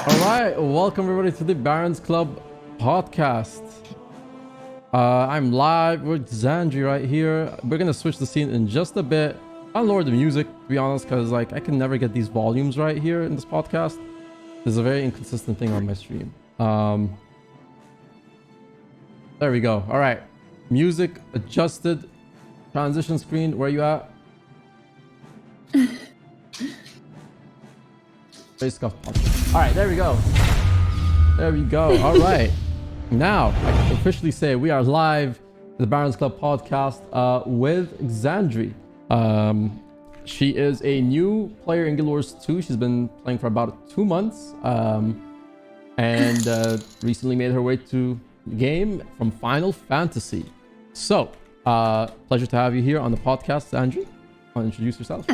All right, welcome everybody to the Barons Club podcast. I'm live with Xandrii right here. We're gonna switch the scene in just a bit. I'll lower the music, to be honest, because I can never get these volumes right here in this podcast. There's a very inconsistent thing on my stream. There we go. All right, music adjusted. Transition screen, where you at? Very scuffed. All right, there we go. There we go. All right. Now, I can officially say we are live at the Barons Club podcast with Xandrii. She is a new player in Guild Wars 2. She's been playing for about 2 months and recently made her way to the game from Final Fantasy. So, pleasure to have you here on the podcast, Xandrii. Want to introduce yourself?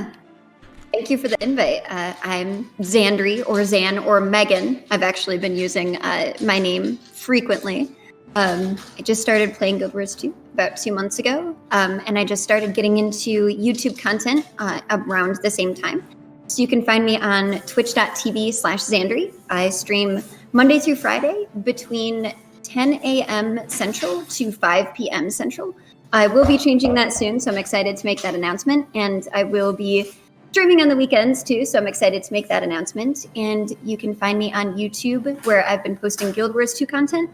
Thank you for the invite. I'm Xandrii or Zan or Megan. I've actually been using my name frequently. I just started playing Guild Wars 2 about 2 months ago, and I just started getting into YouTube content around the same time. So you can find me on twitch.tv/Xandrii. I stream Monday through Friday between 10 a.m. Central to 5 p.m. Central. I will be changing that soon, so I'm excited to make that announcement, and I will be streaming on the weekends too, so I'm excited to make that announcement. And you can find me on YouTube, where I've been posting Guild Wars 2 content,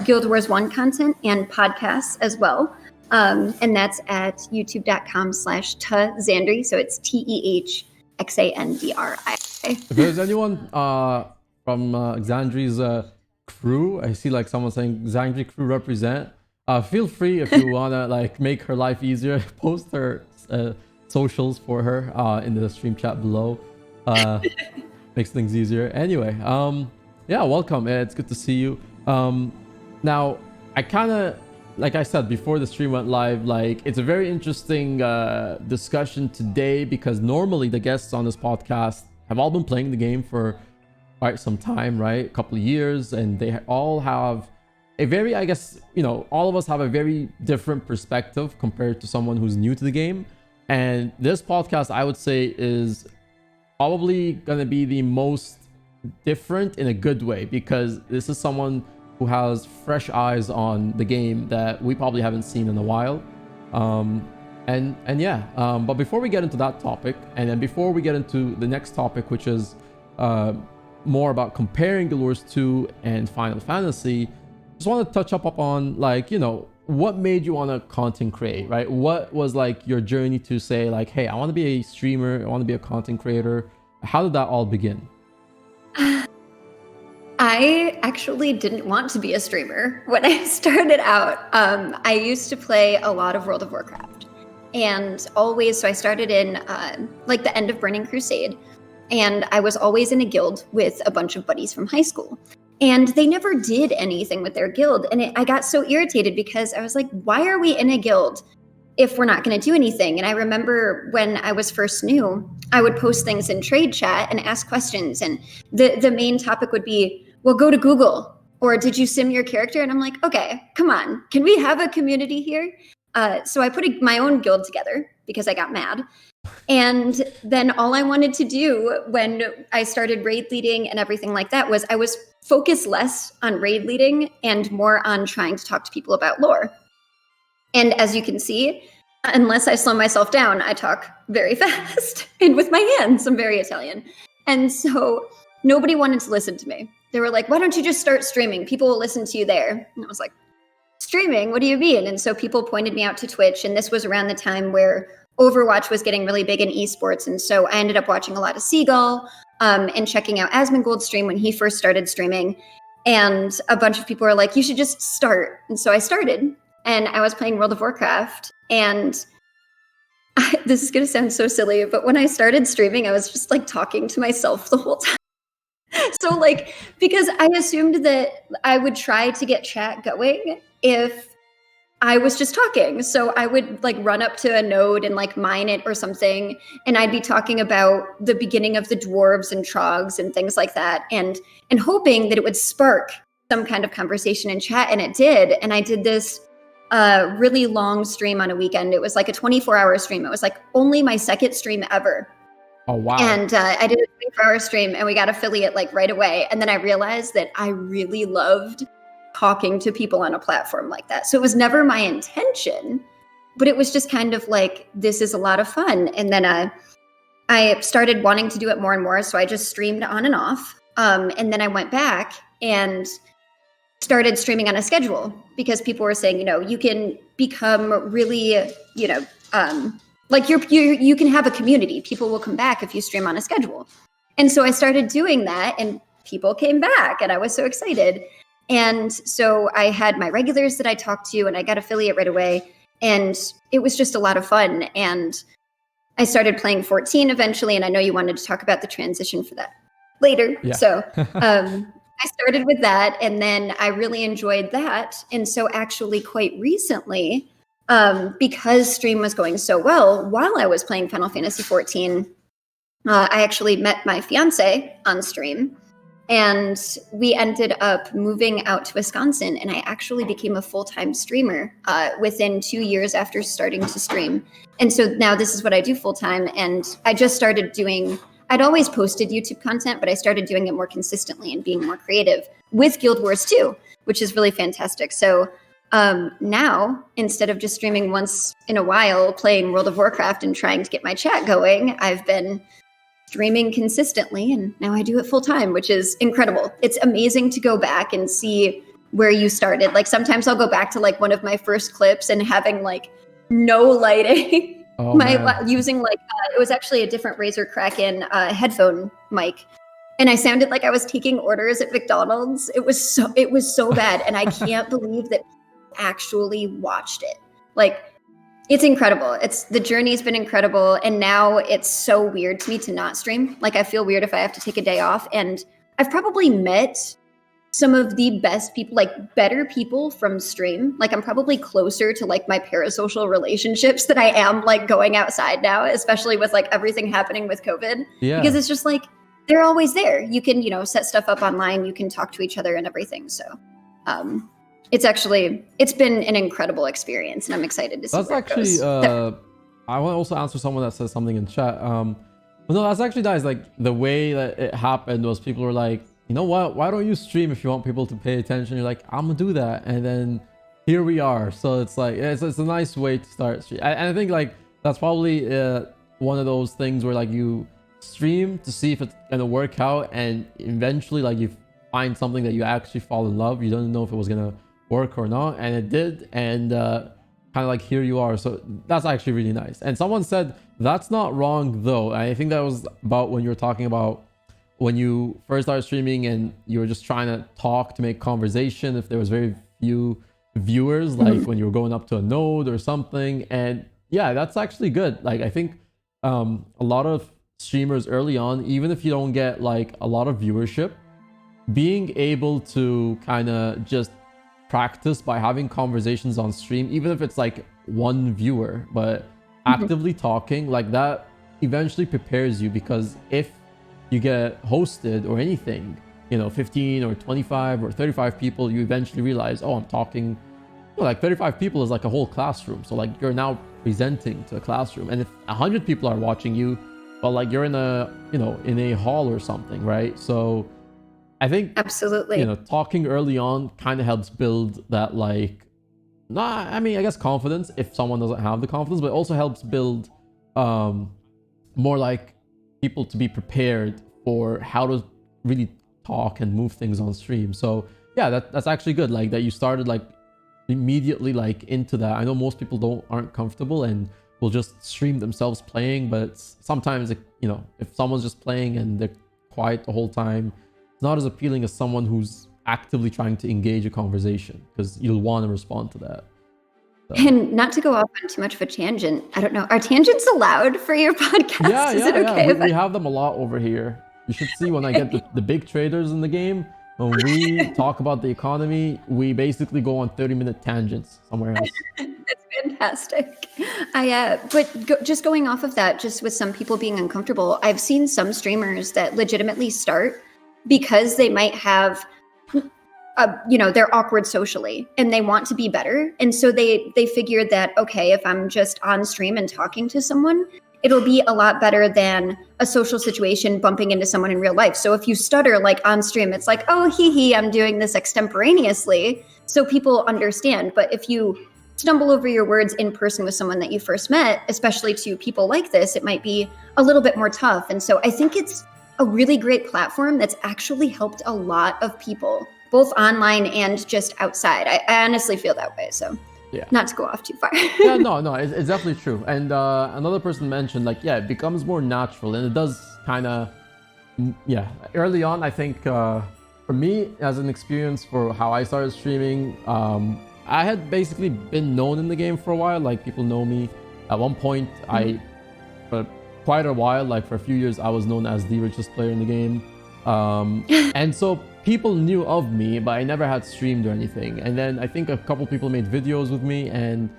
Guild Wars 1 content, and podcasts as well. And that's at youtube.com/Xandrii. So it's TEHXANDRI. If there's anyone from Xandrii's crew, I see like someone saying Xandrii crew represent. Feel free if you wanna like make her life easier, post her socials for her in the stream chat below. Makes things easier. Anyway, yeah, welcome. It's good to see you. Now, I kind of, like I said before the stream went live, like it's a very interesting discussion today because normally the guests on this podcast have all been playing the game for quite some time, right? A couple of years, and they all have a very, I guess, you know, all of us have a very different perspective compared to someone who's new to the game. And this podcast, I would say, is probably going to be the most different in a good way because this is someone who has fresh eyes on the game that we probably haven't seen in a while. But before we get into that topic, and then before we get into the next topic, which is more about comparing Guild Wars 2 and Final Fantasy, just want to touch up on, like, you know, what made you want to content create, right? What was like your journey to say like, hey, I want to be a streamer, I want to be a content creator? How did that all begin? I actually didn't want to be a streamer when I started out. I used to play a lot of World of Warcraft, and always, so I started in like the end of Burning Crusade, and I was always in a guild with a bunch of buddies from high school. And they never did anything with their guild. And I got so irritated because I was like, why are we in a guild if we're not going to do anything? And I remember when I was first new, I would post things in trade chat and ask questions. And the main topic would be, well, go to Google, or did you sim your character? And I'm like, okay, come on. Can we have a community here? So I put my own guild together because I got mad. And then all I wanted to do when I started raid leading and everything like that was I was focused less on raid leading and more on trying to talk to people about lore. And as you can see, unless I slow myself down, I talk very fast and with my hands. I'm very Italian. And so nobody wanted to listen to me. They were like, why don't you just start streaming? People will listen to you there. And I was like, streaming? What do you mean? And so people pointed me out to Twitch. And this was around the time where Overwatch was getting really big in esports. And so I ended up watching a lot of Seagull and checking out Asmongold's stream when he first started streaming. And a bunch of people were like, you should just start. And so I started, and I was playing World of Warcraft. And this is going to sound so silly, but when I started streaming, I was just like talking to myself the whole time. So like, because I assumed that I would try to get chat going if I was just talking. So I would like run up to a node and like mine it or something. And I'd be talking about the beginning of the dwarves and trogs and things like that. And hoping that it would spark some kind of conversation in chat. And it did. And I did this really long stream on a weekend. It was like a 24-hour stream. It was like only my second stream ever. Oh wow. And I did a 24-hour stream, and we got affiliate like right away. And then I realized that I really loved talking to people on a platform like that. So it was never my intention, but it was just kind of like, this is a lot of fun. And then I started wanting to do it more and more. So I just streamed on and off. And then I went back and started streaming on a schedule because people were saying, you can become really, like you can have a community. People will come back if you stream on a schedule. And so I started doing that, and people came back, and I was so excited. And so I had my regulars that I talked to, and I got affiliate right away. And it was just a lot of fun. And I started playing 14 eventually, and I know you wanted to talk about the transition for that later. Yeah. So I started with that, and then I really enjoyed that. And so actually quite recently, because stream was going so well while I was playing Final Fantasy 14, I actually met my fiance on stream, and we ended up moving out to Wisconsin, and I actually became a full-time streamer within 2 years after starting to stream. And so now this is what I do full-time, and I just started I'd always posted YouTube content, but I started doing it more consistently and being more creative with Guild Wars 2, which is really fantastic. So now, instead of just streaming once in a while, playing World of Warcraft and trying to get my chat going, I've been streaming consistently, and now I do it full time, which is incredible. It's amazing to go back and see where you started. Like sometimes I'll go back to like one of my first clips and having like no lighting, using like it was actually a different Razer Kraken headphone mic, and I sounded like I was taking orders at McDonald's. It was so bad, and I can't believe that actually watched it. Like, it's incredible. The journey's been incredible. And now it's so weird to me to not stream. Like, I feel weird if I have to take a day off. And I've probably met some of the best people, like better people from stream. Like, I'm probably closer to like my parasocial relationships than I am like going outside now, especially with like everything happening with COVID. Yeah. Because it's just like, they're always there. You can, set stuff up online. You can talk to each other and everything. So, it's been an incredible experience, and I'm excited to see where it goes. I want to also answer someone that says something in chat. But no, that's actually nice. Like, the way that it happened was people were like, you know what, why don't you stream if you want people to pay attention? You're like, I'm gonna do that, and then here we are. So it's like, it's a nice way to start stream. And I think like that's probably one of those things where like you stream to see if it's gonna work out, and eventually like you find something that you actually fall in love. You don't know if it was gonna work or not, and it did, and kind of like here you are. So that's actually really nice. And someone said that's not wrong though. I think that was about when you were talking about when you first started streaming and you were just trying to talk to make conversation if there was very few viewers, like when you were going up to a node or something. And yeah, that's actually good. Like, I think a lot of streamers early on, even if you don't get like a lot of viewership, being able to kind of just practice by having conversations on stream, even if it's like one viewer, but actively talking like that eventually prepares you, because if you get hosted or anything, 15 or 25 or 35 people, you eventually realize, oh, I'm talking, like 35 people is like a whole classroom. So like you're now presenting to a classroom, and if 100 people are watching you, but like you're in a, in a hall or something, right? So I think absolutely, talking early on kind of helps build that, like, I guess confidence if someone doesn't have the confidence, but it also helps build more like people to be prepared for how to really talk and move things on stream. So yeah, that's actually good. Like that you started like immediately like into that. I know most people aren't comfortable and will just stream themselves playing, but sometimes if someone's just playing and they're quiet the whole time, not as appealing as someone who's actively trying to engage a conversation, because you'll want to respond to that. So. And not to go off on too much of a tangent, I don't know, are tangents allowed for your podcast? Yeah, Is it okay? We have them a lot over here. You should see when I get the big traders in the game. When we talk about the economy, we basically go on 30-minute tangents somewhere else. That's fantastic. Just going off of that, just with some people being uncomfortable, I've seen some streamers that legitimately start because they might have, they're awkward socially and they want to be better. And so they figured that, okay, if I'm just on stream and talking to someone, it'll be a lot better than a social situation bumping into someone in real life. So if you stutter like on stream, it's like, oh, hee, I'm doing this extemporaneously, so people understand. But if you stumble over your words in person with someone that you first met, especially to people like this, it might be a little bit more tough. And so I think it's a really great platform that's actually helped a lot of people, both online and just outside. I honestly feel that way. So Yeah. not to go off too far. Yeah, no, it's definitely true. And another person mentioned, like, yeah, it becomes more natural, and it does kind of, yeah. Early on, I think for me, as an experience for how I started streaming, I had basically been known in the game for a while. Like, people know me. At one point, for quite a while, like for a few years, I was known as the richest player in the game. And so people knew of me, but I never had streamed or anything. And then I think a couple people made videos with me, and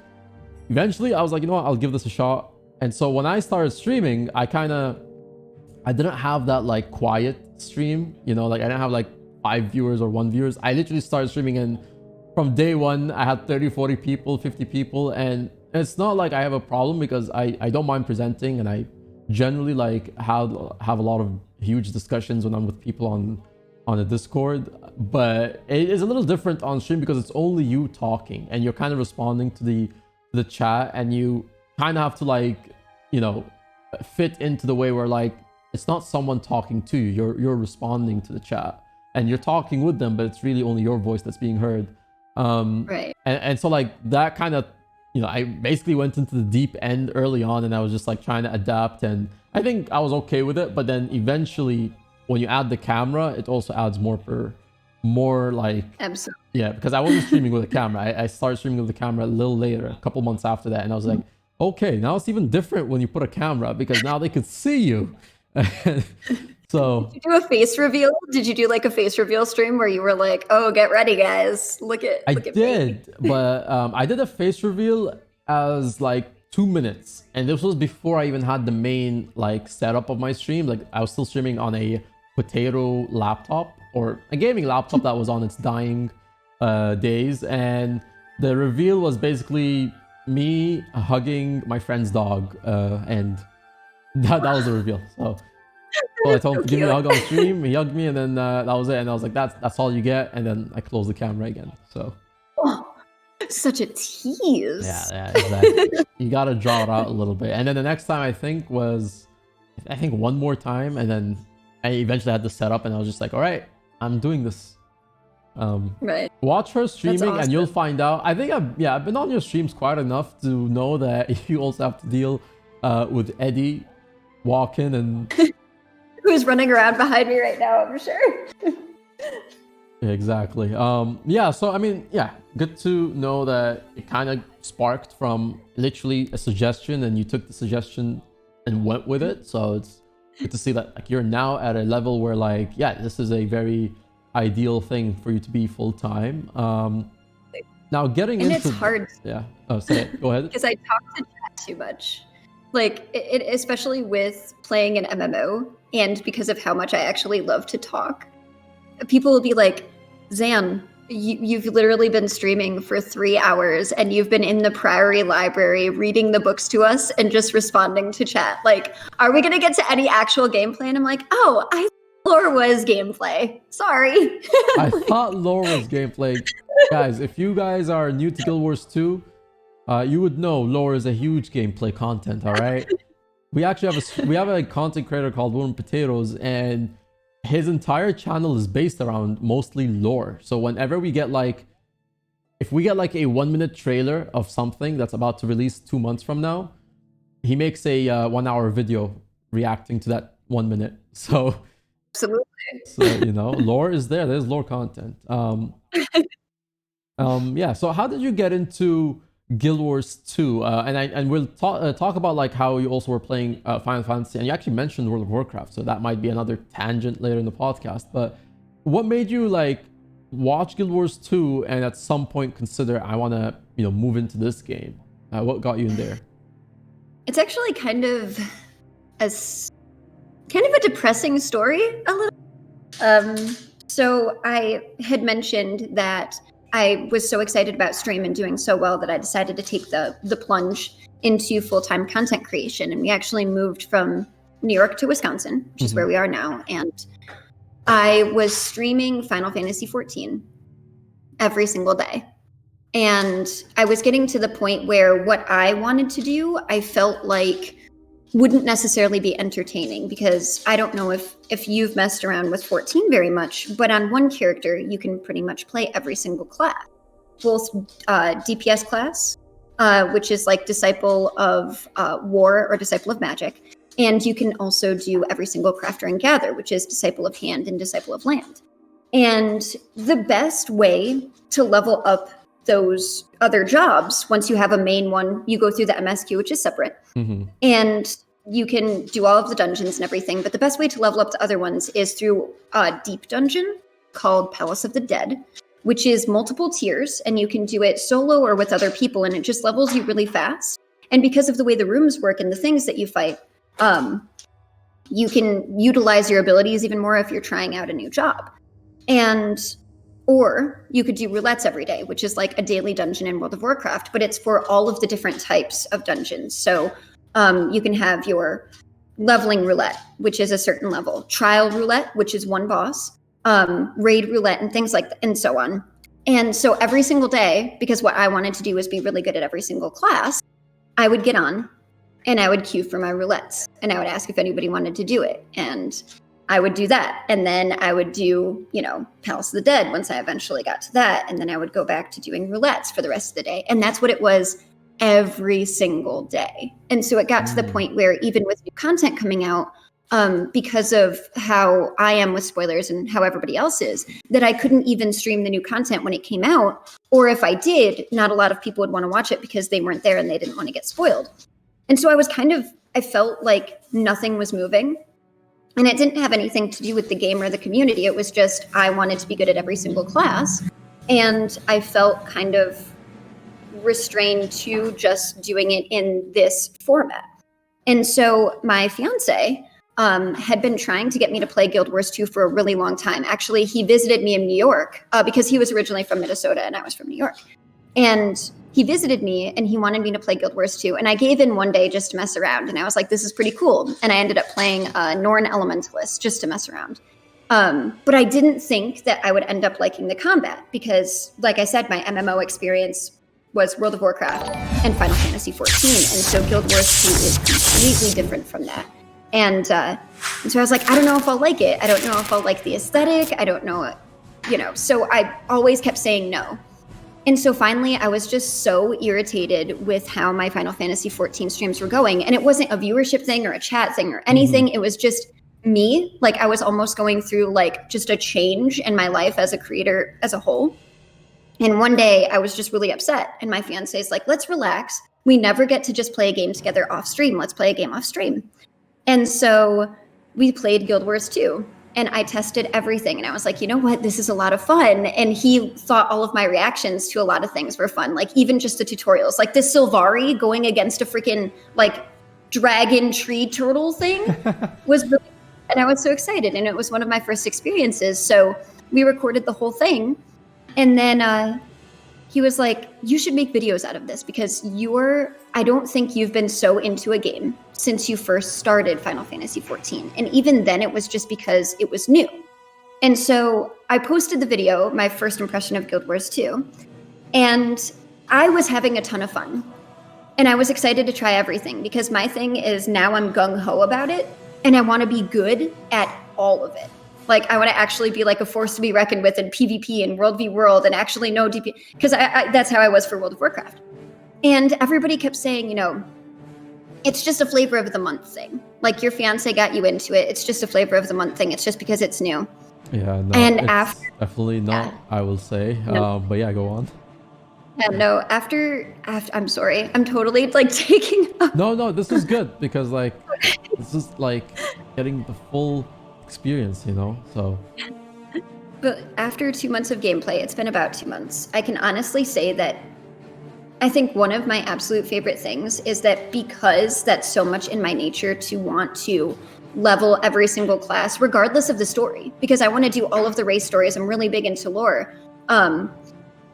eventually I was like, you know what, I'll give this a shot. And so when I started streaming, I didn't have that like quiet stream, you know, like I didn't have like 5 viewers or 1 viewers. I literally started streaming, and from day one, I had 30, 40 people, 50 people. And it's not like I have a problem, because I don't mind presenting, and I generally like have a lot of huge discussions when I'm with people on a Discord. But it is a little different on stream, because it's only you talking, and you're kind of responding to the chat, and you kind of have to, like, you know, fit into the way where, like, it's not someone talking to you, you're responding to the chat, and you're talking with them, but it's really only your voice that's being heard. Right. And so, like, that kind of, you know, I basically went into the deep end early on, and I was just like trying to adapt, and I think I was okay with it. But then eventually, when you add the camera, it also adds more like, Absolutely. yeah, because I wasn't streaming with a camera. I started streaming with the camera a little later, a couple months after that, and I was like, okay, now it's even different when you put a camera, because now they could see you. So did you do a face reveal? Did you do like a face reveal stream where you were like, oh, get ready, guys, look at I me. did, but I did a face reveal as like 2 minutes, and this was before I even had the main like setup of my stream. Like, I was still streaming on a potato laptop, or a gaming laptop that was on its dying days, and the reveal was basically me hugging my friend's dog, and that was the reveal. So I told him to give me a hug on stream. He hugged me, and then that was it. And I was like, that's all you get. And then I closed the camera again. So Oh, such a tease. yeah, exactly. You gotta draw it out a little bit. And then the next time, I think one more time, and then I eventually had to set up, and I was just like, all right, I'm doing this. Right. Watch her streaming, awesome. and you'll find out. I think I've been on your streams quite enough to know that you also have to deal with Eddie walking and Who's running around behind me right now, I'm sure. exactly. Yeah, so I mean, yeah, good to know that it kind of sparked from literally a suggestion, and you took the suggestion and went with it. So it's good to see that, like, you're now at a level where, like, yeah, this is a very ideal thing for you to be full time. Now getting And into it's hard. Yeah. Oh, say it. Go ahead. Because I talk to chat too much. Like, it especially with playing an MMO, and because of how much I actually love to talk, people will be like, Zan, you've literally been streaming for 3 hours, and you've been in the Priory Library reading the books to us and just responding to chat. Like, are we going to get to any actual gameplay? And I'm like, oh, I thought lore was gameplay. Sorry. I thought lore was gameplay. Guys, if you guys are new to Guild Wars 2, you would know lore is a huge gameplay content, all right? We actually have a content creator called Warm Potatoes, and his entire channel is based around mostly lore. So whenever we get like, if we get like a 1-minute trailer of something that's about to release 2 months from now, he makes a 1-hour video reacting to that 1 minute. So Absolutely. So, you know, lore is there. There's lore content. Yeah. So how did you get into Guild Wars 2? And we'll talk about like how you also were playing Final Fantasy, and you actually mentioned World of Warcraft. So that might be another tangent later in the podcast. But what made you like watch Guild Wars 2 and at some point consider, I want to, you know, move into this game? What got you in there? It's actually kind of a depressing story, a little. So I had mentioned that I was so excited about stream and doing so well that I decided to take the plunge into full-time content creation. And we actually moved from New York to Wisconsin, which is where we are now. And I was streaming Final Fantasy XIV every single day. And I was getting to the point where what I wanted to do, I felt like wouldn't necessarily be entertaining, because I don't know if you've messed around with 14 very much, but on one character, you can pretty much play every single class, both DPS class, which is like Disciple of War or Disciple of Magic. And you can also do every single Crafter and Gather, which is Disciple of Hand and Disciple of Land. And the best way to level up those other jobs, once you have a main one, you go through the MSQ, which is separate. And you can do all of the dungeons and everything. But the best way to level up the other ones is through a deep dungeon called Palace of the Dead, which is multiple tiers, and you can do it solo or with other people, and it just levels you really fast. And because of the way the rooms work and the things that you fight, you can utilize your abilities even more if you're trying out a new job. Or you could do roulettes every day, which is like a daily dungeon in World of Warcraft, but it's for all of the different types of dungeons. So you can have your leveling roulette, which is a certain level, trial roulette, which is one boss, raid roulette, and things like that, and so on. And so every single day, because what I wanted to do was be really good at every single class, I would get on and I would queue for my roulettes, and I would ask if anybody wanted to do it. And I would do that. And then I would do, Palace of the Dead once I eventually got to that. And then I would go back to doing roulettes for the rest of the day. And that's what it was every single day. And so it got to the point where even with new content coming out, because of how I am with spoilers and how everybody else is, that I couldn't even stream the new content when it came out. Or if I did, not a lot of people would want to watch it because they weren't there and they didn't want to get spoiled. And so I felt like nothing was moving. And it didn't have anything to do with the game or the community. It was just I wanted to be good at every single class. And I felt kind of restrained to just doing it in this format. And so my fiance had been trying to get me to play Guild Wars 2 for a really long time. Actually, he visited me in New York because he was originally from Minnesota and I was from New York. And he visited me and he wanted me to play Guild Wars 2. And I gave in one day just to mess around. And I was like, this is pretty cool. And I ended up playing Norn Elementalist just to mess around. But I didn't think that I would end up liking the combat because, like I said, my MMO experience was World of Warcraft and Final Fantasy XIV. And so Guild Wars 2 is completely different from that. And so I was like, I don't know if I'll like it. I don't know if I'll like the aesthetic. I don't know, so I always kept saying no. And so finally, I was just so irritated with how my Final Fantasy XIV streams were going. And it wasn't a viewership thing or a chat thing or anything. It was just me. Like I was almost going through like just a change in my life as a creator as a whole. And one day I was just really upset. And my fiance is like, let's relax. We never get to just play a game together off stream. Let's play a game off stream. And so we played Guild Wars 2. And I tested everything. And I was like, you know what? This is a lot of fun. And he thought all of my reactions to a lot of things were fun. Like even just the tutorials, like this Sylvari going against a freaking like dragon tree turtle thing was really, and I was so excited. And it was one of my first experiences. So we recorded the whole thing. And then he was like, you should make videos out of this because I don't think you've been so into a game since you first started Final Fantasy XIV. And even then it was just because it was new. And so I posted the video, my first impression of Guild Wars 2, and I was having a ton of fun. And I was excited to try everything because my thing is now I'm gung-ho about it and I want to be good at all of it. Like I want to actually be like a force to be reckoned with in PvP and World v World and actually know DP, because that's how I was for World of Warcraft. And everybody kept saying, it's just a flavor of the month thing. Like your fiance got you into it. It's just a flavor of the month thing. It's just because it's new. Yeah, no, and it's after definitely not, I will say. No. But yeah, go on. Yeah, no, after I'm sorry. I'm totally like taking up. No, this is good because like this is like getting the full experience, so. But after 2 months of gameplay, it's been about 2 months, I can honestly say that I think one of my absolute favorite things is that because that's so much in my nature to want to level every single class, regardless of the story, because I want to do all of the race stories. I'm really big into lore.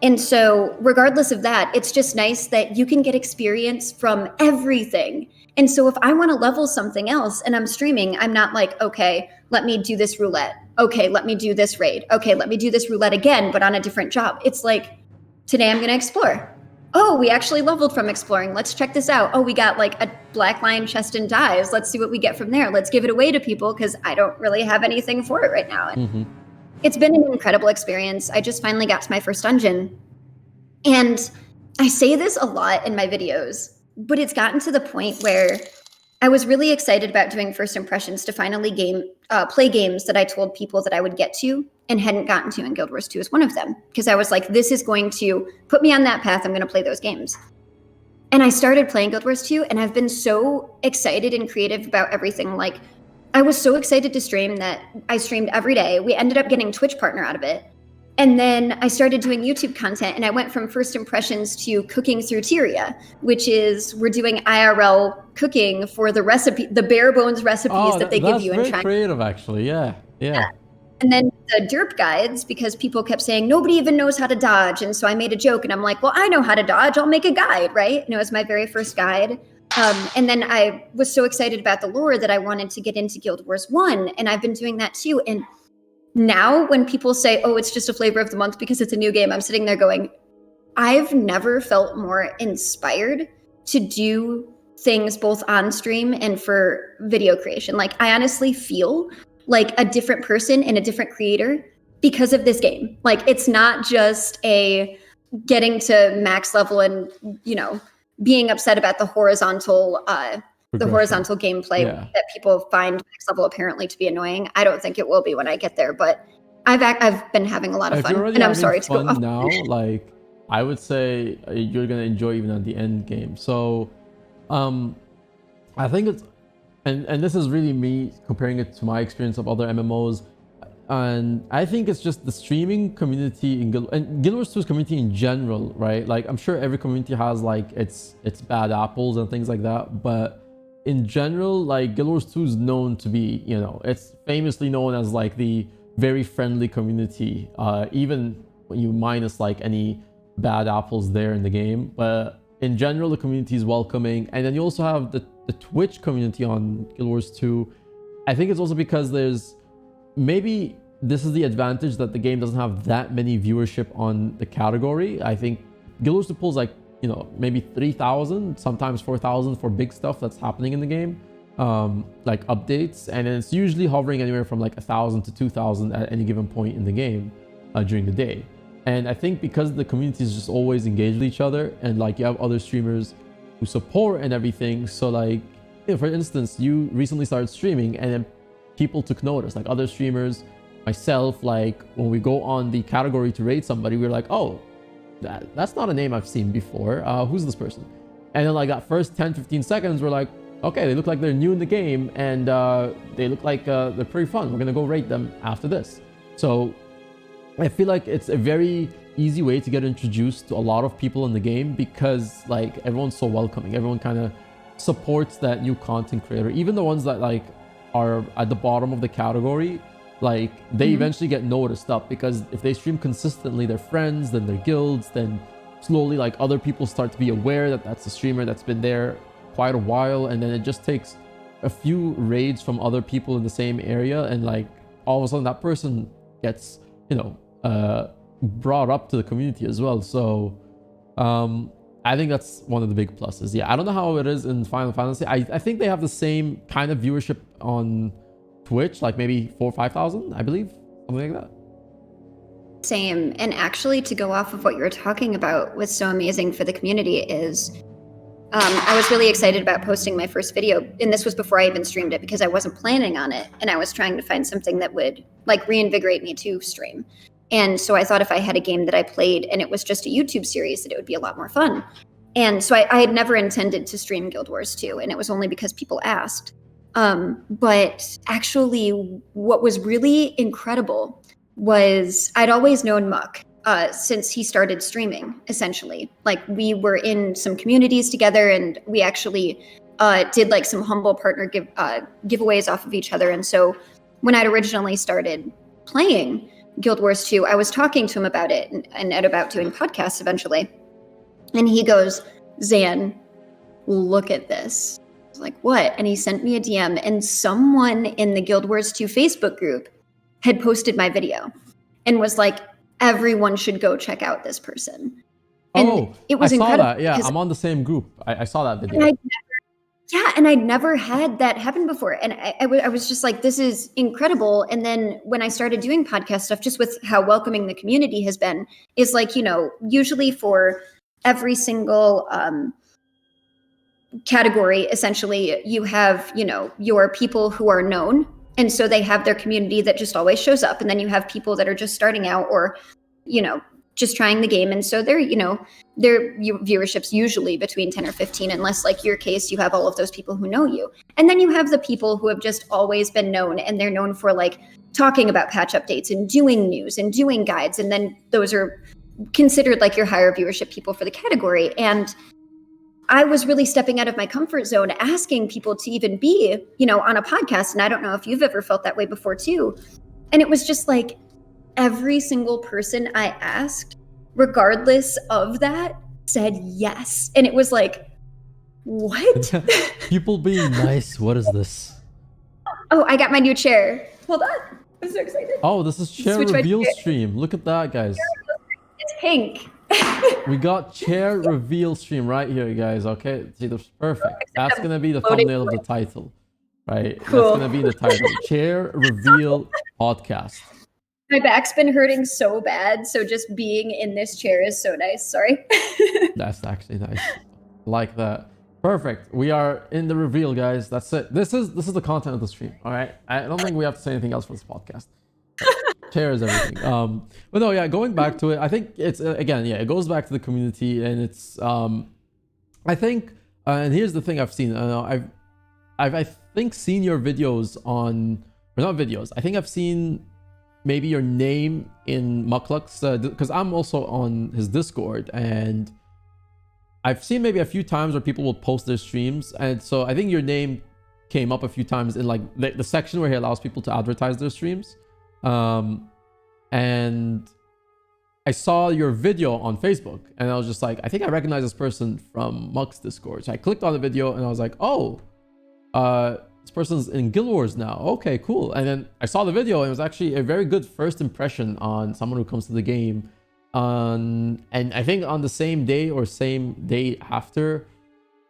And so regardless of that, it's just nice that you can get experience from everything. And so if I want to level something else and I'm streaming, I'm not like, okay, let me do this roulette. Okay, let me do this raid. Okay, let me do this roulette again, but on a different job. It's like, today I'm going to explore. Oh, we actually leveled from exploring. Let's check this out. Oh, we got like a black lion chest and dies. Let's see what we get from there. Let's give it away to people because I don't really have anything for it right now. It's been an incredible experience. I just finally got to my first dungeon. And I say this a lot in my videos, but it's gotten to the point where I was really excited about doing first impressions to finally play games that I told people that I would get to and hadn't gotten to, and Guild Wars 2 is one of them. Because I was like, this is going to put me on that path. I'm going to play those games. And I started playing Guild Wars 2, and I've been so excited and creative about everything. Like, I was so excited to stream that I streamed every day. We ended up getting Twitch partner out of it. And then I started doing YouTube content, and I went from first impressions to cooking through Tyria, which is we're doing IRL cooking for the recipe, the bare bones recipes that they give you. That's very creative, actually. Yeah. And then the derp guides, because people kept saying nobody even knows how to dodge, and so I made a joke, and I'm like, well, I know how to dodge. I'll make a guide, right? And it was my very first guide. And then I was so excited about the lore that I wanted to get into Guild Wars 1, and I've been doing that too. And now when people say, oh, it's just a flavor of the month because it's a new game, I'm sitting there going, I've never felt more inspired to do things both on stream and for video creation. Like, I honestly feel like a different person and a different creator because of this game. Like, it's not just a getting to max level and, you know, being upset about the horizontal gameplay that people find max level apparently to be annoying. I don't think it will be when I get there, but I've been having a lot of fun, and I'm sorry to go off. Now, like, I would say you're gonna enjoy even at the end game. So, I think it's, and this is really me comparing it to my experience of other MMOs, and I think it's just the streaming community in Guild Wars 2's community in general, right? Like, I'm sure every community has like its bad apples and things like that, but in general, like, Guild Wars 2 is known to be, you know, it's famously known as like the very friendly community, even when you minus like any bad apples there in the game. But in general, the community is welcoming. And then you also have the Twitch community on Guild Wars 2. I think it's also because maybe this is the advantage that the game doesn't have that many viewership on the category. I think Guild Wars 2 pulls like, you know, maybe 3,000, sometimes 4,000 for big stuff that's happening in the game, like updates, and then it's usually hovering anywhere from like 1,000 to 2,000 at any given point in the game during the day. And I think because the community is just always engaged with each other, and like you have other streamers who support and everything. So like, you know, for instance, you recently started streaming, and then people took notice, like other streamers, myself, like when we go on the category to raid somebody, we're like, oh, that's not a name I've seen before. Who's this person? And then like that first 10-15 seconds, we're like, okay, they look like they're new in the game, and they look like they're pretty fun. We're gonna go rate them after this. So I feel like it's a very easy way to get introduced to a lot of people in the game, because like everyone's so welcoming. Everyone kind of supports that new content creator, even the ones that like are at the bottom of the category. Like, they eventually get noticed up, because if they stream consistently, their friends, then their guilds, then slowly like other people start to be aware that that's a streamer that's been there quite a while, and then it just takes a few raids from other people in the same area, and like all of a sudden that person gets, you know, brought up to the community as well. So I think that's one of the big pluses. Yeah, I don't know how it is in Final Fantasy. I think they have the same kind of viewership on Twitch, like maybe 4,000 or 5,000, I believe, something like that. Same. And actually, to go off of what you were talking about, what's so amazing for the community is I was really excited about posting my first video, and this was before I even streamed it, because I wasn't planning on it, and I was trying to find something that would like reinvigorate me to stream. And so I thought if I had a game that I played and it was just a YouTube series, that it would be a lot more fun. And so I had never intended to stream Guild Wars 2, and it was only because people asked. But actually, what was really incredible was I'd always known Muck since he started streaming, essentially. Like, we were in some communities together, and we actually did like some humble partner giveaways off of each other. And so when I'd originally started playing, Guild Wars 2, I was talking to him about it and about doing podcasts eventually. And he goes, Zan, look at this. I was like, what? And he sent me a DM, and someone in the Guild Wars 2 Facebook group had posted my video and was like, everyone should go check out this person. And it was incredible. That. Yeah, I'm on the same group. I saw that video. And I'd never had that happen before. And I was just like, this is incredible. And then when I started doing podcast stuff, just with how welcoming the community has been, is like, you know, usually for every single category, essentially, you have, you know, your people who are known. And so they have their community that just always shows up. And then you have people that are just starting out or, you know, just trying the game. And so they're, you know, their viewership's usually between 10 or 15, unless like your case, you have all of those people who know you. And then you have the people who have just always been known, and they're known for like talking about patch updates and doing news and doing guides. And then those are considered like your higher viewership people for the category. And I was really stepping out of my comfort zone, asking people to even be, you know, on a podcast. And I don't know if you've ever felt that way before too. And it was just like, every single person I asked, regardless of that, said yes. And it was like, what? People being nice. What is this? Oh, I got my new chair. Hold on. I'm so excited. Oh, this is chair reveal stream. Look at that, guys. It's pink. We got chair reveal stream right here, guys. Okay, see, that's perfect. That's gonna be the thumbnail of the title, right? Cool. That's gonna be the title. Chair reveal podcast. My back's been hurting so bad, so just being in this chair is so nice. Sorry. That's actually nice. Like that. Perfect. We are in the reveal, guys. That's it. This is the content of the stream. All right. I don't think we have to say anything else for this podcast. Chair is everything. But no, yeah. Going back to it, I think it's again, yeah. It goes back to the community, and it's I think, and here's the thing I've seen. I think seen your videos on, or not videos. I think I've seen maybe your name in Mukluk's, because I'm also on his Discord, and I've seen maybe a few times where people will post their streams, and so I think your name came up a few times in like the section where he allows people to advertise their streams. And I saw your video on Facebook, and I was just like, I think I recognize this person from Muk's Discord. So I clicked on the video, and I was like, oh, this person's in Guild Wars now. Okay, cool. And then I saw the video, and it was actually a very good first impression on someone who comes to the game. And I think on the same day or same day after,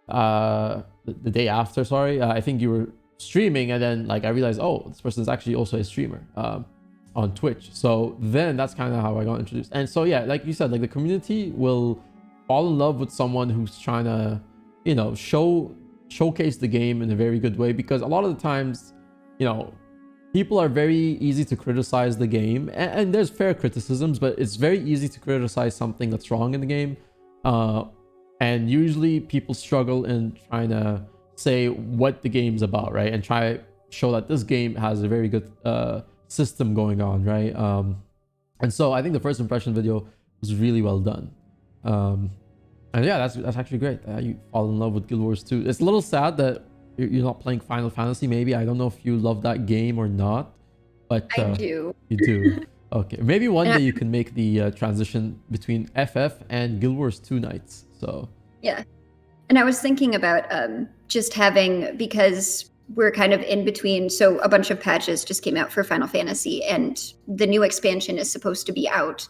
the day after, sorry, I think you were streaming, and then like I realized, oh, this person is actually also a streamer on Twitch. So then that's kind of how I got introduced. And so yeah, like you said, like the community will fall in love with someone who's trying to, you know, showcase the game in a very good way, because a lot of the times, you know, people are very easy to criticize the game, and there's fair criticisms, but it's very easy to criticize something that's wrong in the game, and usually people struggle in trying to say what the game's about, right, and try to show that this game has a very good system going on, right? And so I think the first impression video was really well done. And yeah, that's actually great. You fall in love with Guild Wars 2. It's a little sad that you're not playing Final Fantasy. Maybe, I don't know if you love that game or not, but I do. You do. Okay, maybe one day you can make the transition between FF and Guild Wars 2 nights. So yeah, and I was thinking about just having, because we're kind of in between. So a bunch of patches just came out for Final Fantasy, and the new expansion is supposed to be out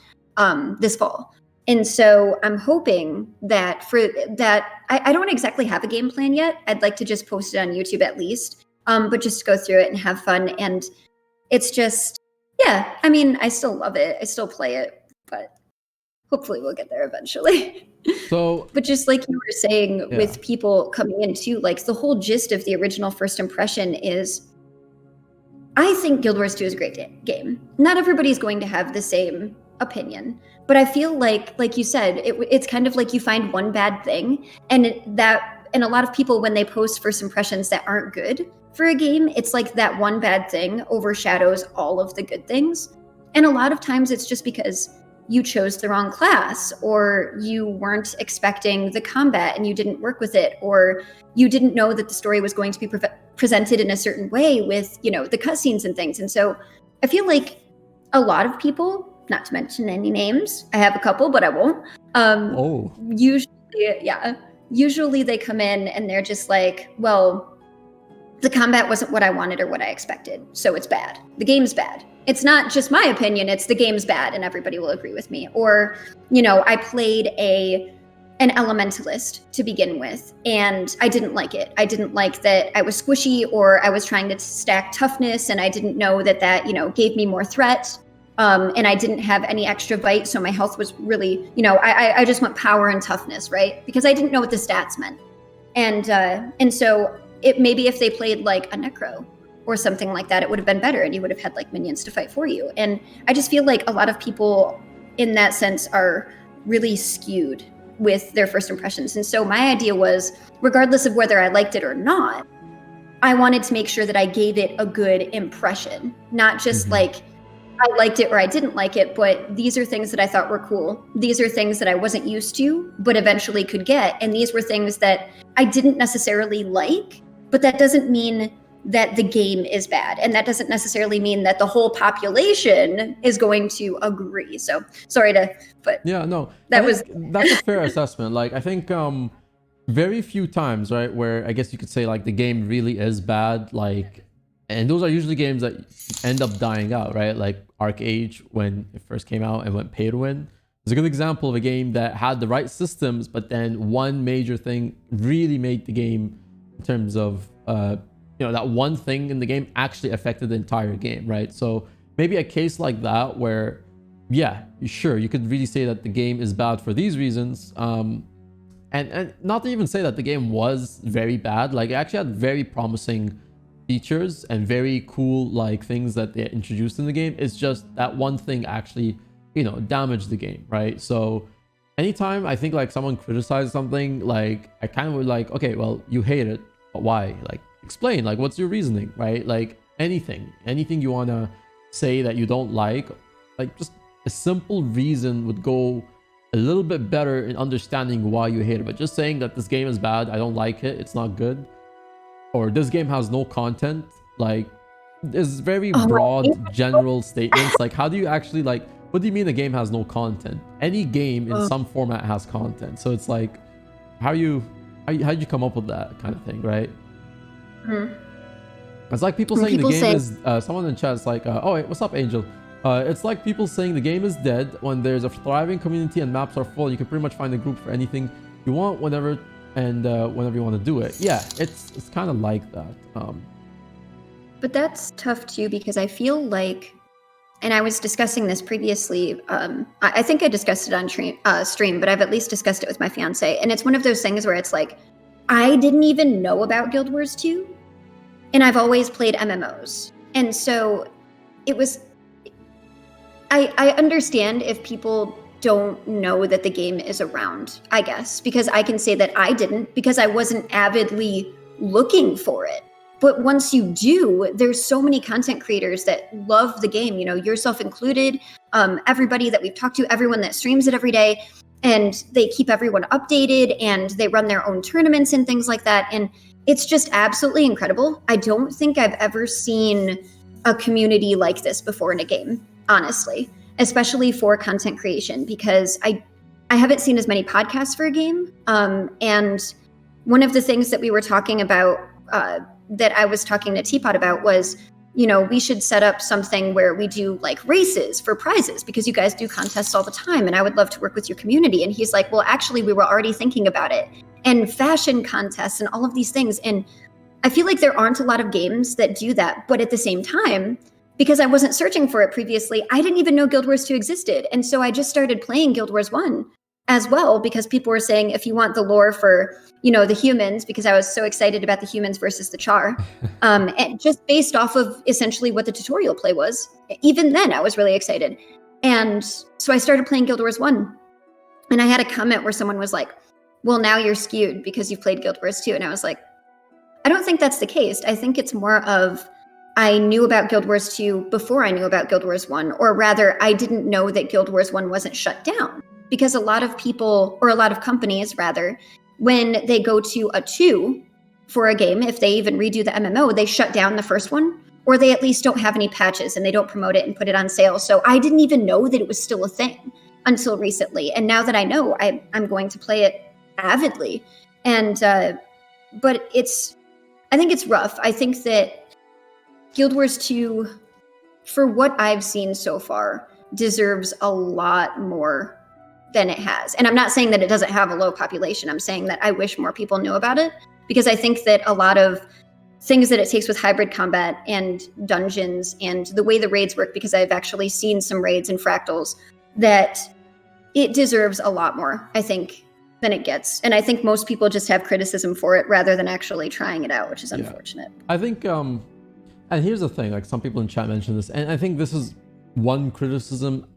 this fall. And so I'm hoping that for that, I don't exactly have a game plan yet. I'd like to just post it on YouTube at least, but just go through it and have fun. And it's just, yeah, I mean, I still love it. I still play it, but hopefully we'll get there eventually. So, but just like you were saying, with people coming in too, like the whole gist of the original first impression is, I think Guild Wars 2 is a great game. Not everybody's going to have the same opinion, but I feel like you said, it's kind of like you find one bad thing, and a lot of people, when they post first impressions that aren't good for a game, it's like that one bad thing overshadows all of the good things. And a lot of times it's just because you chose the wrong class, or you weren't expecting the combat and you didn't work with it, or you didn't know that the story was going to be presented in a certain way with, you know, the cutscenes and things. And so I feel like a lot of people, not to mention any names, I have a couple, but I won't. Usually they come in and they're just like, well, the combat wasn't what I wanted or what I expected, so it's bad. The game's bad. It's not just my opinion, it's the game's bad, and everybody will agree with me. Or, I played an elementalist to begin with, and I didn't like it. I didn't like that I was squishy, or I was trying to stack toughness, and I didn't know that gave me more threat. And I didn't have any extra bite, so my health was really, I just went power and toughness, right? Because I didn't know what the stats meant. And so maybe if they played like a necro or something like that, it would have been better, and you would have had like minions to fight for you. And I just feel like a lot of people in that sense are really skewed with their first impressions. And so my idea was, regardless of whether I liked it or not, I wanted to make sure that I gave it a good impression, not just like I liked it or I didn't like it, but these are things that I thought were cool. These are things that I wasn't used to, but eventually could get. And these were things that I didn't necessarily like, but that doesn't mean that the game is bad. And that doesn't necessarily mean that the whole population is going to agree. So sorry but yeah, no, that's a fair assessment. Like, I think very few times, right, where I guess you could say like the game really is bad, like, and those are usually games that end up dying out, right? Like Arcade when it first came out and went pay to win. It's a good example of a game that had the right systems, but then one major thing really made the game in terms of that one thing in the game actually affected the entire game, right? So maybe a case like that where, yeah, sure, you could really say that the game is bad for these reasons, and not to even say that the game was very bad. Like, it actually had very promising features and very cool like things that they introduced in the game. It's just that one thing actually damaged the game, right? So anytime I think like someone criticizes something, like I kind of would like, okay, well, you hate it, but why? Like, explain, like, what's your reasoning, right? Like anything you want to say that you don't like just a simple reason would go a little bit better in understanding why you hate it. But just saying that this game is bad, I don't like it, it's not good, or this game has no content, like, is very broad general statements. Like, how do you actually, like, what do you mean the game has no content? Any game in some format has content. So it's like, how'd you come up with that kind of thing, right? It's like people saying the game is someone in chat is like, oh wait, what's up, Angel? It's like people saying the game is dead when there's a thriving community and maps are full. You can pretty much find a group for anything you want whenever you want to do it. Yeah, it's kind of like that. But that's tough too, because I feel like, and I was discussing this previously, I think I discussed it on stream, but I've at least discussed it with my fiance, and it's one of those things where it's like, I didn't even know about Guild Wars 2, and I've always played MMOs. And so it was, I understand if people don't know that the game is around, I guess, because I can say that I didn't, because I wasn't avidly looking for it. But once you do, there's so many content creators that love the game, yourself included, everybody that we've talked to, everyone that streams it every day, and they keep everyone updated, and they run their own tournaments and things like that. And it's just absolutely incredible. I don't think I've ever seen a community like this before in a game, honestly, especially for content creation, because I haven't seen as many podcasts for a game. And one of the things that we were talking about, that I was talking to Teapot about, was, we should set up something where we do like races for prizes, because you guys do contests all the time, and I would love to work with your community. And he's like, well, actually, we were already thinking about it, and fashion contests and all of these things. And I feel like there aren't a lot of games that do that. But at the same time, because I wasn't searching for it previously, I didn't even know Guild Wars 2 existed. And so I just started playing Guild Wars 1 as well, because people were saying, if you want the lore for, the humans, because I was so excited about the humans versus the Char, and just based off of essentially what the tutorial play was. Even then, I was really excited. And so I started playing Guild Wars 1. And I had a comment where someone was like, well, now you're skewed because you played Guild Wars 2. And I was like, I don't think that's the case. I think it's more of, I knew about Guild Wars 2 before I knew about Guild Wars 1, or rather, I didn't know that Guild Wars 1 wasn't shut down. Because a lot of people, or a lot of companies rather, when they go to a 2 for a game, if they even redo the MMO, they shut down the first one, or they at least don't have any patches and they don't promote it and put it on sale. So I didn't even know that it was still a thing until recently. And now that I know, I'm going to play it avidly. And but I think it's rough. I think that Guild Wars 2, for what I've seen so far, deserves a lot more than it has. And I'm not saying that it doesn't have a low population. I'm saying that I wish more people knew about it, because I think that a lot of things that it takes with hybrid combat and dungeons and the way the raids work, because I've actually seen some raids in Fractals, that it deserves a lot more, I think, than it gets. And I think most people just have criticism for it rather than actually trying it out, which is unfortunate. I think, and here's the thing, like some people in chat mentioned this, and I think this is one criticism,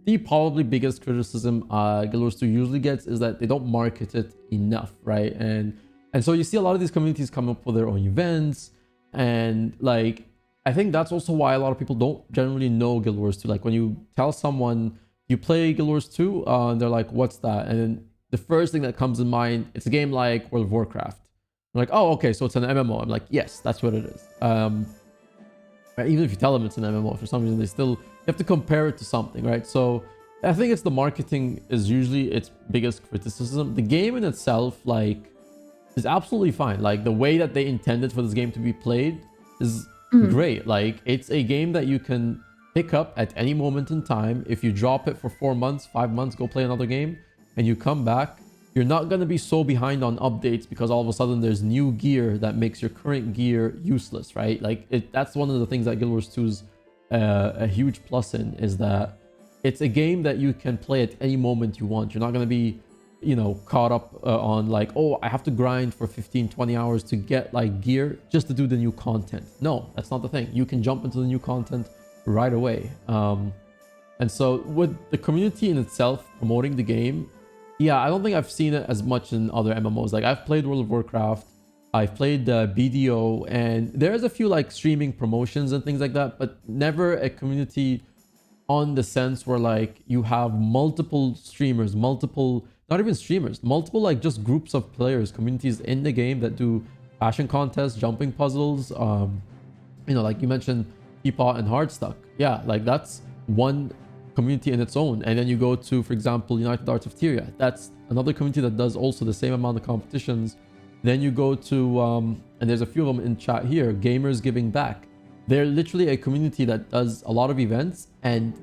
the probably biggest criticism Guild Wars 2 usually gets, is that they don't market it enough, right? And so you see a lot of these communities come up with their own events, and like I think that's also why a lot of people don't generally know Guild Wars 2. Like when you tell someone you play Guild Wars 2, and they're like, what's that? And then the first thing that comes in mind, it's a game like World of Warcraft. I'm like, oh, okay, so it's an MMO. I'm like, yes, that's what it is. Even if you tell them it's an MMO, for some reason you have to compare it to something, right? So I think it's the marketing is usually its biggest criticism. The game in itself, like, is absolutely fine. Like the way that they intended for this game to be played is great. Like it's a game that you can pick up at any moment in time. If you drop it for 4 months, 5 months, go play another game, and you come back, you're not going to be so behind on updates because all of a sudden there's new gear that makes your current gear useless, right? Like that's one of the things that Guild Wars 2 is a huge plus in, is that it's a game that you can play at any moment you want. You're not going to be, you know, caught up on like, oh, I have to grind for 15-20 hours to get like gear just to do the new content. No, that's not the thing. You can jump into the new content right away. And so with the community in itself promoting the game, yeah, I don't think I've seen it as much in other MMOs. Like I've played World of Warcraft, I've played BDO, and there's a few like streaming promotions and things like that, but never a community on the sense where like you have multiple streamers, multiple like just groups of players, communities in the game that do fashion contests, jumping puzzles, you know, like you mentioned Teapot and Hardstuck. Yeah, like that's one community in its own. And then you go to, for example, United Arts of Tyria, that's another community that does also the same amount of competitions. Then you go to and there's a few of them in chat here, Gamers Giving Back. They're literally a community that does a lot of events, and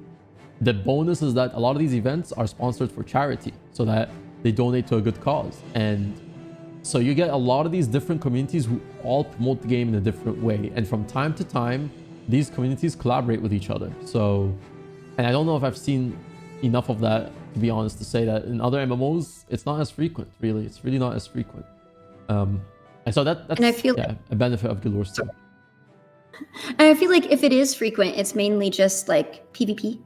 the bonus is that a lot of these events are sponsored for charity so that they donate to a good cause. And so you get a lot of these different communities who all promote the game in a different way, and from time to time these communities collaborate with each other. So, and I don't know if I've seen enough of that, to be honest, to say that in other MMOs it's not as frequent. Really, it's really not as frequent. And so that's, and I feel a benefit of Guild Wars 2. And I feel like if it is frequent, it's mainly just like PvP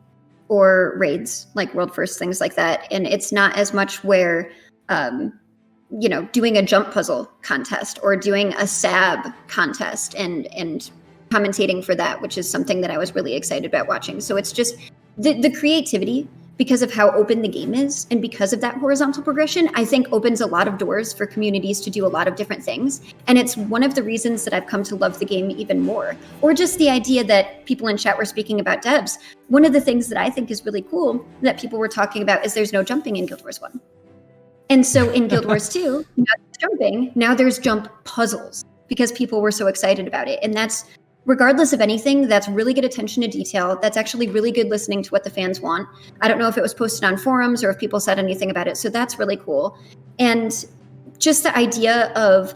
or raids, like World First, things like that. And it's not as much where, you know, doing a jump puzzle contest or doing a SAB contest and commentating for that, which is something that I was really excited about watching. So it's just the creativity, because of how open the game is and because of that horizontal progression, I think opens a lot of doors for communities to do a lot of different things. And it's one of the reasons that I've come to love the game even more. Or just the idea that people in chat were speaking about devs. One of the things that I think is really cool that people were talking about is there's no jumping in Guild Wars 1. And so in Guild Wars 2, now there's jumping, now there's jump puzzles because people were so excited about it. And that's, regardless of anything, that's really good attention to detail. That's actually really good listening to what the fans want. I don't know if it was posted on forums or if people said anything about it. So that's really cool. And just the idea of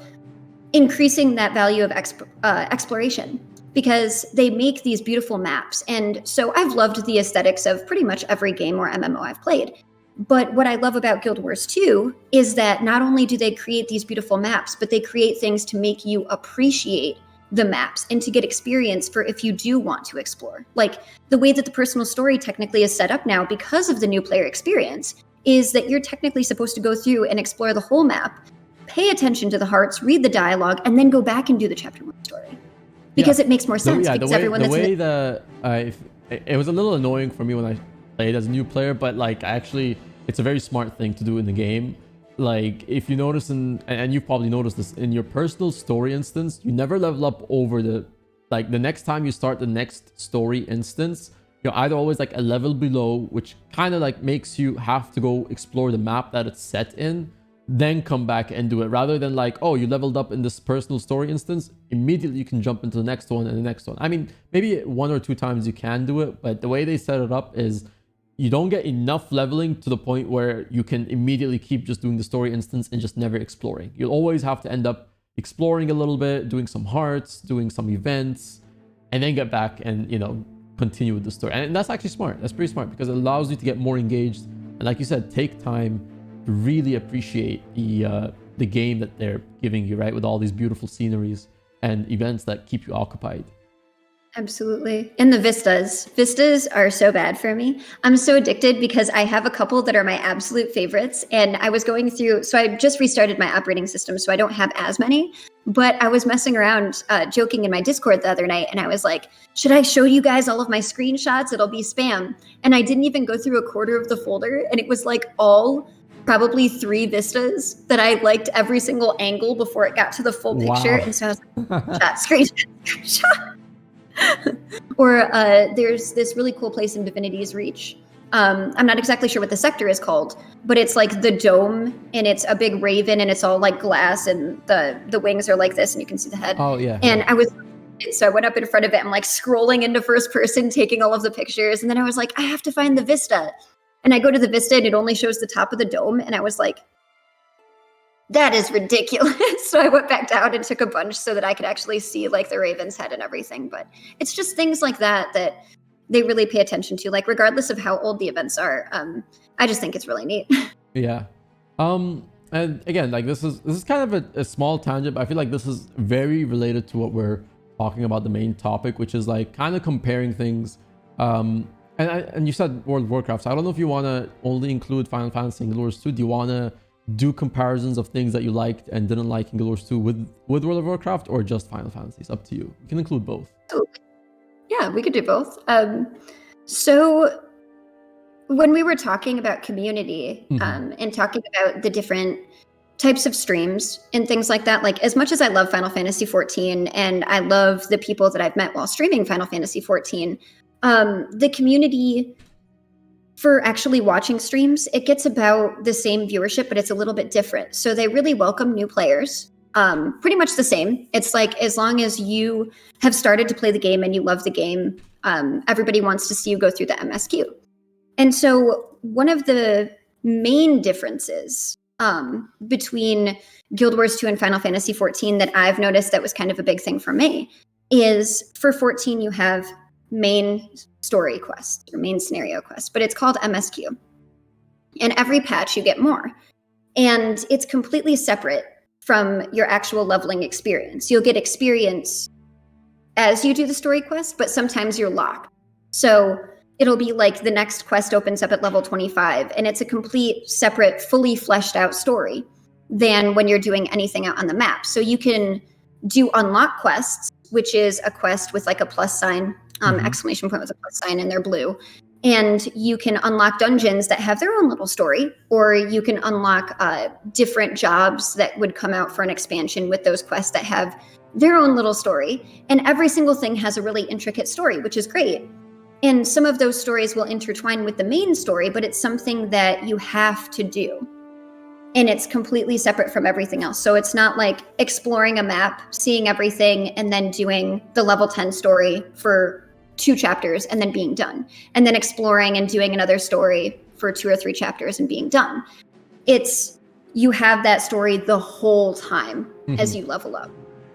increasing that value of exploration, because they make these beautiful maps. And so I've loved the aesthetics of pretty much every game or MMO I've played. But what I love about Guild Wars 2 is that not only do they create these beautiful maps, but they create things to make you appreciate the maps and to get experience for if you do want to explore. Like the way that the personal story technically is set up now because of the new player experience is that you're technically supposed to go through and explore the whole map, pay attention to the hearts, read the dialogue, and then go back and do the chapter 1 story. Because it makes more sense. Because everyone that's in it... it was a little annoying for me when I played as a new player, but like actually it's a very smart thing to do in the game. Like if you notice and you've probably noticed this in your personal story instance, you never level up over the like the next time you start the next story instance, you're either always like a level below, which kind of like makes you have to go explore the map that it's set in, then come back and do it, rather than like, oh, you leveled up in this personal story instance, immediately you can jump into the next one and the next one. I mean, maybe 1 or 2 times you can do it, but the way they set it up is you don't get enough leveling to the point where you can immediately keep just doing the story instance and just never exploring. You'll always have to end up exploring a little bit, doing some hearts, doing some events, and then get back and, you know, continue with the story. And that's actually smart. That's pretty smart because it allows you to get more engaged. And like you said, take time to really appreciate the game that they're giving you, right? With all these beautiful sceneries and events that keep you occupied. Absolutely. And the vistas. Vistas are so bad for me. I'm so addicted because I have a couple that are my absolute favorites. And I was going through, so I just restarted my operating system, so I don't have as many. But I was messing around, joking in my Discord the other night, and I was like, should I show you guys all of my screenshots? It'll be spam. And I didn't even go through a quarter of the folder, and it was like all probably 3 vistas that I liked every single angle before it got to the full picture. Wow. And so I was like, shot, screenshot. Or there's this really cool place in Divinity's Reach. I'm not exactly sure what the sector is called, but it's like the dome, and it's a big raven, and it's all like glass, and the wings are like this, and you can see the head. Oh yeah. And so I went up in front of it. I'm like scrolling into first person, taking all of the pictures, and then I was like, I have to find the vista. And I go to the vista, and it only shows the top of the dome, and I was like, that is ridiculous. So I went back down and took a bunch so that I could actually see like the raven's head and everything. But it's just things like that that they really pay attention to, like regardless of how old the events are. I just think it's really neat. Yeah. And again, like this is kind of a small tangent, but I feel like this is very related to what we're talking about, the main topic, which is like kind of comparing things. And you said World of Warcraft, so I don't know if you want to only include Final Fantasy and Guild Wars 2. Do you want to do comparisons of things that you liked and didn't like in Guild Wars 2 with World of Warcraft, or just Final Fantasy? It's up to you. You can include both. Yeah, we could do both. So when we were talking about community, and talking about the different types of streams and things like that, like as much as I love Final Fantasy 14 and I love the people that I've met while streaming Final Fantasy 14, the community for actually watching streams, it gets about the same viewership, but it's a little bit different. So they really welcome new players, pretty much the same. It's like, as long as you have started to play the game and you love the game, everybody wants to see you go through the MSQ. And so one of the main differences between Guild Wars 2 and Final Fantasy 14 that I've noticed that was kind of a big thing for me is for 14, you have main story quests or main scenario quests, but it's called MSQ. And every patch you get more. And it's completely separate from your actual leveling experience. You'll get experience as you do the story quest, but sometimes you're locked. So it'll be like the next quest opens up at level 25, and it's a complete separate, fully fleshed out story than when you're doing anything out on the map. So you can do unlock quests, which is a quest with like a plus sign, exclamation point with a plus sign, and they're blue. And you can unlock dungeons that have their own little story, or you can unlock different jobs that would come out for an expansion with those quests that have their own little story. And every single thing has a really intricate story, which is great. And some of those stories will intertwine with the main story, but it's something that you have to do. And it's completely separate from everything else. So it's not like exploring a map, seeing everything, and then doing the level 10 story for 2 chapters and then being done. And then exploring and doing another story for 2 or 3 chapters and being done. It's, you have that story the whole time as you level up.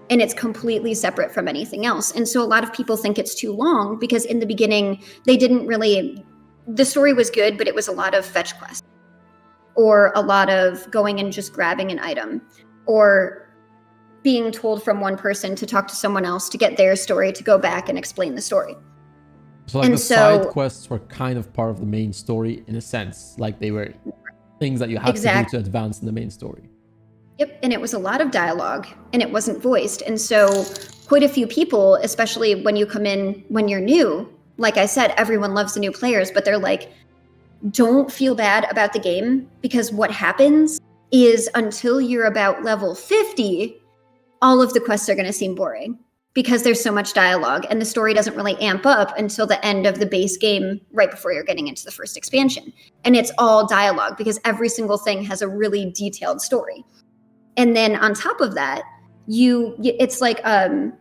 And it's completely separate from anything else. And so a lot of people think it's too long because in the beginning, they didn't really, the story was good, but it was a lot of fetch quests. Or a lot of going and just grabbing an item, or being told from one person to talk to someone else to get their story to go back and explain the story. So like side quests were kind of part of the main story in a sense, like they were things that you had to do to advance in the main story. Yep, and it was a lot of dialogue, and it wasn't voiced. And so quite a few people, especially when you come in when you're new, like I said, everyone loves the new players, but they're like, don't feel bad about the game, because what happens is until you're about level 50, all of the quests are going to seem boring. because there's so much dialogue, and the story doesn't really amp up until the end of the base game, right before you're getting into the first expansion. And it's all dialogue because every single thing has a really detailed story. And then on top of that, it's like a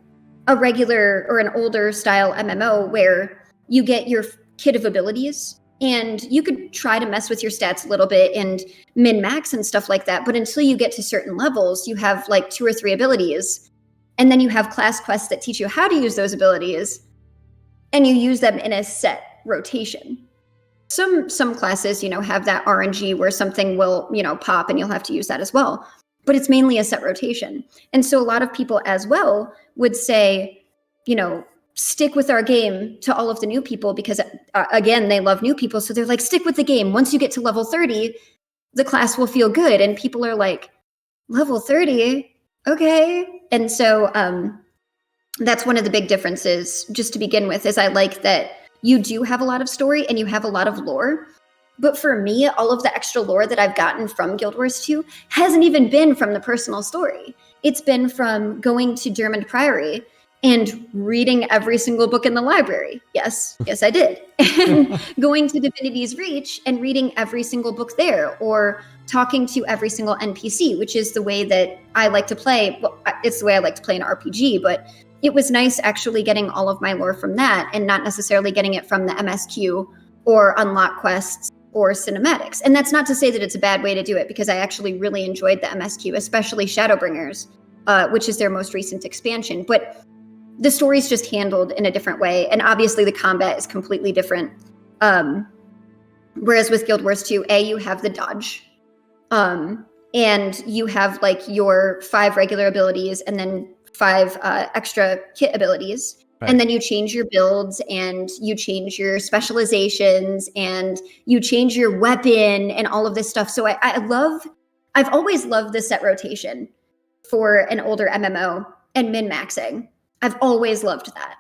regular or an older style MMO where you get your kit of abilities, and you could try to mess with your stats a little bit and min-max and stuff like that. But until you get to certain levels, you have like 2 or 3 abilities. And then you have class quests that teach you how to use those abilities, and you use them in a set rotation. Some classes, have that RNG where something will, pop and you'll have to use that as well. But it's mainly a set rotation. And so a lot of people as well would say, stick with our game to all of the new people because, again, they love new people. So they're like, stick with the game. Once you get to level 30, the class will feel good. And people are like, level 30? Okay. And so that's one of the big differences, just to begin with, is I like that you do have a lot of story and you have a lot of lore. But for me, all of the extra lore that I've gotten from Guild Wars 2 hasn't even been from the personal story. It's been from going to Dermond Priory and reading every single book in the library. Yes, I did. And going to Divinity's Reach and reading every single book there, or talking to every single NPC, which is the way that I like to play. Well, it's the way I like to play an RPG, but it was nice actually getting all of my lore from that and not necessarily getting it from the MSQ or unlock quests or cinematics. And that's not to say that it's a bad way to do it, because I actually really enjoyed the MSQ, especially Shadowbringers, which is their most recent expansion. But the story's just handled in a different way. And obviously the combat is completely different. Whereas with Guild Wars 2, you have the dodge. And you have like your 5 regular abilities and then 5 extra kit abilities. Right. And then you change your builds and you change your specializations and you change your weapon and all of this stuff. So I've always loved the set rotation for an older MMO and min-maxing. I've always loved that.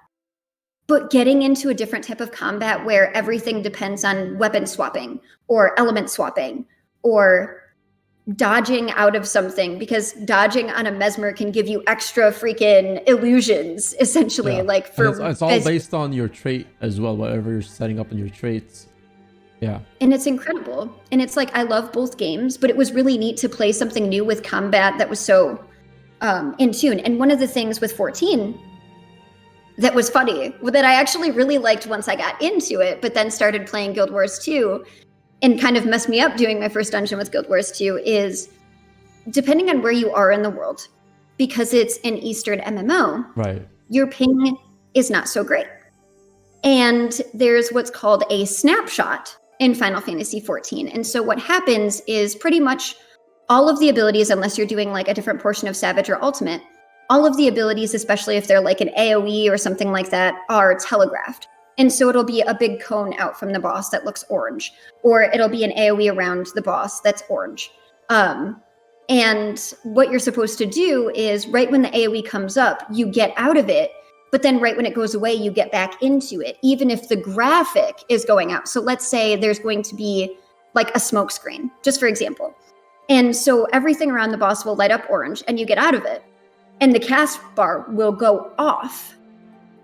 But getting into a different type of combat where everything depends on weapon swapping or element swapping or dodging out of something, because dodging on a mesmer can give you extra freaking illusions, essentially. Yeah. Like it's all based on your trait as well, whatever you're setting up in your traits. Yeah. And it's incredible. And it's like, I love both games, but it was really neat to play something new with combat that was so in tune. And one of the things with 14 that was funny, that I actually really liked once I got into it, but then started playing Guild Wars 2 and kind of messed me up doing my first dungeon with Guild Wars 2, is depending on where you are in the world, because it's an Eastern MMO, right, your ping is not so great. And there's what's called a snapshot in Final Fantasy XIV. And so what happens is pretty much all of the abilities, unless you're doing like a different portion of Savage or Ultimate, all of the abilities, especially if they're like an AoE or something like that, are telegraphed. And so it'll be a big cone out from the boss that looks orange, or it'll be an AoE around the boss that's orange. And what you're supposed to do is right when the AoE comes up, you get out of it, but then right when it goes away, you get back into it, even if the graphic is going out. So let's say there's going to be like a smoke screen, just for example. And so everything around the boss will light up orange and you get out of it. And the cast bar will go off.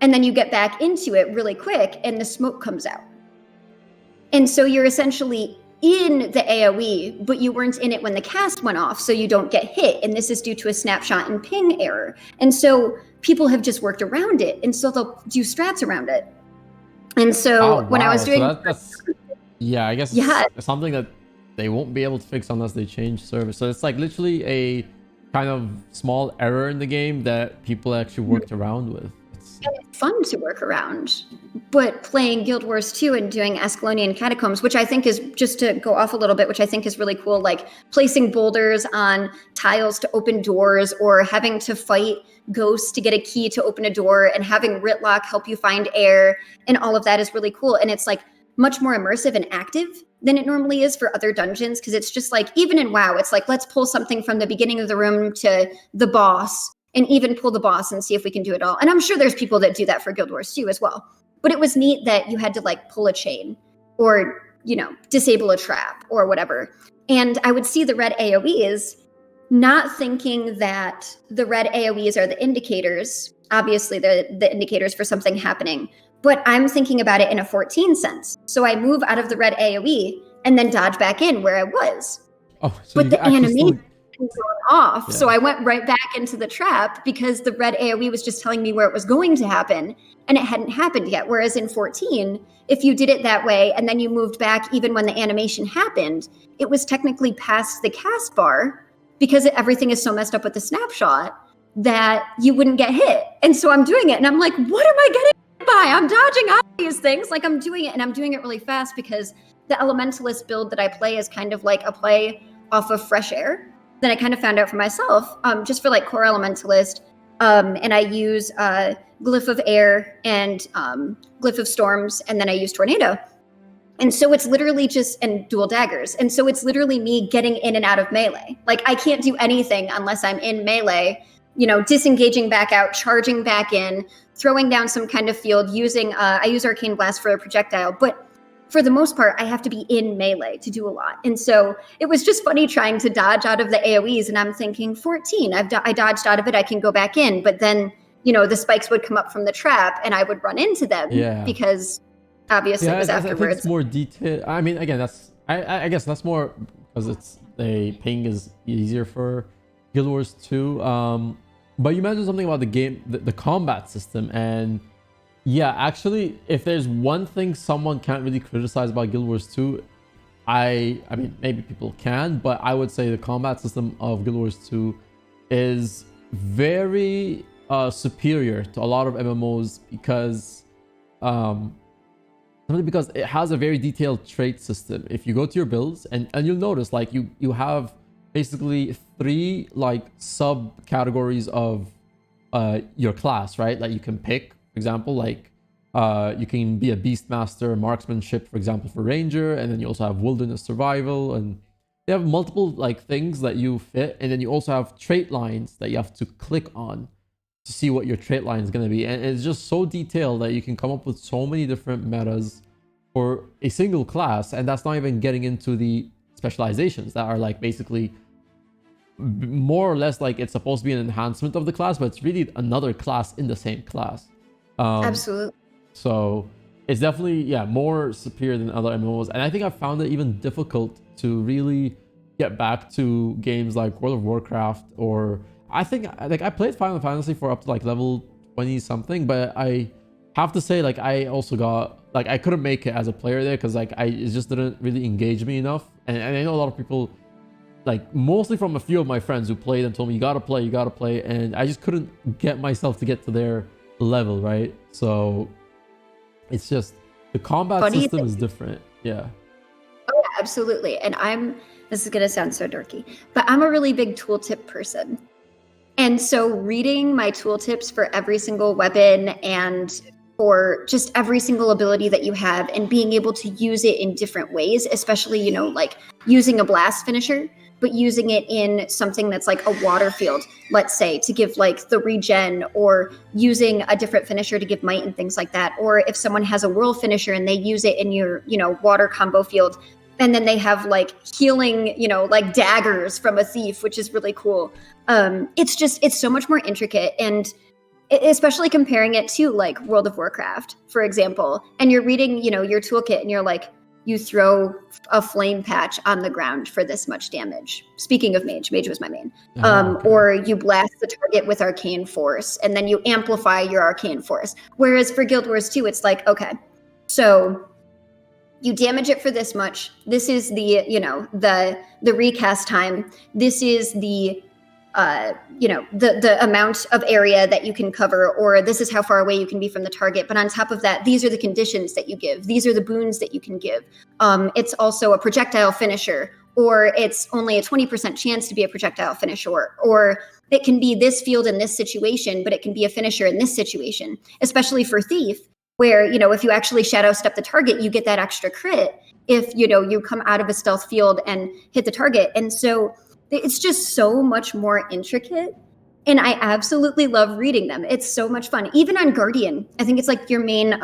And then you get back into it really quick and the smoke comes out. And so you're essentially in the AoE, but you weren't in it when the cast went off, so you don't get hit. And this is due to a snapshot and ping error. And so people have just worked around it. And so they'll do strats around it. And so when I was doing... So that's yeah, I guess it's something that they won't be able to fix unless they change service. So it's like literally a kind of small error in the game that people actually worked around with. It's fun to work around, but playing Guild Wars 2 and doing Ascalonian Catacombs, which I think is, just to go off a little bit, which I think is really cool, like placing boulders on tiles to open doors, or having to fight ghosts to get a key to open a door, and having Ritlock help you find air, and all of that is really cool. And it's like much more immersive and active than it normally is for other dungeons, because it's just like, even in WoW, it's like, let's pull something from the beginning of the room to the boss, and even pull the boss and see if we can do it all. And I'm sure there's people that do that for Guild Wars 2 as well. But it was neat that you had to like pull a chain or, disable a trap or whatever. And I would see the red AoEs, not thinking that the red AoEs are the indicators obviously the indicators for something happening. But I'm thinking about it in a 14 sense. So I move out of the red AoE and then dodge back in where I was. Oh, so But you the actually animation still. is going off. Yeah. So I went right back into the trap because the red AoE was just telling me where it was going to happen and it hadn't happened yet. Whereas in 14, if you did it that way and then you moved back even when the animation happened, it was technically past the cast bar because everything is so messed up with the snapshot that you wouldn't get hit. And so I'm doing it and I'm like, what am I getting hit by? I'm dodging out these things. Like I'm doing it and I'm doing it really fast because the Elementalist build that I play is kind of like a play off of Fresh Air. Then I kind of found out for myself, just for like core Elementalist. And I use Glyph of Air and Glyph of Storms, and then I use Tornado. And so it's literally just, and dual daggers. And so it's literally me getting in and out of melee. Like I can't do anything unless I'm in melee, disengaging back out, charging back in, throwing down some kind of field, I use Arcane Blast for a projectile. But for the most part, I have to be in melee to do a lot. And so it was just funny trying to dodge out of the AoEs. And I'm thinking 14, I dodged out of it. I can go back in. But then, the spikes would come up from the trap and I would run into them because obviously it was afterwards. I think it's more detailed. I mean, again, I guess that's more because the ping is easier for Guild Wars 2. But you mentioned something about the game, the combat system, and yeah, actually, if there's one thing someone can't really criticize about Guild Wars 2, I mean, maybe people can, but I would say the combat system of Guild Wars 2 is very superior to a lot of MMOs because simply because it has a very detailed trait system. If you go to your builds and you'll notice like you have basically 3 like subcategories of your class, right? Like you can pick, for example, like you can be a beastmaster, marksmanship, for example, for ranger, and then you also have wilderness survival, and they have multiple like things that you fit, and then you also have trait lines that you have to click on to see what your trait line is going to be, and it's just so detailed that you can come up with so many different metas for a single class, and that's not even getting into the specializations that are like basically more or less like it's supposed to be an enhancement of the class, but it's really another class in the same class. Absolutely. So it's definitely more superior than other MMOs, and I think I found it even difficult to really get back to games like World of Warcraft, or I think like I played Final Fantasy for up to like level 20 something, but I have to say like I also got like I couldn't make it as a player there because like it just didn't really engage me enough, and I know a lot of people, like mostly from a few of my friends who played and told me you gotta play, and I just couldn't get myself to get to their level, right? So it's just the combat system is different. Yeah. Oh yeah, absolutely. And this is gonna sound so dorky, but I'm a really big tooltip person. And so reading my tooltips for every single weapon and for just every single ability that you have and being able to use it in different ways, especially, like using a blast finisher, but using it in something that's like a water field, let's say, to give like the regen, or using a different finisher to give might and things like that. Or if someone has a whirl finisher and they use it in your, water combo field, and then they have like healing, like daggers from a thief, which is really cool. It's so much more intricate, and especially comparing it to like World of Warcraft, for example, and you're reading, your toolkit and you're like, you throw a flame patch on the ground for this much damage. Speaking of mage was my main. Okay. Or you blast the target with arcane force and then you amplify your arcane force. Whereas for Guild Wars 2, it's like, okay, so you damage it for this much. This is the, the recast time. This is the the amount of area that you can cover, or this is how far away you can be from the target. But on top of that, these are the conditions that you give. These are the boons that you can give. It's also a projectile finisher, or it's only a 20% chance to be a projectile finisher, or it can be this field in this situation, but it can be a finisher in this situation, especially for Thief, where, if you actually shadow step the target, you get that extra crit if, you come out of a stealth field and hit the target. And so it's just so much more intricate, and I absolutely love reading them. It's so much fun. Even on Guardian, I think it's like your main,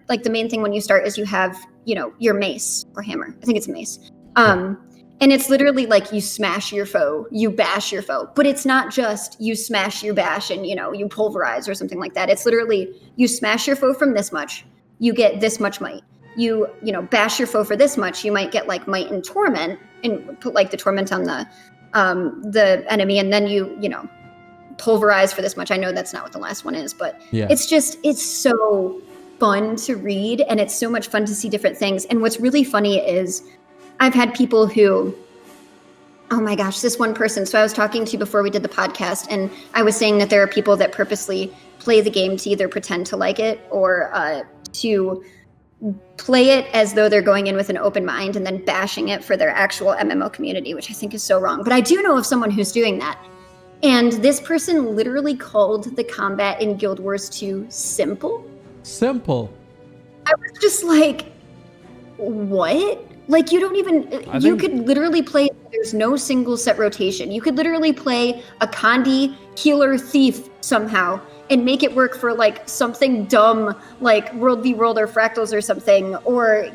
like the main thing when you start is you have, your mace or hammer. I think it's a mace. And And it's literally like you smash your foe, you bash your foe. But it's not just you smash your bash and, you pulverize or something like that. It's literally you smash your foe from this much, you get this much might. You bash your foe for this much, you might get like might and torment and put like the torment on the enemy, and then you pulverize for this much. I know that's not what the last one is, but it's so fun to read, and it's so much fun to see different things. And what's really funny is I've had people who, oh my gosh, this one person. So I was talking to you before we did the podcast, and I was saying that there are people that purposely play the game to either pretend to like it or to play it as though they're going in with an open mind and then bashing it for their actual MMO community, which I think is so wrong. But I do know of someone who's doing that. And this person literally called the combat in Guild Wars 2 simple. Simple. I was just like, what? Like, you don't even, you could literally play, there's no single set rotation. You could literally play a Condi healer thief somehow and make it work for like something dumb like World v World or Fractals or something. Or,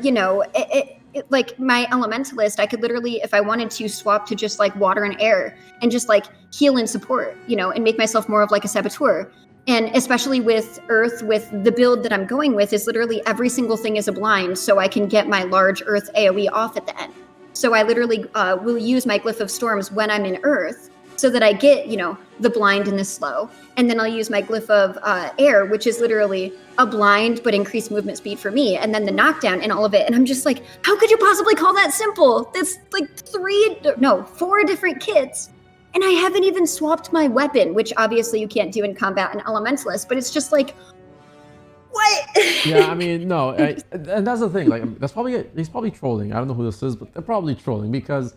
like my Elementalist, I could literally, if I wanted to, swap to just like water and air and just like heal and support, and make myself more of like a saboteur. And especially with Earth, with the build that I'm going with, is literally every single thing is a blind, so I can get my large Earth AoE off at the end. So I literally will use my Glyph of Storms when I'm in Earth, so that I get, the blind and the slow. And then I'll use my Glyph of Air, which is literally a blind but increased movement speed for me, and then the knockdown and all of it. And I'm just like, how could you possibly call that simple? That's like 4 different kits. And I haven't even swapped my weapon, which obviously you can't do in combat and Elementalist, but it's just like, what? Yeah, I mean, no, and that's the thing. Like, that's probably it. He's probably trolling. I don't know who this is, but they're probably trolling, because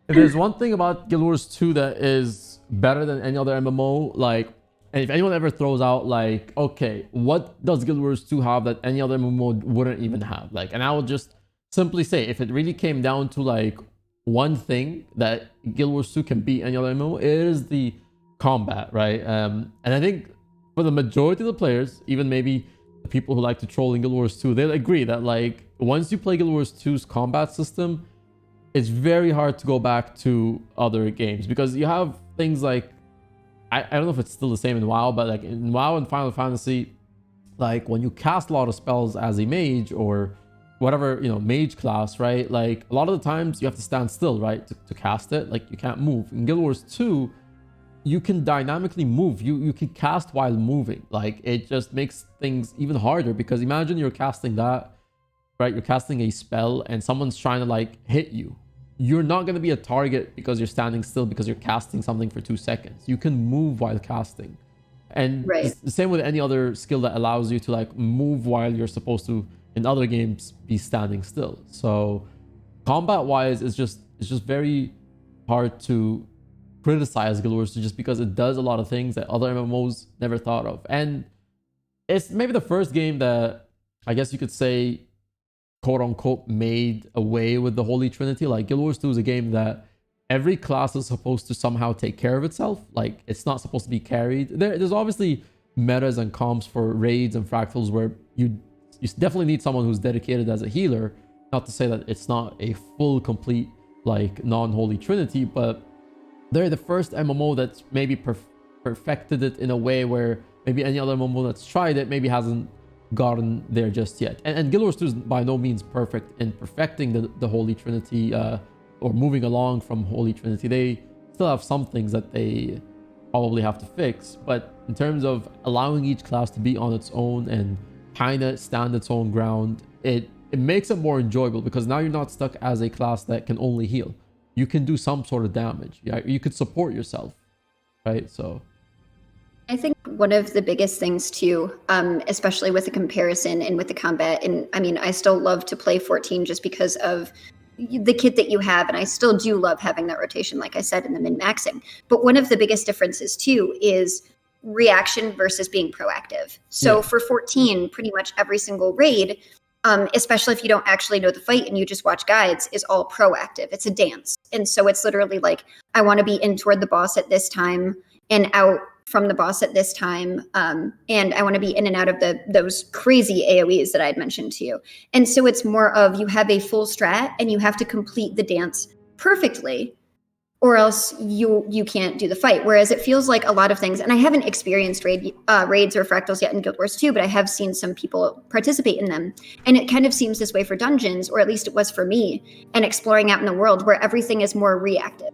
if there's one thing about Guild Wars 2 that is better than any other MMO, like, and if anyone ever throws out like, okay, what does Guild Wars 2 have that any other MMO wouldn't even have? Like, and I would just simply say, if it really came down to like one thing that Guild Wars 2 can beat any other MMO, it is the combat, right? And I think for the majority of the players, even maybe the people who like to troll in Guild Wars 2, they'll agree that like once you play Guild Wars 2's combat system, it's very hard to go back to other games, because you have things like, I don't know if it's still the same in WoW, but like in WoW and Final Fantasy, like when you cast a lot of spells as a mage or whatever, mage class, right? Like a lot of the times you have to stand still, right? To cast it. Like you can't move. In Guild Wars 2, you can dynamically move. You can cast while moving. Like it just makes things even harder, because imagine you're casting that, right? You're casting a spell and someone's trying to like hit you. You're not going to be a target because you're standing still, because you're casting something for 2 seconds. You can move while casting. And it's the same with any other skill that allows you to like move while you're supposed to in other games be standing still. So combat wise, it's just very hard to criticize Guild Wars 2, just because it does a lot of things that other MMOs never thought of. And it's maybe the first game that I guess you could say, quote unquote, made away with the Holy Trinity. Like Guild Wars 2 is a game that every class is supposed to somehow take care of itself. Like it's not supposed to be carried. There's obviously metas and comps for raids and fractals where you definitely need someone who's dedicated as a healer. Not to say that it's not a full, complete, like non-Holy Trinity, but they're the first MMO that's maybe perfected it in a way where maybe any other MMO that's tried it maybe hasn't gotten there just yet. And Guild Wars 2 is by no means perfect in perfecting the Holy Trinity or moving along from Holy Trinity. They still have some things that they probably have to fix, but in terms of allowing each class to be on its own and kind of stand its own ground, it makes it more enjoyable, because now you're not stuck as a class that can only heal. You can do some sort of damage. Yeah, you could support yourself, right? So I think one of the biggest things too, especially with the comparison and with the combat, and I mean, I still love to play 14 just because of the kit that you have, and I still do love having that rotation, like I said, in the min-maxing. But one of the biggest differences too is reaction versus being proactive. So for 14, pretty much every single raid, especially if you don't actually know the fight and you just watch guides, is all proactive. It's a dance. And so it's literally like, I want to be in toward the boss at this time and out from the boss at this time. And I want to be in and out of those crazy AoEs that I had mentioned to you. And so it's more of, you have a full strat and you have to complete the dance perfectly, or else you can't do the fight. Whereas it feels like a lot of things, and I haven't experienced raids or fractals yet in Guild Wars 2, but I have seen some people participate in them. And it kind of seems this way for dungeons, or at least it was for me, and exploring out in the world where everything is more reactive.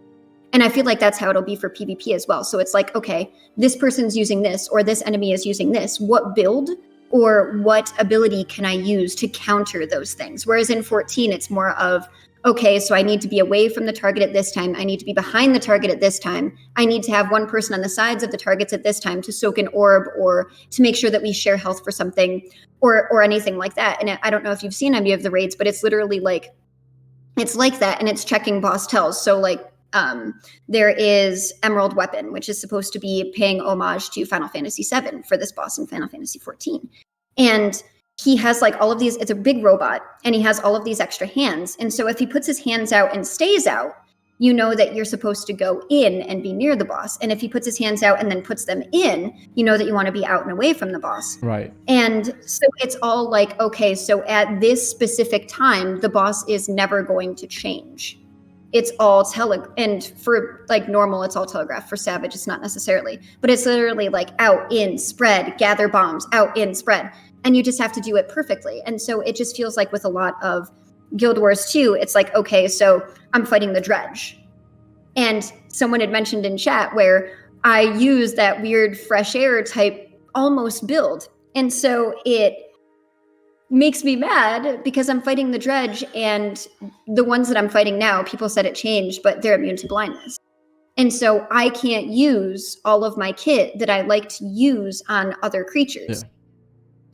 And I feel like that's how it'll be for PvP as well. So it's like, okay, this person's using this, or this enemy is using this. What build or what ability can I use to counter those things? Whereas in 14, it's more of, okay, so I need to be away from the target at this time. I need to be behind the target at this time. I need to have one person on the sides of the targets at this time to soak an orb or to make sure that we share health for something or anything like that. And I don't know if you've seen any of the raids, but it's literally like, it's like that, and it's checking boss tells. So like, there is Emerald Weapon, which is supposed to be paying homage to Final Fantasy VII for this boss in Final Fantasy XIV. And he has like all of these, it's a big robot, and he has all of these extra hands. And so if he puts his hands out and stays out, you know that you're supposed to go in and be near the boss. And if he puts his hands out and then puts them in, you know that you want to be out and away from the boss. Right. And so it's all like, okay, so at this specific time, the boss is never going to change. It's all and for like normal, it's all telegraphed. For Savage, it's not necessarily, but it's literally like out, in, spread, gather bombs, out, in, spread. And you just have to do it perfectly. And so it just feels like with a lot of Guild Wars 2, it's like, okay, so I'm fighting the dredge. And someone had mentioned in chat where I use that weird fresh air type almost build. And so it makes me mad because I'm fighting the dredge, and the ones that I'm fighting now, people said it changed, but they're immune to blindness. And so I can't use all of my kit that I like to use on other creatures.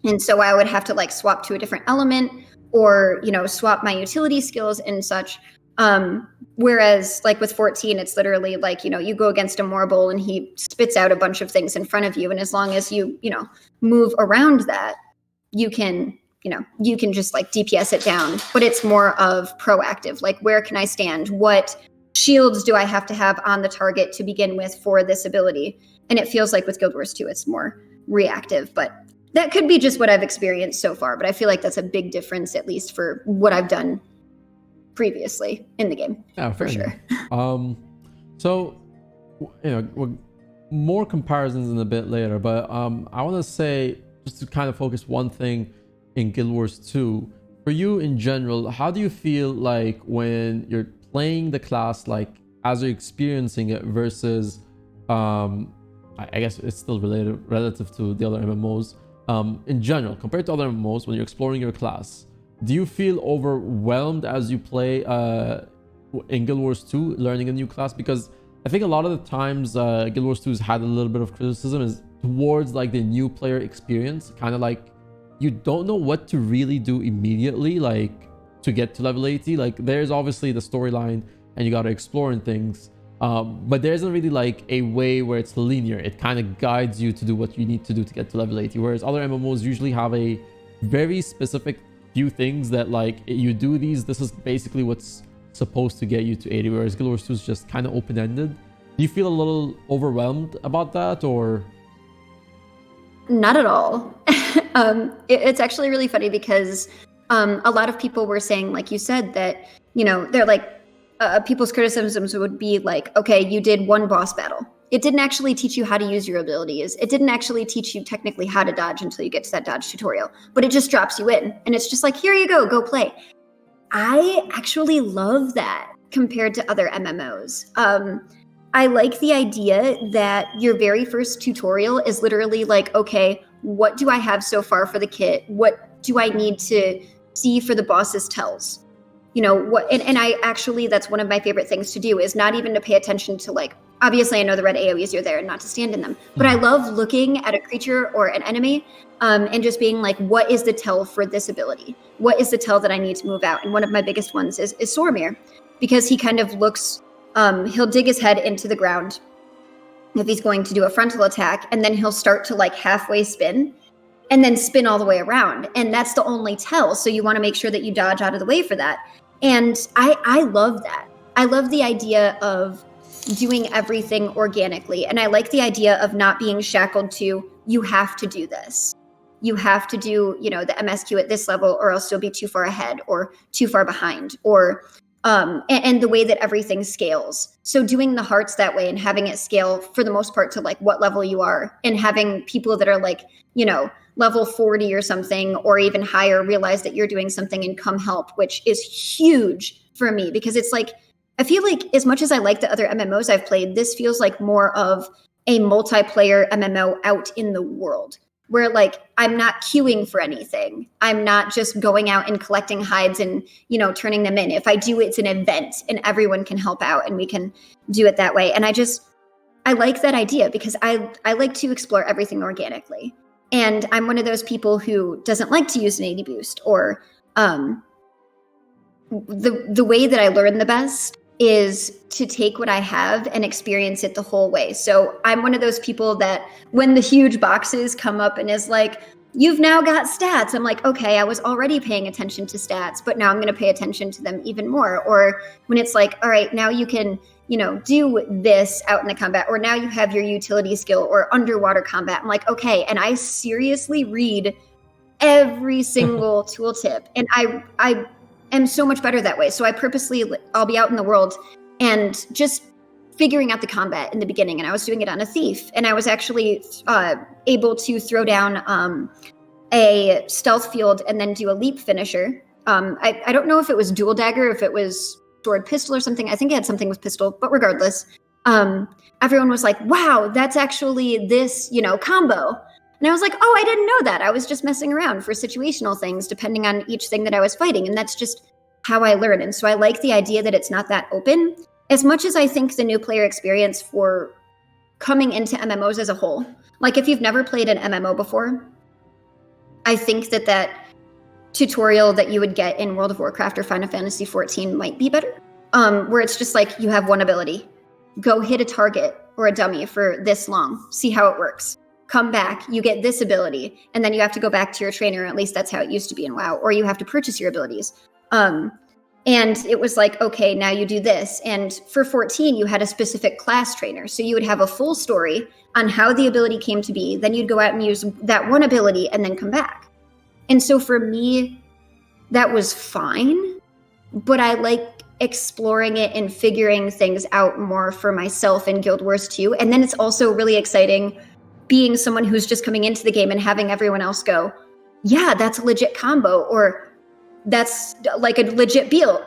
Yeah. And so I would have to like swap to a different element or, you know, swap my utility skills and such. Whereas like with 14, it's literally like, you know, you go against a Morbull and he spits out a bunch of things in front of you. And as long as you know, move around that, you can just like DPS it down. But it's more of proactive. Like, where can I stand? What shields do I have to have on the target to begin with for this ability? And it feels like with Guild Wars 2, it's more reactive. But that could be just what I've experienced so far. But I feel like that's a big difference, at least for what I've done previously in the game. Yeah, for sure. So, you know, more comparisons in a bit later. But I want to say, just to kind of focus one thing in Guild Wars 2, for you in general, how do you feel like when you're playing the class, like as you're experiencing it versus I guess it's still relative to the other MMOs, in general, compared to other MMOs, when you're exploring your class, do you feel overwhelmed as you play in Guild Wars 2, learning a new class? Because I think a lot of the times Guild Wars 2 has had a little bit of criticism is towards like the new player experience, kind of like you don't know what to really do immediately, like to get to level 80. Like there's obviously the storyline and you got to explore and things, but there isn't really like a way where it's linear. It kind of guides you to do what you need to do to get to level 80, whereas other MMOs usually have a very specific few things that like you do these, this is basically what's supposed to get you to 80, whereas Guild Wars 2 is just kind of open-ended. Do you feel a little overwhelmed about that, or? Not at all. It's actually really funny because a lot of people were saying, like you said, that, you know, they're like, people's criticisms would be like, okay, you did one boss battle. It didn't actually teach you how to use your abilities. It didn't actually teach you technically how to dodge until you get to that dodge tutorial, but it just drops you in. And it's just like, here you go play. I actually love that compared to other MMOs. I like the idea that your very first tutorial is literally like, okay, what do I have so far for the kit? What do I need to see for the boss's tells? You know, what, and I actually, that's one of my favorite things to do, is not even to pay attention to, like, obviously I know the red AoEs are there and not to stand in them, but I love looking at a creature or an enemy and just being like, what is the tell for this ability? What is the tell that I need to move out? And one of my biggest ones is Sormir, because he kind of looks, he'll dig his head into the ground if he's going to do a frontal attack, and then he'll start to like halfway spin and then spin all the way around. And that's the only tell. So you want to make sure that you dodge out of the way for that. And I love that. I love the idea of doing everything organically. And I like the idea of not being shackled to, you have to do this. You have to do, you know, the MSQ at this level or else you'll be too far ahead or too far behind. Or and the way that everything scales. So doing the hearts that way and having it scale for the most part to like what level you are, and having people that are like, level 40 or something or even higher realize that you're doing something and come help, which is huge for me, because it's like, I feel like as much as I like the other MMOs I've played, this feels like more of a multiplayer MMO out in the world, where like I'm not queuing for anything. I'm not just going out and collecting hides and, turning them in. If I do, it's an event and everyone can help out and we can do it that way. And I like that idea because I like to explore everything organically. And I'm one of those people who doesn't like to use an AD boost, or the way that I learn the best is to take what I have and experience it the whole way. So I'm one of those people that when the huge boxes come up and is like, you've now got stats, I'm like, okay, I was already paying attention to stats, but now I'm going to pay attention to them even more. Or when it's like, all right, now you can, do this out in the combat, or now you have your utility skill or underwater combat. I'm like, okay. And I seriously read every single tooltip. And I am so much better that way. So I'll be out in the world and just figuring out the combat in the beginning. And I was doing it on a thief. And I was actually able to throw down a stealth field and then do a leap finisher. I don't know if it was dual dagger, if it was sword pistol or something. I think it had something with pistol, but regardless, everyone was like, wow, that's actually this, combo. And I was like, oh, I didn't know that. I was just messing around for situational things depending on each thing that I was fighting. And that's just how I learn. And so I like the idea that it's not that open. As much as I think the new player experience for coming into MMOs as a whole, like if you've never played an MMO before, I think that tutorial that you would get in World of Warcraft or Final Fantasy XIV might be better, where it's just like you have one ability. Go hit a target or a dummy for this long, see how it works. Come back, you get this ability, and then you have to go back to your trainer. At least that's how it used to be in WoW, or you have to purchase your abilities. And it was like, okay, now you do this. And for 14, you had a specific class trainer. So you would have a full story on how the ability came to be. Then you'd go out and use that one ability and then come back. And so for me, that was fine, but I like exploring it and figuring things out more for myself in Guild Wars 2. And then it's also really exciting being someone who's just coming into the game and having everyone else go, yeah, that's a legit combo, or that's like a legit build,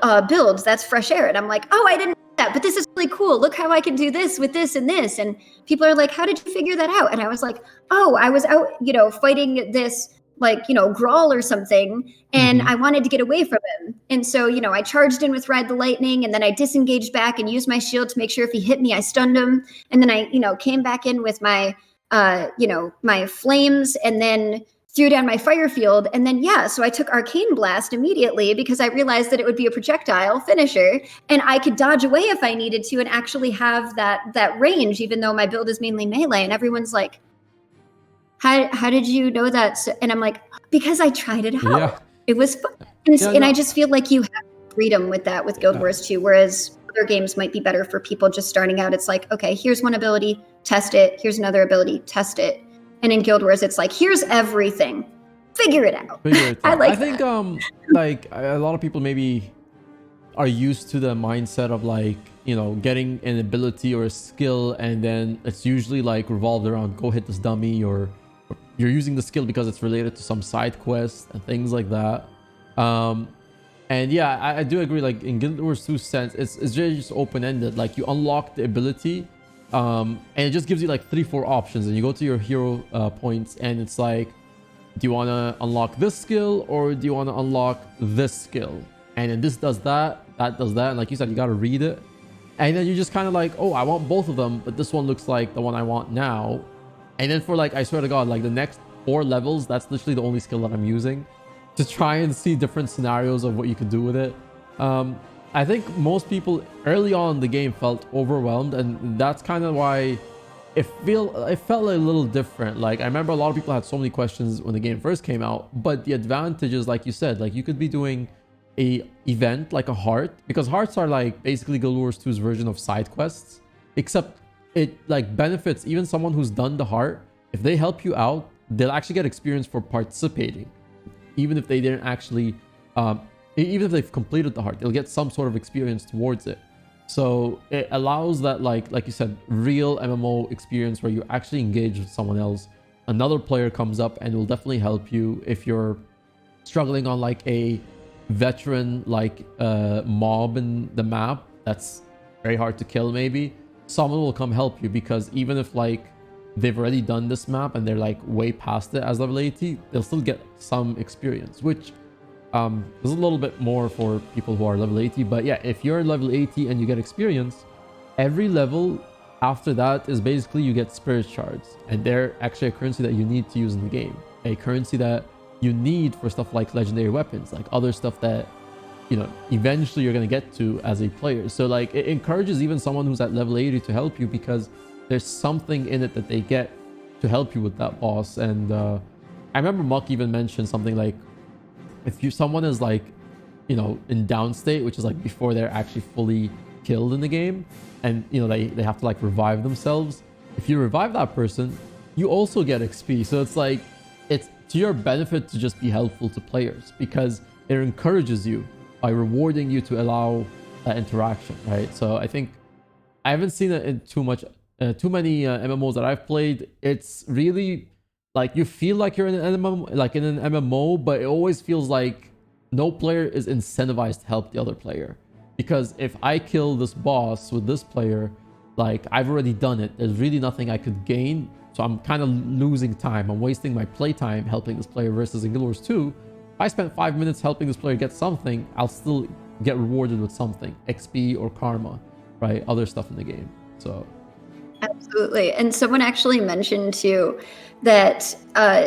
that's fresh air. And I'm like, oh, I didn't know that, but this is really cool. Look how I can do this with this and this. And people are like, how did you figure that out? And I was like, oh, I was out, fighting this Grawl or something, and I wanted to get away from him. And so, I charged in with Ride the Lightning, and then I disengaged back and used my shield to make sure if he hit me, I stunned him. And then I, came back in with my, my flames, and then threw down my fire field. And then, so I took Arcane Blast immediately because I realized that it would be a projectile finisher, and I could dodge away if I needed to and actually have that range, even though my build is mainly melee. And everyone's like, How did you know that? And I'm like, because I tried it out. Yeah. It was fun. And I just feel like you have freedom with that with Guild Wars 2, whereas other games might be better for people just starting out. It's like, okay, here's one ability, test it. Here's another ability, test it. And in Guild Wars, it's like, here's everything. Figure it out. I think like a lot of people maybe are used to the mindset of like, getting an ability or a skill, and then it's usually like revolved around go hit this dummy, or you're using the skill because it's related to some side quest and things like that. And yeah, I do agree, like in Guild Wars 2 sense, it's really just open-ended. Like you unlock the ability, and it just gives you like 3-4 options, and you go to your hero points, and it's like, do you want to unlock this skill, or do you want to unlock this skill? And then this does that does that, and like you said, you got to read it. And then you're just kind of like, oh, I want both of them, but this one looks like the one I want now. And then for like, I swear to God, like the next 4 levels, that's literally the only skill that I'm using to try and see different scenarios of what you could do with it. I think most people early on in the game felt overwhelmed, and that's kind of why it felt a little different. Like I remember a lot of people had so many questions when the game first came out, but the advantage is, like you said, like you could be doing a event like a heart, because hearts are like basically Guild Wars 2's version of side quests, except it like benefits even someone who's done the heart. If they help you out, they'll actually get experience for participating, even if they didn't actually even if they've completed the heart, they'll get some sort of experience towards it. So it allows that, like you said, real MMO experience where you actually engage with someone else. Another player comes up and will definitely help you if you're struggling on like a veteran like mob in the map that's very hard to kill. Maybe someone will come help you, because even if like they've already done this map and they're like way past it as level 80, they'll still get some experience, which is a little bit more for people who are level 80. But yeah, if you're level 80 and you get experience, every level after that is basically you get spirit shards, and they're actually a currency that you need to use in the game, a currency that you need for stuff like legendary weapons, like other stuff that, you know, eventually you're going to get to as a player. So like it encourages even someone who's at level 80 to help you, because there's something in it that they get to help you with that boss. And I remember Muck even mentioned something like, if someone is like, you know, in down state, which is like before they're actually fully killed in the game, and you know they have to like revive themselves, if you revive that person, you also get XP. So it's like, it's to your benefit to just be helpful to players, because it encourages you by rewarding you to allow that interaction, right? So I think I haven't seen it in too many MMOs that I've played. It's really like you feel like you're in an MMO, but it always feels like no player is incentivized to help the other player. Because if I kill this boss with this player, like I've already done it, there's really nothing I could gain. So I'm kind of losing time. I'm wasting my playtime helping this player, versus in Guild Wars 2, if I spent 5 minutes helping this player get something, I'll still get rewarded with something, XP or karma, right? Other stuff in the game. So absolutely. And someone actually mentioned too that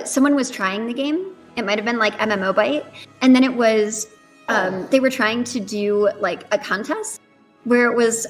someone was trying the game. It might have been like MMO Byte, and then it was they were trying to do like a contest where it was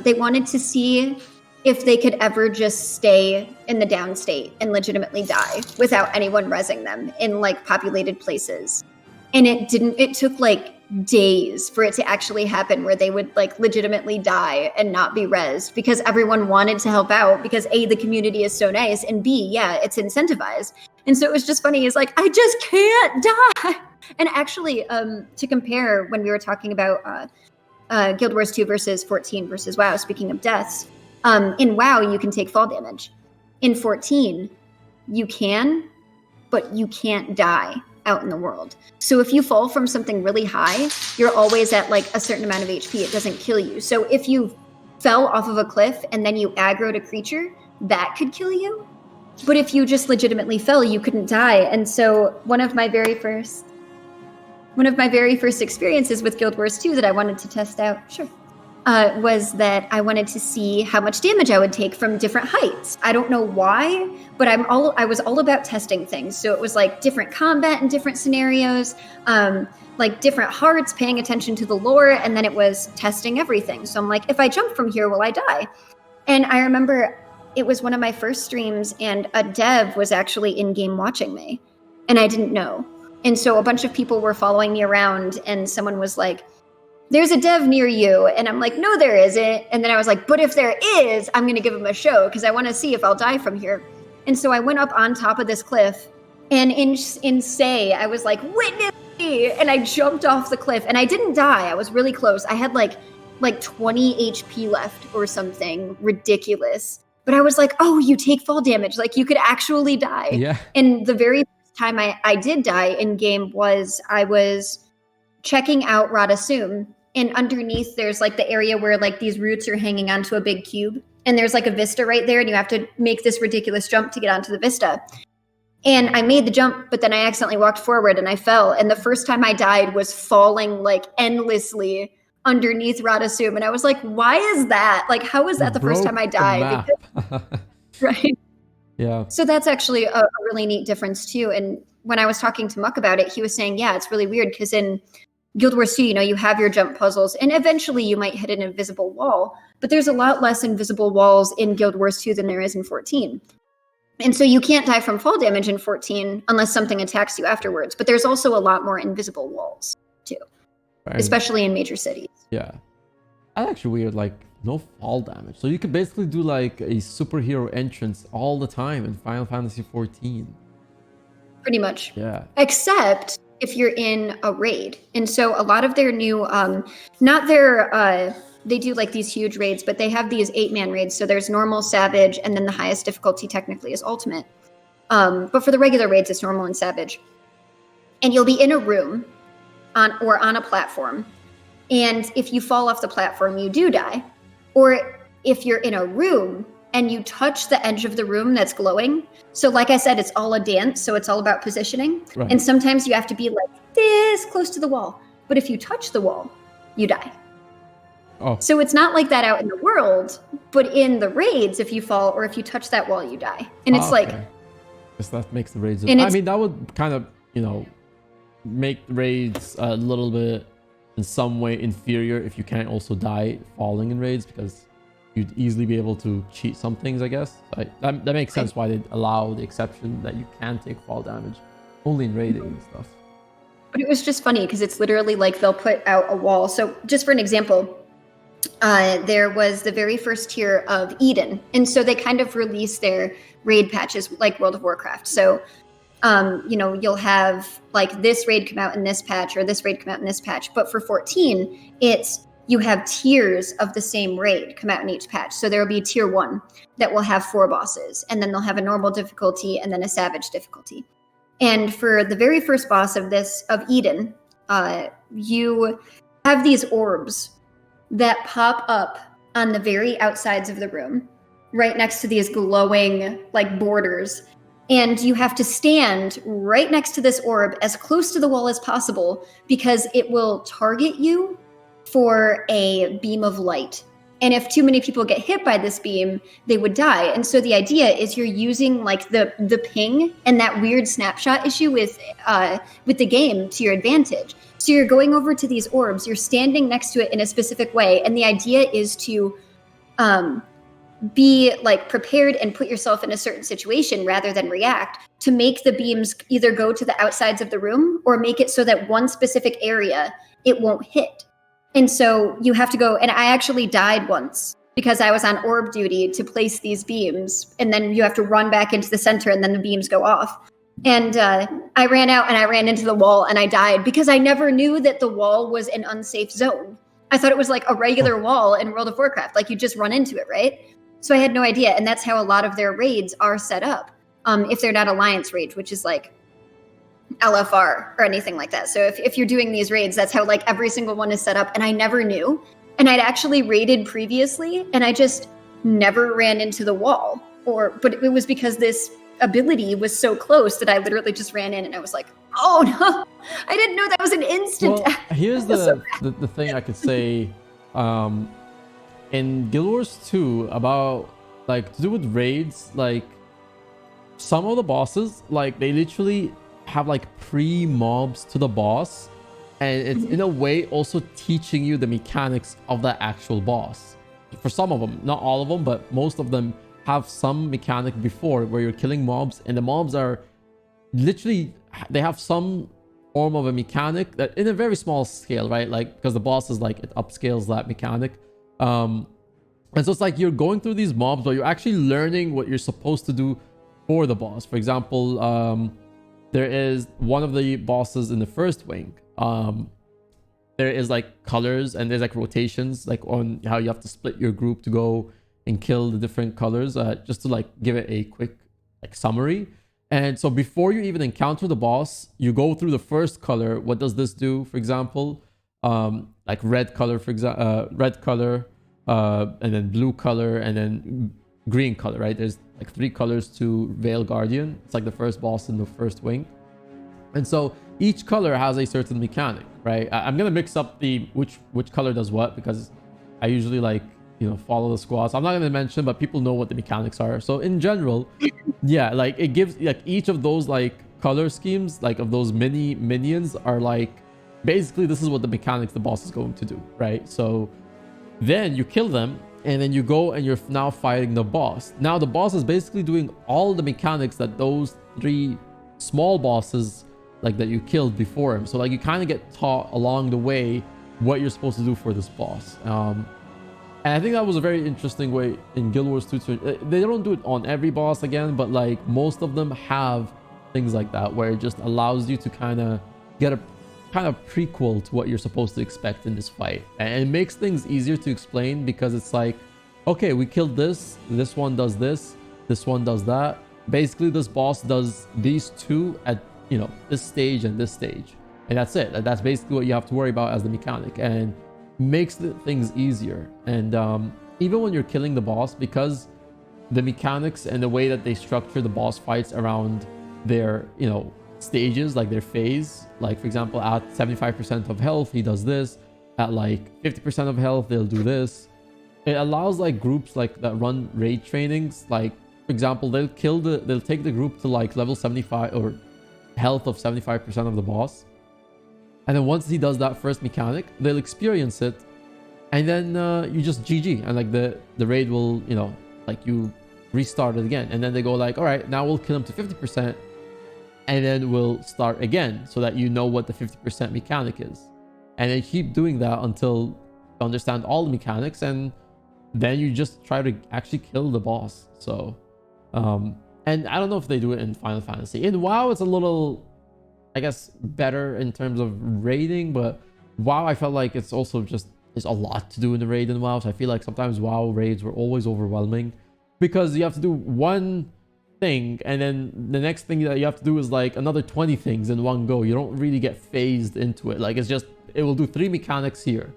they wanted to see if they could ever just stay in the down state and legitimately die without anyone rezzing them in like populated places. And it took like days for it to actually happen, where they would like legitimately die and not be rezzed, because everyone wanted to help out, because A, the community is so nice, and B, yeah, it's incentivized. And so it was just funny. It's like, I just can't die. And actually, to compare, when we were talking about Guild Wars 2 versus 14 versus WoW, speaking of deaths, in WoW, you can take fall damage. In 14, you can, but you can't die out in the world. So if you fall from something really high, you're always at like a certain amount of HP. It doesn't kill you. So if you fell off of a cliff and then you aggroed a creature, that could kill you. But if you just legitimately fell, you couldn't die. And so one of my very first experiences with Guild Wars 2 that I wanted to test out, was that I wanted to see how much damage I would take from different heights. I don't know why, but I was all about testing things. So it was like different combat in different scenarios, like different hearts, paying attention to the lore, and then it was testing everything. So I'm like, if I jump from here, will I die? And I remember it was one of my first streams, and a dev was actually in-game watching me, and I didn't know. And so a bunch of people were following me around, and someone was like, there's a dev near you. And I'm like, no, there isn't. And then I was like, but if there is, I'm going to give him a show, because I want to see if I'll die from here. And so I went up on top of this cliff, and in say, I was like, witness me. And I jumped off the cliff, and I didn't die. I was really close. I had like 20 HP left or something ridiculous. But I was like, oh, you take fall damage. Like you could actually die. yeah. And the very first time I did die in game was I was checking out Radasum. And underneath, there's like the area where like these roots are hanging onto a big cube. And there's like a vista right there. And you have to make this ridiculous jump to get onto the vista. And I made the jump, but then I accidentally walked forward and I fell. And the first time I died was falling like endlessly underneath Radasum. And I was like, why is that? Like, how is that the first time I died? Because, right. Yeah. So that's actually a really neat difference too. And when I was talking to Muck about it, he was saying, yeah, it's really weird because in Guild Wars 2, you have your jump puzzles, and eventually you might hit an invisible wall, but there's a lot less invisible walls in Guild Wars 2 than there is in 14. And so you can't die from fall damage in 14 unless something attacks you afterwards, but there's also a lot more invisible walls too, right, especially in major cities. Yeah. That's actually weird, like no fall damage. So you could basically do like a superhero entrance all the time in Final Fantasy 14. Pretty much. Yeah. Except if you're in a raid. And so a lot of their new, not their, they do like these huge raids, but they have these 8-man raids. So there's normal, savage, and then the highest difficulty technically is ultimate. But for the regular raids, it's normal and savage. And you'll be in a room on a platform. And if you fall off the platform, you do die. Or if you're in a room and you touch the edge of the room that's glowing. So like I said, it's all a dance. So it's all about positioning. Right. And sometimes you have to be like this close to the wall. But if you touch the wall, you die. Oh. So it's not like that out in the world, but in the raids, if you fall or if you touch that wall, you die. And it's like... Guess that makes the raids... I mean, that would kind of, you know, make the raids a little bit in some way inferior if you can't also die falling in raids, because you'd easily be able to cheat some things, I guess. That makes sense why they allow the exception that you can take fall damage only in raiding and stuff. But it was just funny because it's literally like they'll put out a wall. So just for an example, there was the very first tier of Eden. And so they kind of released their raid patches like World of Warcraft. So, you know, you'll have like this raid come out in this patch or this raid come out in this patch. But for 14, you have tiers of the same raid come out in each patch. So there will be tier 1 that will have 4 bosses, and then they'll have a normal difficulty and then a savage difficulty. And for the very first boss of Eden, you have these orbs that pop up on the very outsides of the room, right next to these glowing like borders. And you have to stand right next to this orb as close to the wall as possible because it will target you for a beam of light. And if too many people get hit by this beam, they would die. And so the idea is you're using like the ping and that weird snapshot issue with the game to your advantage. So you're going over to these orbs, you're standing next to it in a specific way. And the idea is to be like prepared and put yourself in a certain situation rather than react to make the beams either go to the outsides of the room or make it so that one specific area it won't hit. And so you have to go, and I actually died once because I was on orb duty to place these beams, and then you have to run back into the center and then the beams go off. And I ran out and I ran into the wall and I died because I never knew that the wall was an unsafe zone. I thought it was like a regular wall in World of Warcraft, like you just run into it, right? So I had no idea. And that's how a lot of their raids are set up. If they're not Alliance raids, which is like LFR or anything like that. So if you're doing these raids, that's how like every single one is set up. And I never knew. And I'd actually raided previously and I just never ran into the wall. But it was because this ability was so close that I literally just ran in and I was like, oh no, I didn't know that was an instant. Well, here's the thing I could say in Guild Wars 2 about like to do with raids, like some of the bosses, like they literally have like pre-mobs to the boss, and it's in a way also teaching you the mechanics of the actual boss. For some of them, not all of them, but most of them have some mechanic before where you're killing mobs, and the mobs are literally, they have some form of a mechanic that in a very small scale, right? Like because the boss is like, it upscales that mechanic. And so it's like you're going through these mobs, but you're actually learning what you're supposed to do for the boss. For example, there is one of the bosses in the first wing. There is like colors and there's like rotations, like on how you have to split your group to go and kill the different colors, just to like give it a quick like summary. And so before you even encounter the boss, you go through the first color. What does this do? For example, like red color, and then blue color, and then green color, right? There's like 3 colors to Veil Guardian. It's like the first boss in the first wing. And so each color has a certain mechanic, right? I'm gonna mix up the which color does what because I usually like, you know, follow the squads. I'm not gonna mention, but people know what the mechanics are. So in general, yeah, like it gives like each of those like color schemes, like of those mini minions are like basically this is what the mechanics the boss is going to do, right? So then you kill them and then you go and you're now fighting the boss. Now the boss is basically doing all the mechanics that those 3 small bosses like that you killed before him. So like you kind of get taught along the way what you're supposed to do for this boss. And I think that was a very interesting way in Guild Wars 2 they don't do it on every boss again, but like most of them have things like that where it just allows you to kind of get a kind of prequel to what you're supposed to expect in this fight. And it makes things easier to explain because it's like, okay, we killed this one does this one does that. Basically, this boss does these two at, you know, this stage and this stage. And that's it. That's basically what you have to worry about as the mechanic, and makes the things easier. And even when you're killing the boss, because the mechanics and the way that they structure the boss fights around their, you know, stages, like their phase, like for example, at 75% of health he does this, at like 50% of health they'll do this. It allows like groups like that run raid trainings, like for example, they'll take the group to like level 75 or health of 75% of the boss, and then once he does that first mechanic, they'll experience it, and then you just GG, and like the raid will, you know, like you restart it again, and then they go like, all right, now we'll kill him to 50%, and then we'll start again, so that you know what the 50% mechanic is, and they keep doing that until you understand all the mechanics, and then you just try to actually kill the boss. So and I don't know if they do it in Final Fantasy. In WoW it's a little, I guess, better in terms of raiding, but WoW I felt like it's also just, there's a lot to do in the raid in WoW, so I feel like sometimes WoW raids were always overwhelming because you have to do one thing, and then the next thing that you have to do is like another 20 things in one go. You don't really get phased into it. Like it's just, it will do 3 mechanics here,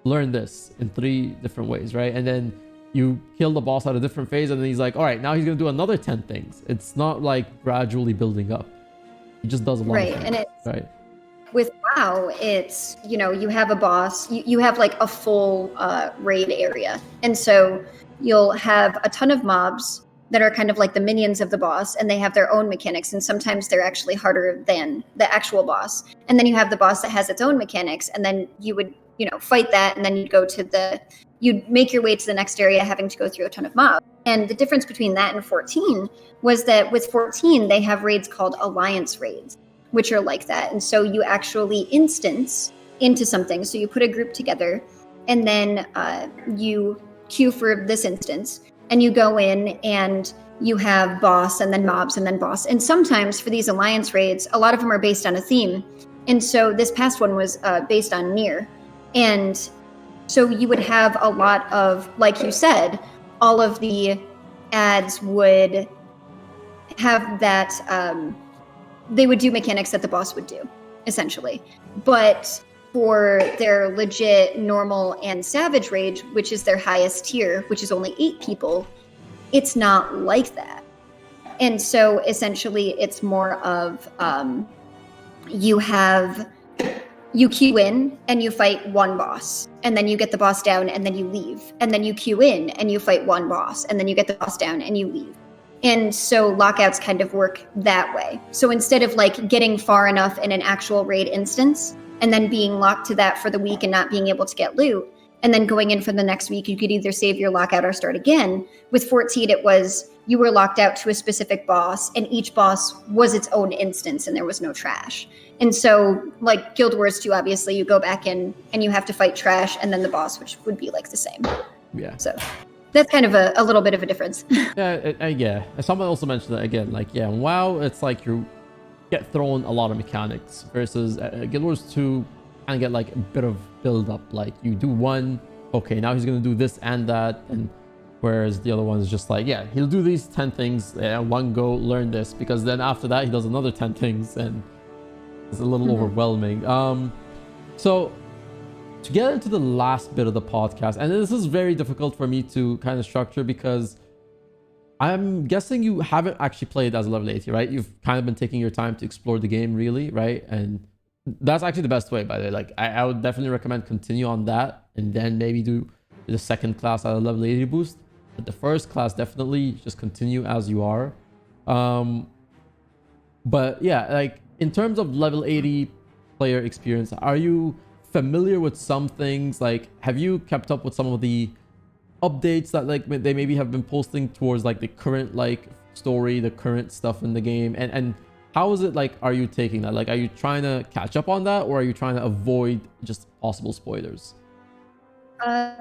learn this in 3 different ways, right? And then you kill the boss at a different phase, and then he's like, all right, now he's gonna do another 10 things. It's not like gradually building up. He just does a lot of things, and it's right? With WoW, it's, you know, you have a boss, you have like a full raid area, and so you'll have a ton of mobs that are kind of like the minions of the boss, and they have their own mechanics, and sometimes they're actually harder than the actual boss. And then you have the boss that has its own mechanics, and then you would, you know, fight that, and then you'd make your way to the next area having to go through a ton of mobs. And the difference between that and 14 was that with 14, they have raids called alliance raids, which are like that. And so you actually instance into something. So you put a group together, and then you queue for this instance, and you go in and you have boss and then mobs and then boss. And sometimes for these alliance raids, a lot of them are based on a theme. And so this past one was based on Nier. And so you would have a lot of, like you said, all of the ads would have that, they would do mechanics that the boss would do, essentially. But for their legit normal and savage rage, which is their highest tier, which is only 8 people, it's not like that. And so essentially it's more of you queue in and you fight one boss, and then you get the boss down and then you leave, and then you queue in and you fight one boss, and then you get the boss down and you leave. And so lockouts kind of work that way. So instead of like getting far enough in an actual raid instance and then being locked to that for the week and not being able to get loot, and then going in for the next week, you could either save your lockout or start again. With 14, it was you were locked out to a specific boss, and each boss was its own instance, and there was no trash. And so, like Guild Wars 2, obviously, you go back in and you have to fight trash, and then the boss, which would be like the same. Yeah. So that's kind of a little bit of a difference. Yeah. Someone also mentioned that again. Like, yeah, in WoW, it's like you get thrown a lot of mechanics versus Guild Wars 2 kind of get like a bit of build up. Like you do one, okay, now he's gonna do this and that, and whereas the other one is just like, yeah, he'll do these 10 things and one go learn this, because then after that he does another 10 things, and it's a little overwhelming. So to get into the last bit of the podcast, and this is very difficult for me to kind of structure because I'm guessing you haven't actually played as a level 80, right? You've kind of been taking your time to explore the game, really, right? And that's actually the best way, by the way. Like I would definitely recommend continue on that, and then maybe do the second class at a level 80 boost. But the first class, definitely just continue as you are. But yeah, like in terms of level 80 player experience, are you familiar with some things? Like, have you kept up with some of the updates that like they maybe have been posting towards like the current like story, the current stuff in the game? And how is it like, are you taking that? Like, are you trying to catch up on that, or are you trying to avoid just possible spoilers?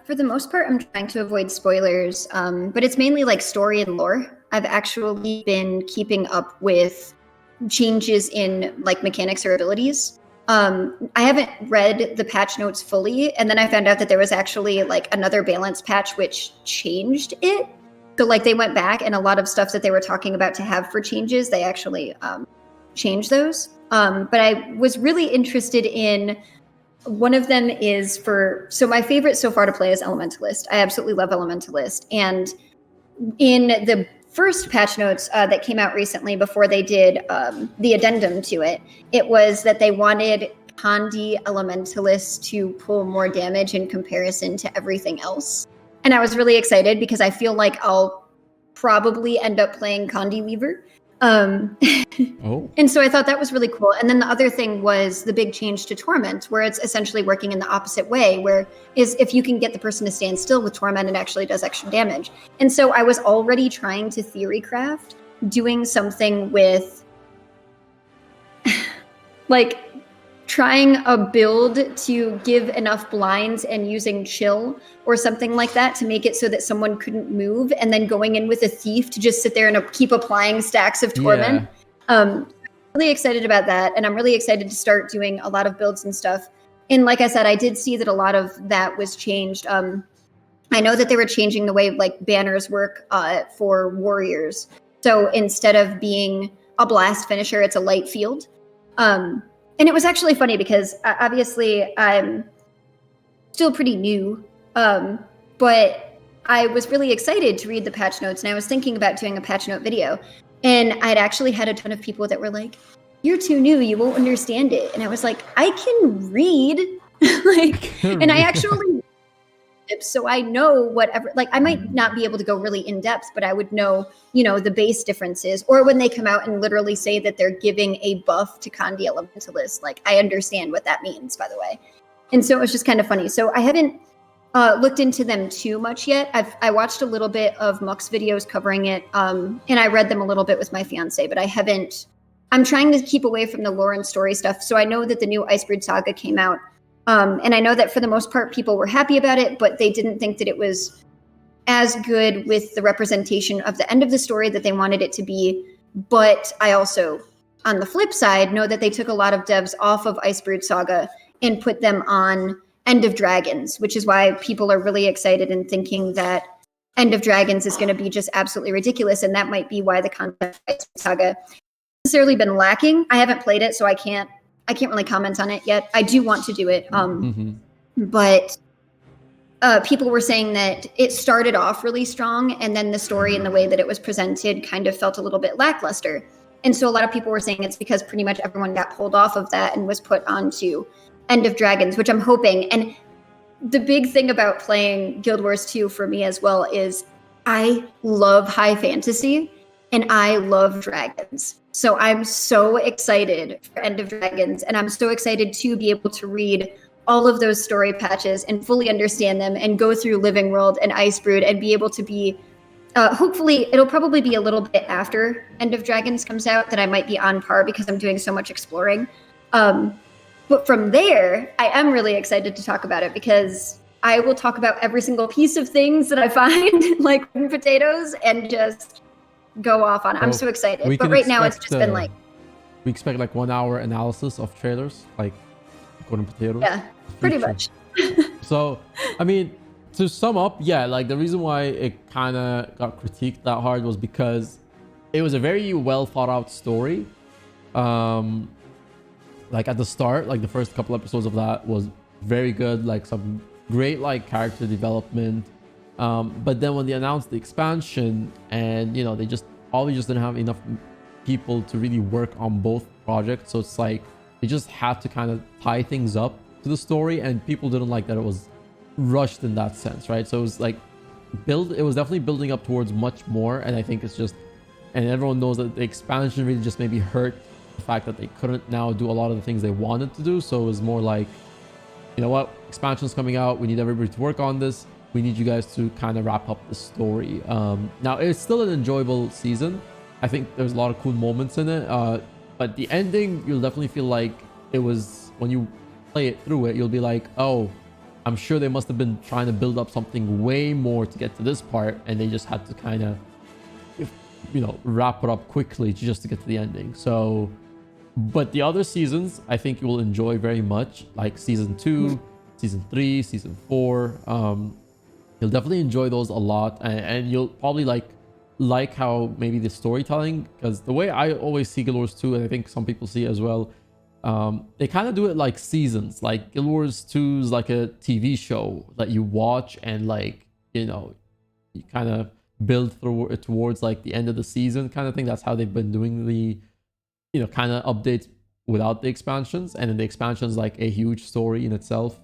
For the most part, I'm trying to avoid spoilers, but it's mainly like story and lore. I've actually been keeping up with changes in like mechanics or abilities. I haven't read the patch notes fully, and then I found out that there was actually like another balance patch which changed it. So like they went back and a lot of stuff that they were talking about to have for changes, they actually changed those. But I was really interested in one of them is so my favorite so far to play is Elementalist. I absolutely love Elementalist. And in the first patch notes that came out recently before they did the addendum to it, it was that they wanted Kandi Elementalist to pull more damage in comparison to everything else. And I was really excited because I feel like I'll probably end up playing Kandi Weaver. And so I thought that was really cool. And then the other thing was the big change to Torment, where it's essentially working in the opposite way, where is if you can get the person to stand still with Torment, it actually does extra damage. And so I was already trying to theory craft doing something with like trying a build to give enough blinds and using chill or something like that to make it so that someone couldn't move, and then going in with a thief to just sit there and keep applying stacks of torment. Really excited about that, and I'm really excited to start doing a lot of builds and stuff. And like I said, I did see that a lot of that was changed. I know that they were changing the way like banners work for warriors. So instead of being a blast finisher, it's a light field. And it was actually funny because obviously I'm still pretty new, but I was really excited to read the patch notes, and I was thinking about doing a patch note video. And I'd actually had a ton of people that were like, "You're too new, you won't understand it." And I was like, "I can read." And I actually, so I know whatever, like I might not be able to go really in depth, but I would know, the base differences. Or when they come out and literally say that they're giving a buff to Kandi Elementalist, like I understand what that means, by the way. And so it was just kind of funny. So I haven't looked into them too much yet. I watched a little bit of Muck's videos covering it, and I read them a little bit with my fiance, but I haven't. I'm trying to keep away from the lore and story stuff. So I know that the new Icebreed Saga came out, and I know that for the most part people were happy about it, but they didn't think that it was as good with the representation of the end of the story that they wanted it to be. But I also, on the flip side, know that they took a lot of devs off of Icebreed Saga and put them on End of Dragons, which is why people are really excited and thinking that End of Dragons is going to be just absolutely ridiculous. And that might be why the content of Icebreed Saga necessarily been lacking. I haven't played it, so I can't really comment on it yet. I do want to do it. But people were saying that it started off really strong, and then the story and the way that it was presented kind of felt a little bit lackluster. And so a lot of people were saying it's because pretty much everyone got pulled off of that and was put onto End of Dragons, which I'm hoping. And the big thing about playing Guild Wars 2 for me as well is I love high fantasy and I love dragons. So I'm so excited for End of Dragons, and I'm so excited to be able to read all of those story patches and fully understand them and go through Living World and Icebrood and be able to be hopefully it'll probably be a little bit after End of Dragons comes out that I might be on par because I'm doing so much exploring. But from there, I am really excited to talk about it because I will talk about every single piece of things that I find, like potatoes, and just go off on it. I'm so excited. But right now, it's just been like... We expect like 1 hour analysis of trailers, like golden potatoes. Yeah, pretty much. So, I mean, to sum up, yeah, like the reason why it kind of got critiqued that hard was because it was a very well thought out story. Like at the start, like the first couple episodes of that was very good, like some great like character development. But then when they announced the expansion, and they just didn't have enough people to really work on both projects, so it's like they just had to kind of tie things up to the story, and people didn't like that it was rushed in that sense, right? So it was like it was definitely building up towards much more, and I think it's just, and everyone knows that the expansion really just maybe hurt the fact that they couldn't now do a lot of the things they wanted to do. So it was more like, you know what, expansion's coming out, we need everybody to work on this, we need you guys to kind of wrap up the story. Now it's still an enjoyable season. I think there's a lot of cool moments in it, but the ending, you'll definitely feel like it was, when you play it through it, you'll be like, oh, I'm sure they must have been trying to build up something way more to get to this part, and they just had to kind of, wrap it up quickly just to get to the ending. So But the other seasons, I think you will enjoy very much, like season 2, season 3, season 4. You'll definitely enjoy those a lot, and you'll probably like how maybe the storytelling, because the way I always see Guild Wars 2, and I think some people see it as well, they kind of do it like seasons. Like Guild Wars 2 is like a TV show that you watch, and like, you know, you kind of build through towards like the end of the season kind of thing. That's how they've been doing the, you know, kind of updates without the expansions, and then the expansions like a huge story in itself.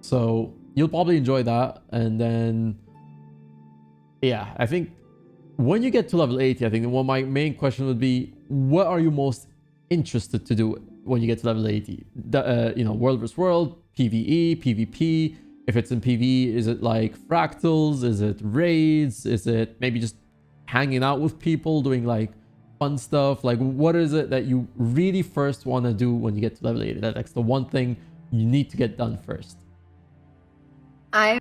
So you'll probably enjoy that. And then yeah, I think when you get to level 80, I think one of my main question would be, what are you most interested to do when you get to level 80? You know, world versus world, PvE, PvP. If it's in PvE, is it like fractals? Is it raids? Is it maybe just hanging out with people, doing like fun stuff? Like, what is it that you really first want to do when you get to level 80? That's the one thing you need to get done first. I'm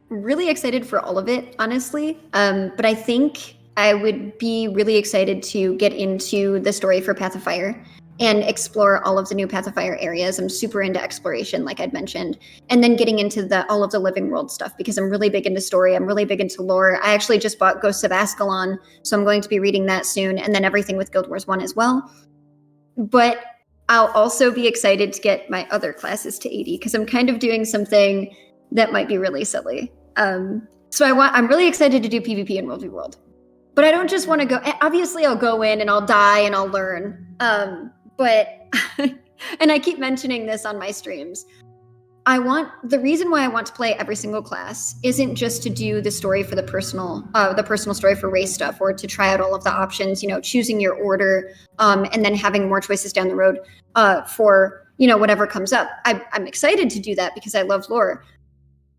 really excited for all of it, honestly. But I think I would be really excited to get into the story for Path of Fire and explore all of the new Path of Fire areas. I'm super into exploration, like I'd mentioned, and then getting into all of the living world stuff, because I'm really big into story. I'm really big into lore. I actually just bought Ghosts of Ascalon, so I'm going to be reading that soon, and then everything with Guild Wars 1 as well. But I'll also be excited to get my other classes to 80, because I'm kind of doing something that might be really silly. So I'm really excited to do PvP in World v World. But I don't just want to go, obviously I'll go in and I'll die and I'll learn. But, and I keep mentioning this on my streams, the reason why I want to play every single class isn't just to do the story for the personal story for race stuff, or to try out all of the options, you know, choosing your order, and then having more choices down the road, for, you know, whatever comes up. I'm excited to do that because I love lore,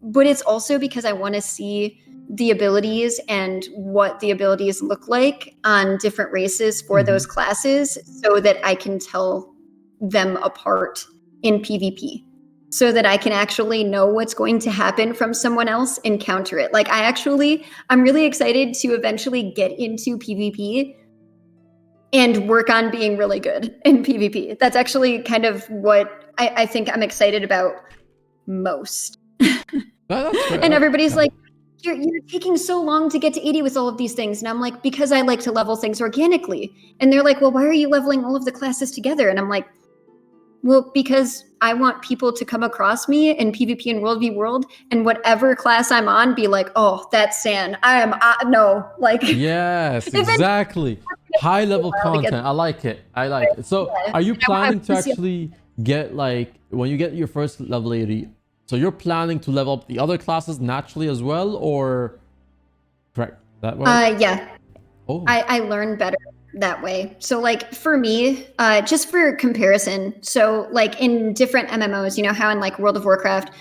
but it's also because I want to see the abilities and what the abilities look like on different races for those classes, so that I can tell them apart in PvP, so that I can actually know what's going to happen from someone else and counter it. Like I'm really excited to eventually get into PvP and work on being really good in PvP. That's actually kind of what I think I'm excited about most. And everybody's like, you're taking so long to get to 80 with all of these things. And I'm like, because I like to level things organically. And they're like, well, why are you leveling all of the classes together? And I'm like, well, because I want people to come across me in PvP and World v World, and whatever class I'm on, be like, oh, that's San. No, like. Yes, exactly. High level content. I like it. So are you planning to actually get, like, when you get your first level 80, so you're planning to level up the other classes naturally as well, or correct that way? Yeah. Oh. I learn better that way. So like for me, just for comparison, so like in different MMOs, you know how in like World of Warcraft,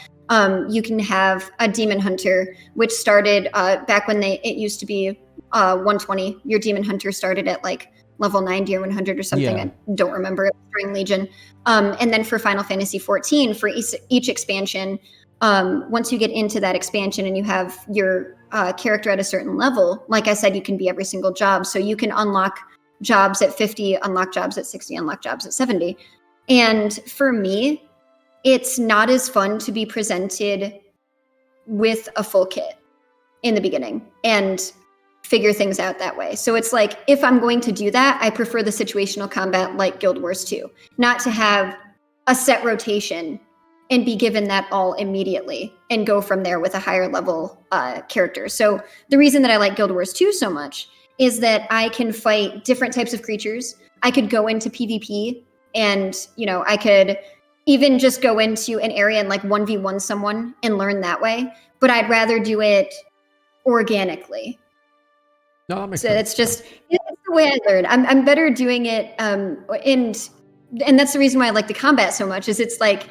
you can have a demon hunter, which started back when it used to be 120. Your demon hunter started at like level 90 or 100 or something. Yeah. I don't remember it during Legion. And then for Final Fantasy 14, for each expansion, once you get into that expansion and you have your character at a certain level, like I said, you can be every single job. So you can unlock jobs at 50, unlock jobs at 60, unlock jobs at 70. And for me, it's not as fun to be presented with a full kit in the beginning and figure things out that way. So it's like, if I'm going to do that, I prefer the situational combat like Guild Wars 2, not to have a set rotation and be given that all immediately and go from there with a higher level character. So the reason that I like Guild Wars 2 so much is that I can fight different types of creatures. I could go into PvP and, you know, I could even just go into an area and like 1v1 someone and learn that way. But I'd rather do it organically. No, that makes so sense. it's just it's the way I learn. I'm better doing it, and that's the reason why I like the combat so much. Is it's like,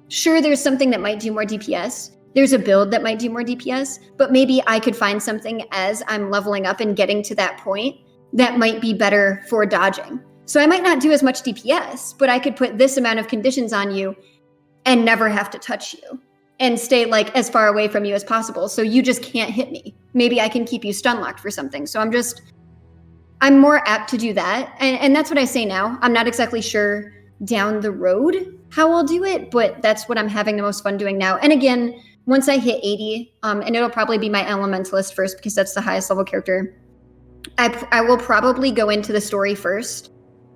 sure, there's something that might do more DPS. There's a build that might do more DPS, but maybe I could find something as I'm leveling up and getting to that point that might be better for dodging. So I might not do as much DPS, but I could put this amount of conditions on you and never have to touch you and stay like as far away from you as possible. So you just can't hit me. Maybe I can keep you stun locked for something. So I'm more apt to do that. And that's what I say now. I'm not exactly sure down the road how I'll do it, but that's what I'm having the most fun doing now. And again, once I hit 80, and it'll probably be my Elementalist first because that's the highest level character, I will probably go into the story first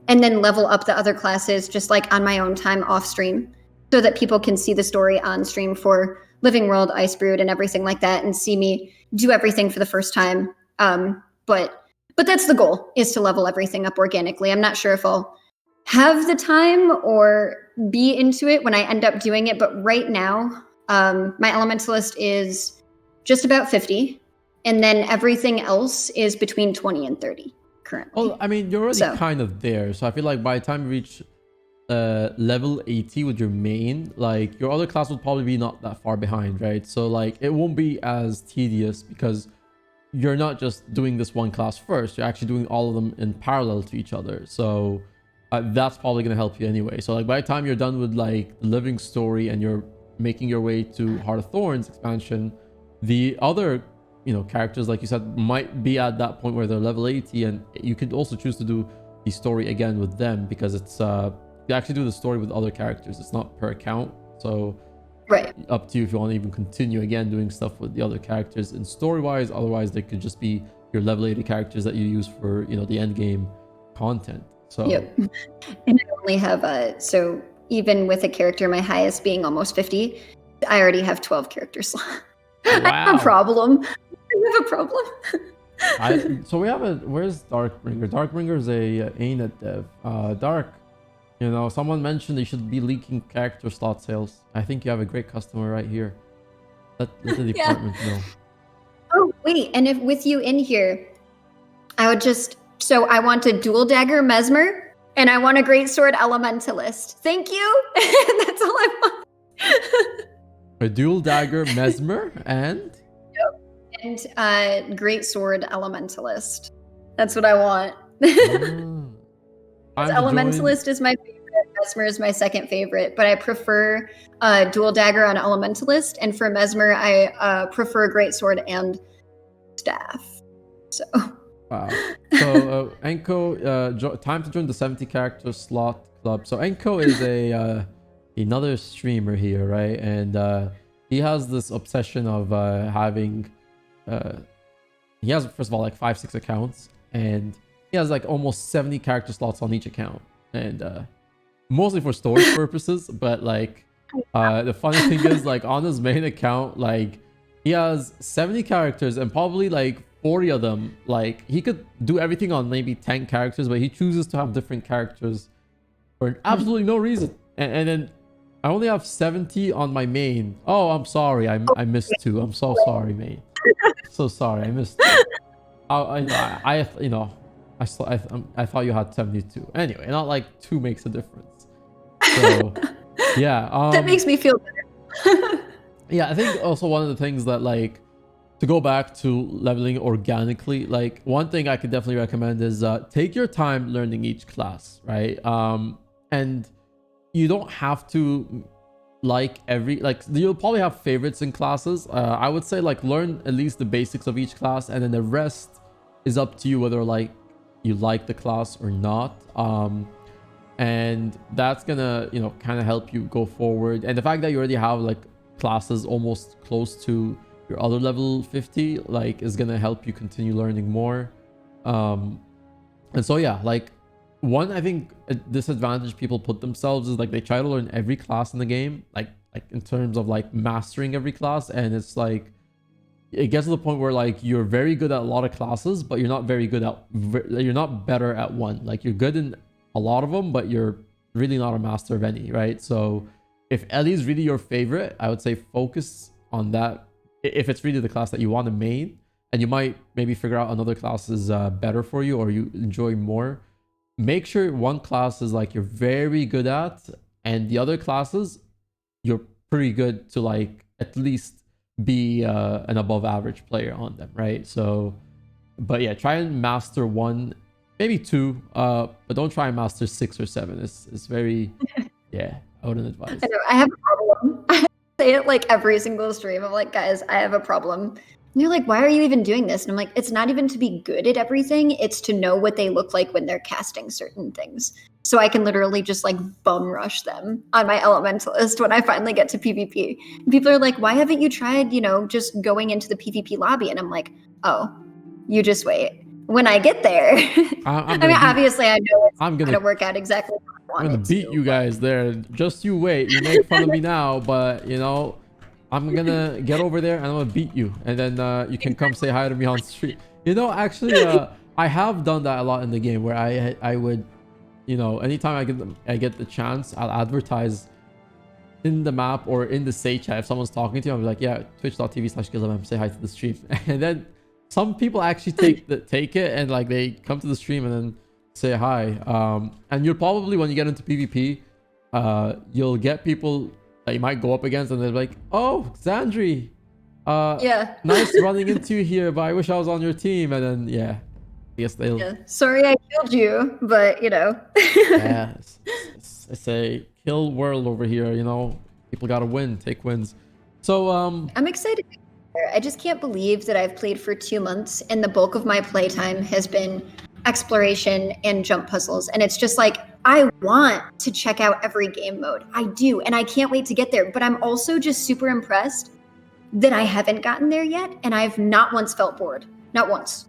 and then level up the other classes just like on my own time off stream so that people can see the story on stream for Living World, Icebrood, and everything like that and see me do everything for the first time. But that's the goal, is to level everything up organically. I'm not sure if I'll have the time or be into it when I end up doing it, but right now, my Elementalist is just about 50, and then everything else is between 20 and 30 currently. Well, I mean, you're already kind of there, so I feel like by the time you reach level 80 with your main, like your other class will probably be not that far behind, right? So like it won't be as tedious because you're not just doing this one class first, you're actually doing all of them in parallel to each other. So that's probably going to help you anyway. So like by the time you're done with like the living story and you're making your way to Heart of Thorns expansion, the other, you know, characters, like you said, might be at that point where they're level 80, and you could also choose to do the story again with them, because it's you actually do the story with other characters, it's not per account. So right, up to you if you want to even continue again doing stuff with the other characters in story wise. Otherwise they could just be your level 80 characters that you use for, you know, the end game content. So yep. And I only have so even with a character my highest being almost 50, I already have 12 character slots. Wow. I have a problem. I have a problem. So we have where's Darkbringer? Darkbringer is a Arenanet dev. Dark, you know, someone mentioned they should be leaking character slot sales. I think you have a great customer right here. Let the department know. Oh wait, and if with you in here, I would just, so I want a dual dagger Mesmer and I want a greatsword Elementalist. Thank you. That's all I want. A dual dagger Mesmer and greatsword Elementalist. That's what I want. Elementalist is my favorite. Mesmer is my second favorite, but I prefer dual dagger on Elementalist, and for Mesmer, I prefer greatsword and staff. So. Wow. So Enko, time to join the 70 character slot club. So Enko is a another streamer here, right? And he has this obsession of having he has, first of all, like 5-6 accounts, and he has like almost 70 character slots on each account, and mostly for storage purposes. But like the funny thing is, like on his main account, like he has 70 characters, and probably like 40 of them, like he could do everything on maybe 10 characters, but he chooses to have different characters for absolutely no reason. And then I only have 70 on my main. Oh, I'm sorry, I missed 2. I'm so sorry, mate. So sorry, I missed 2. I you know, I thought you had 72. Anyway, not like 2 makes a difference. So yeah, that makes me feel better. Yeah, I think also one of the things that, like, to go back to leveling organically, like one thing I could definitely recommend is take your time learning each class, right? And you don't have to like you'll probably have favorites in classes. I would say like learn at least the basics of each class, and then the rest is up to you whether like you like the class or not. And that's gonna, you know, kind of help you go forward. And the fact that you already have like classes almost close to your other level 50, like, is gonna help you continue learning more. And so yeah, like one, I think a disadvantage people put themselves is like they try to learn every class in the game, like in terms of like mastering every class, and it's like it gets to the point where like you're very good at a lot of classes, but you're not very good at you're not better at one. Like you're good in a lot of them, but you're really not a master of any, right? So if Ellie is really your favorite, I would say focus on that. If it's really the class that you want to main, and you might maybe figure out another class is better for you or you enjoy more, make sure one class is like you're very good at, and the other classes you're pretty good to, like, at least be an above average player on them, right? So, but yeah, try and master 1, maybe 2, but don't try and master 6 or 7. It's very yeah, I wouldn't advise. I know, I have a problem. I say it like every single stream. I'm like, guys, I have a problem. And they're like, why are you even doing this? And I'm like, it's not even to be good at everything. It's to know what they look like when they're casting certain things. so I can literally just like bum rush them on my elementalist when I finally get to PvP. And people are like, why haven't you tried, just going into the PvP lobby? And I'm like, oh, you just wait. When I get there, obviously I know it's going to work out exactly how I want I'm gonna beat you guys there. Just you wait. You make fun of me now, but I'm gonna get over there and I'm gonna beat you, and then you can come say hi to me on street. Actually, I have done that a lot in the game where I would, anytime I get the chance, I'll advertise in the map or in the say chat. If someone's talking to you, I'm like, yeah, twitch.tv/GilMM, say hi to the stream. And then some people actually take it and like they come to the stream and then say hi. And you'll probably, when you get into PvP, you'll get people that you might go up against and they're like, oh, Xandrii, yeah, nice running into you here, but I wish I was on your team. And then I guess they'll sorry I killed you, but yeah, it's a kill world over here. People gotta win, take wins. So I'm excited. I just can't believe that I've played for 2 months and the bulk of my playtime has been exploration and jump puzzles. And it's just like, I want to check out every game mode. I do. And I can't wait to get there. But I'm also just super impressed that I haven't gotten there yet. And I've not once felt bored. Not once.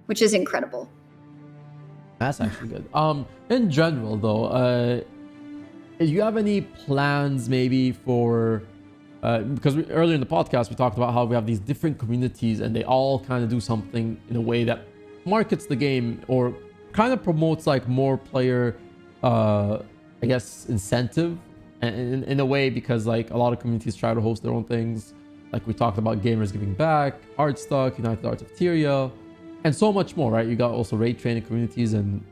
Which is incredible. That's actually good. In general though, do you have any plans maybe for because earlier in the podcast we talked about how we have these different communities and they all kind of do something in a way that markets the game or kind of promotes like more player I guess incentive and in a way, because like a lot of communities try to host their own things, like we talked about Gamers Giving Back, Artstuck, United Arts of Tyria, and so much more, right? You got also raid training communities and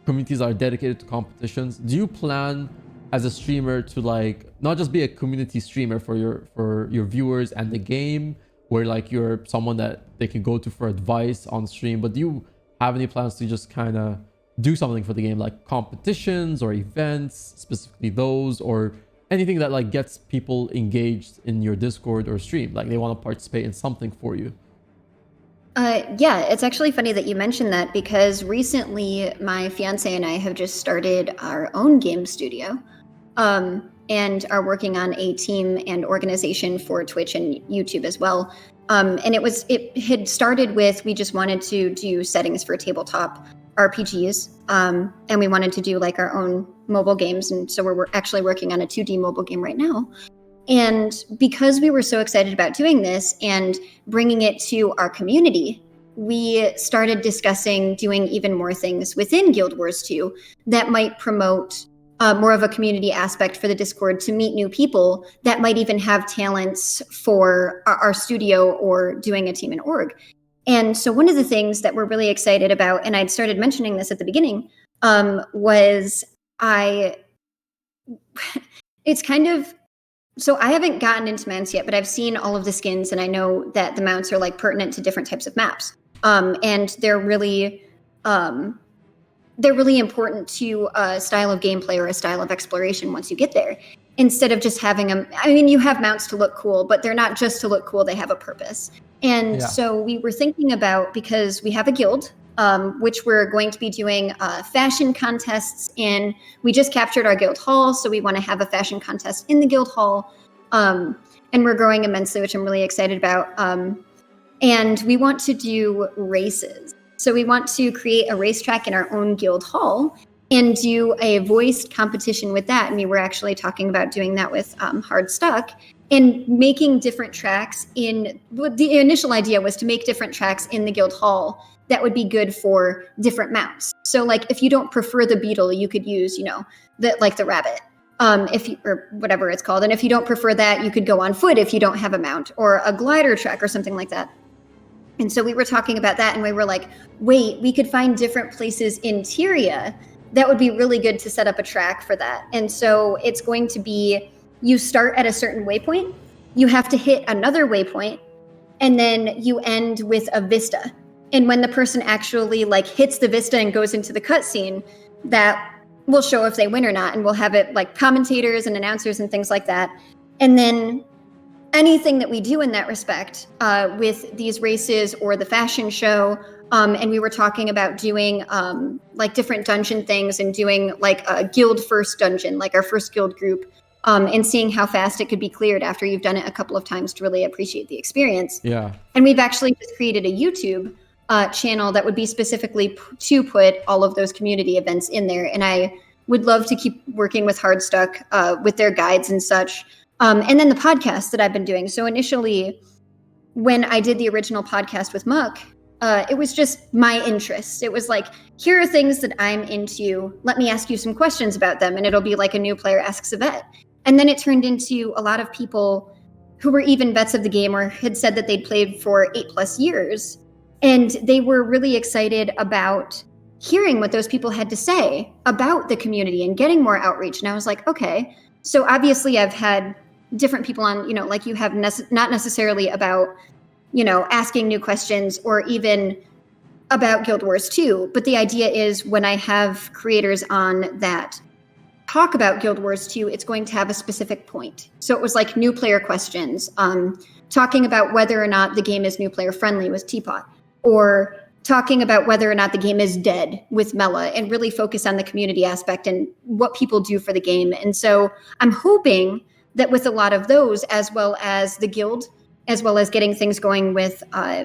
communities that are dedicated to competitions. Do you plan as a streamer to like not just be a community streamer for your viewers and the game, where like you're someone that they can go to for advice on stream, but do you have any plans to just kind of do something for the game, like competitions or events, specifically those, or anything that like gets people engaged in your Discord or stream, like they want to participate in something for you? Yeah, it's actually funny that you mentioned that, because recently my fiance and I have just started our own game studio, and are working on a team and organization for Twitch and YouTube as well. And it had started with, we just wanted to do settings for tabletop RPGs, and we wanted to do like our own mobile games, and so we're actually working on a 2D mobile game right now. And because we were so excited about doing this and bringing it to our community, we started discussing doing even more things within Guild Wars 2 that might promote more of a community aspect for the Discord, to meet new people that might even have talents for our studio or doing a team in org. And so one of the things that we're really excited about, and I'd started mentioning this at the beginning, was it's kind of, so I haven't gotten into mounts yet, but I've seen all of the skins and I know that the mounts are like pertinent to different types of maps. And they're really important to a style of gameplay or a style of exploration once you get there. Instead of just having them, I mean, you have mounts to look cool, but they're not just to look cool, they have a purpose. And so we were thinking about, because we have a guild, which we're going to be doing fashion contests in. We just captured our guild hall, so we want to have a fashion contest in the guild hall. And we're growing immensely, which I'm really excited about. And we want to do races. So we want to create a racetrack in our own guild hall and do a voiced competition with that. And we were actually talking about doing that with Hardstuck and making different tracks the initial idea was to make different tracks in the guild hall that would be good for different mounts. So like if you don't prefer the beetle, you could use, the rabbit, or whatever it's called. And if you don't prefer that, you could go on foot if you don't have a mount, or a glider track or something like that. And so we were talking about that and we were like, wait, we could find different places in Tyria that would be really good to set up a track for that. And so it's going to be, you start at a certain waypoint, you have to hit another waypoint, and then you end with a vista. And when the person actually like hits the vista and goes into the cutscene, that will show if they win or not. And we'll have it like commentators and announcers and things like that. And then anything that we do in that respect with these races or the fashion show. And we were talking about doing like different dungeon things and doing like a guild first dungeon, like our first guild group, and seeing how fast it could be cleared after you've done it a couple of times to really appreciate the experience. Yeah. And we've actually just created a YouTube channel that would be specifically to put all of those community events in there. And I would love to keep working with Hardstuck with their guides and such. And then the podcast that I've been doing. So initially, when I did the original podcast with Muck, it was just my interest. It was like, here are things that I'm into. Let me ask you some questions about them. And it'll be like a new player asks a vet. And then it turned into a lot of people who were even vets of the game or had said that they'd played for 8+ years. And they were really excited about hearing what those people had to say about the community and getting more outreach. And I was like, okay, so obviously I've had different people on, like you have not necessarily about, asking new questions or even about Guild Wars 2. But the idea is when I have creators on that talk about Guild Wars 2, it's going to have a specific point. So it was like new player questions, talking about whether or not the game is new player friendly with Teapot, or talking about whether or not the game is dead with Mela, and really focus on the community aspect and what people do for the game. And so I'm hoping that with a lot of those, as well as the guild, as well as getting things going with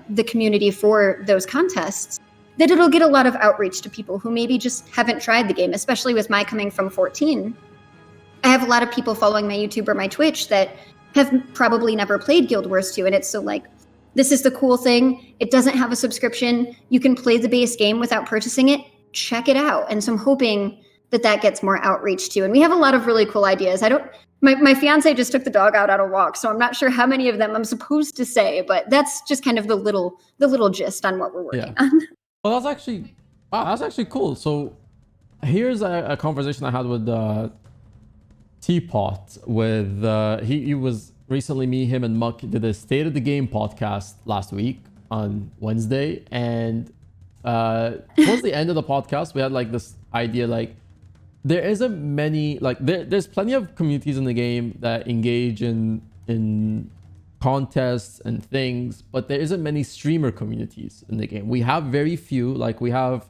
the community for those contests, that it'll get a lot of outreach to people who maybe just haven't tried the game, especially with my coming from 14. I have a lot of people following my YouTube or my Twitch that have probably never played Guild Wars 2, and it's so like, this is the cool thing. It doesn't have a subscription. You can play the base game without purchasing it. Check it out. And so I'm hoping that gets more outreach too. And we have a lot of really cool ideas. My fiance just took the dog out on a walk, so I'm not sure how many of them I'm supposed to say, but that's just kind of the little gist on what we're working on. Well, that's actually cool. So here's a conversation I had with Teapot with he was recently, him and Muck did a State of the Game podcast last week on Wednesday, and towards the end of the podcast we had like this idea, like there isn't many, like there's plenty of communities in the game that engage in contests and things, but there isn't many streamer communities in the game. We have very few. Like we have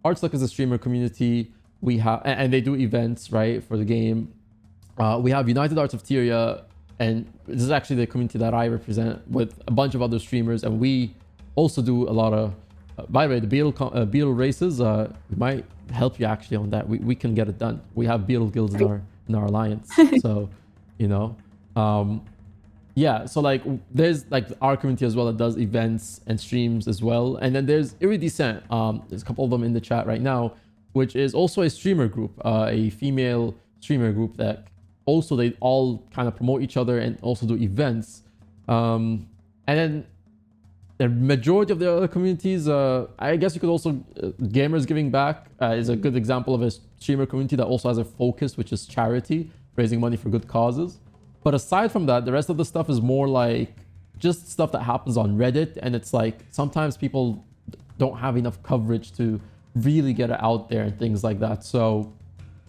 Artstuck as a streamer community, we have, and they do events, right, for the game. We have United Arts of Tyria, and this is actually the community that I represent with a bunch of other streamers, and we also do a lot of by the way, the Beetle races, we might help you actually on that. We can get it done. We have Beetle guilds in our alliance, so yeah. So like there's like our community as well that does events and streams as well, and then there's Iridescent. There's a couple of them in the chat right now, which is also a streamer group, a female streamer group that also they all kind of promote each other and also do events. And then the majority of the other communities, I guess you could also, Gamers Giving Back is a good example of a streamer community that also has a focus, which is charity, raising money for good causes. But aside from that, the rest of the stuff is more like just stuff that happens on Reddit. And it's like, sometimes people don't have enough coverage to really get it out there and things like that. So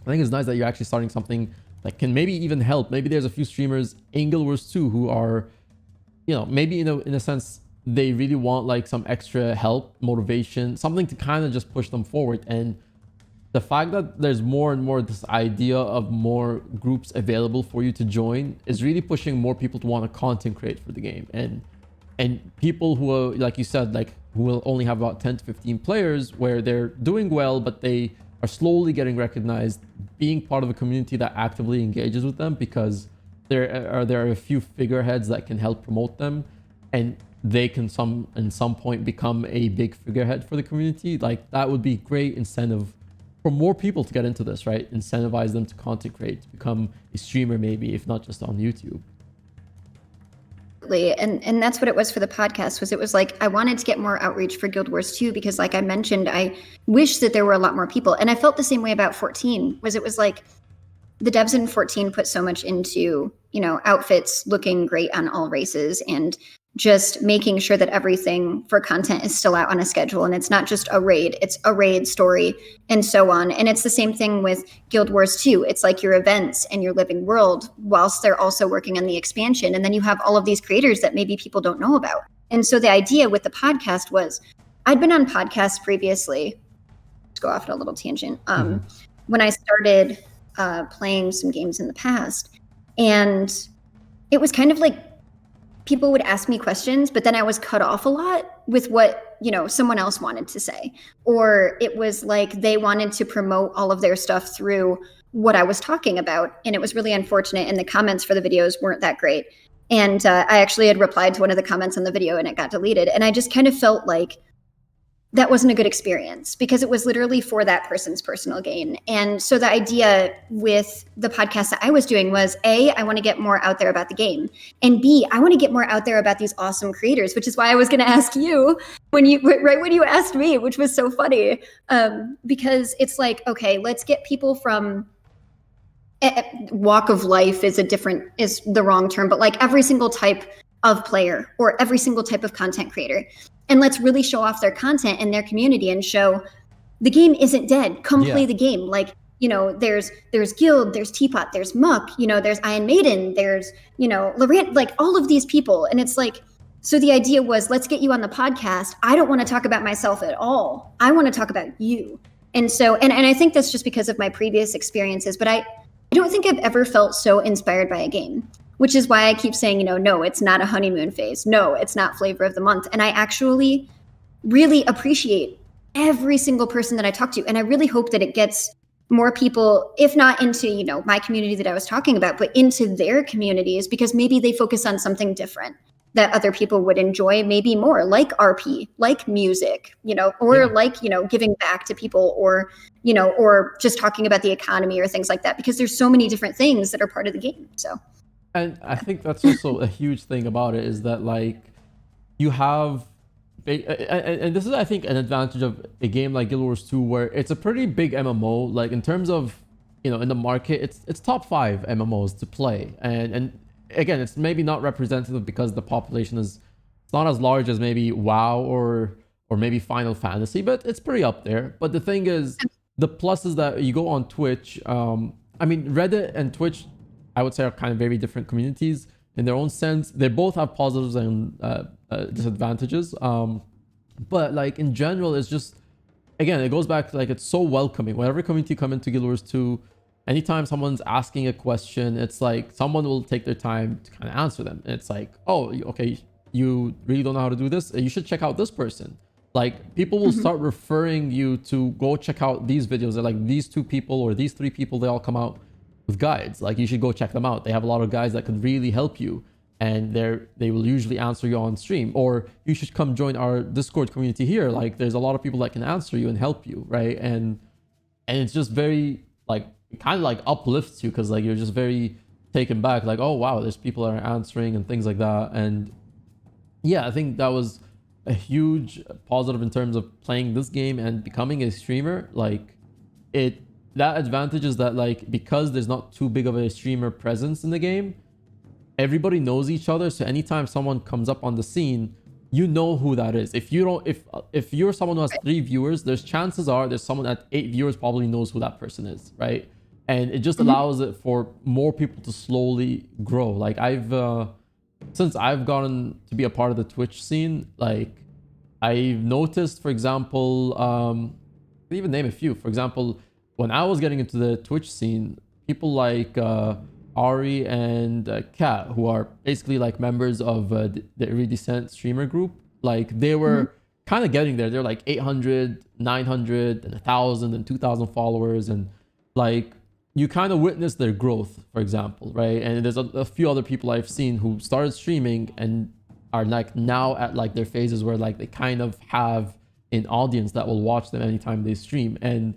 I think it's nice that you're actually starting something that can maybe even help. Maybe there's a few streamers in Guild Wars 2 who are, maybe in a sense, they really want like some extra help, motivation, something to kind of just push them forward. And the fact that there's more and more this idea of more groups available for you to join is really pushing more people to want to content create for the game. And people who are, like you said, like who will only have about 10 to 15 players where they're doing well, but they are slowly getting recognized, being part of a community that actively engages with them, because there are a few figureheads that can help promote them, and they can in some point become a big figurehead for the community. Like that would be great incentive for more people to get into this, right? Incentivize them to content create, to become a streamer, maybe, if not just on YouTube. And that's what it was for the podcast. It was like I wanted to get more outreach for Guild Wars 2 because, like I mentioned, I wish that there were a lot more people. And I felt the same way about 14. It was like the devs in 14 put so much into, outfits looking great on all races and just making sure that everything for content is still out on a schedule, and it's not just a raid, it's a raid story and so on. And it's the same thing with Guild Wars 2. It's like your events and your living world whilst they're also working on the expansion. And then you have all of these creators that maybe people don't know about. And so the idea with the podcast was, I'd been on podcasts previously. Let's go off on a little tangent. When I started playing some games in the past, and it was kind of like people would ask me questions, but then I was cut off a lot with what, someone else wanted to say. Or it was like they wanted to promote all of their stuff through what I was talking about. And it was really unfortunate. And the comments for the videos weren't that great. And I actually had replied to one of the comments on the video and it got deleted. And I just kind of felt like that wasn't a good experience because it was literally for that person's personal gain. And so the idea with the podcast that I was doing was, A, I want to get more out there about the game. And B, I want to get more out there about these awesome creators, which is why I was going to ask you when you asked me, which was so funny. Because it's like, okay, let's get people from walk of life is the wrong term, but like every single type of player or every single type of content creator. And let's really show off their content and their community and show the game isn't dead. Come play the game. Like, there's Guild, there's Teapot, there's Muck, there's Iron Maiden, there's, Laurent, like all of these people. And it's like, so the idea was, let's get you on the podcast. I don't want to talk about myself at all. I want to talk about you. And so, and I think that's just because of my previous experiences, but I don't think I've ever felt so inspired by a game. Which is why I keep saying, no, it's not a honeymoon phase. No, it's not flavor of the month. And I actually really appreciate every single person that I talk to. And I really hope that it gets more people, if not into, my community that I was talking about, but into their communities, because maybe they focus on something different that other people would enjoy maybe more, like RP, like music, or like, giving back to people or, or just talking about the economy or things like that, because there's so many different things that are part of the game. So. And I think that's also a huge thing about it is that like you have, and this is I think an advantage of a game like Guild Wars 2 where it's a pretty big MMO. Like in terms of in the market, it's top 5 MMOs to play, and again it's maybe not representative because the population is it's not as large as maybe WoW or maybe Final Fantasy, but it's pretty up there. But the thing is, the plus is that you go on Twitch. I mean Reddit and Twitch, I would say, are kind of very different communities in their own sense. They both have positives and disadvantages. But like in general, it's just, again, it goes back to like, it's so welcoming. Whenever community come into Guild Wars 2, anytime someone's asking a question, it's like someone will take their time to kind of answer them. And it's like, oh, okay, you really don't know how to do this? You should check out this person. Like people will start referring you to go check out these videos. They're like, these 2 people or these 3 people, they all come out with guides. Like you should go check them out. They have a lot of guys that could really help you, and they will usually answer you on stream. Or you should come join our Discord community here. Like there's a lot of people that can answer you and help you, right? And it's just very like, it kind of like uplifts you because like you're just very taken back. Like, oh wow, there's people that are answering and things like that. And yeah, I think that was a huge positive in terms of playing this game and becoming a streamer. Like that advantage is that like because there's not too big of a streamer presence in the game, everybody knows each other. So anytime someone comes up on the scene, you know who that is. If you're someone who has 3 viewers, there's chances are there's someone at 8 viewers probably knows who that person is, right? And it just allows it for more people to slowly grow. Like since I've gotten to be a part of the Twitch scene, like I've noticed, for example, I'll even name a few. For example, when I was getting into the Twitch scene, people like Ari and Kat, who are basically like members of the Iridescent streamer group, like they were kind of getting there. They're like 800, 900, and 1,000 and 2,000 followers. And like you kind of witness their growth, for example, right? And there's a few other people I've seen who started streaming and are like now at like their phases where like they kind of have an audience that will watch them anytime they stream. And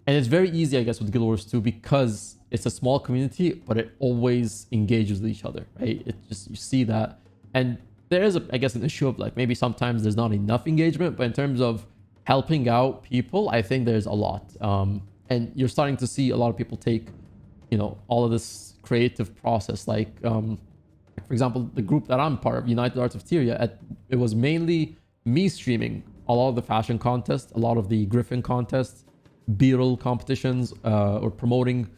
it's very easy, I guess, with Guild Wars 2 because it's a small community, but it always engages with each other, right? It just, you see that. And there is, I guess, an issue of like maybe sometimes there's not enough engagement, but in terms of helping out people, I think there's a lot. And you're starting to see a lot of people take, all of this creative process, like for example, the group that I'm part of, United Arts of Tyria, it was mainly me streaming a lot of the fashion contests, a lot of the Griffin contests, Beetle competitions, or promoting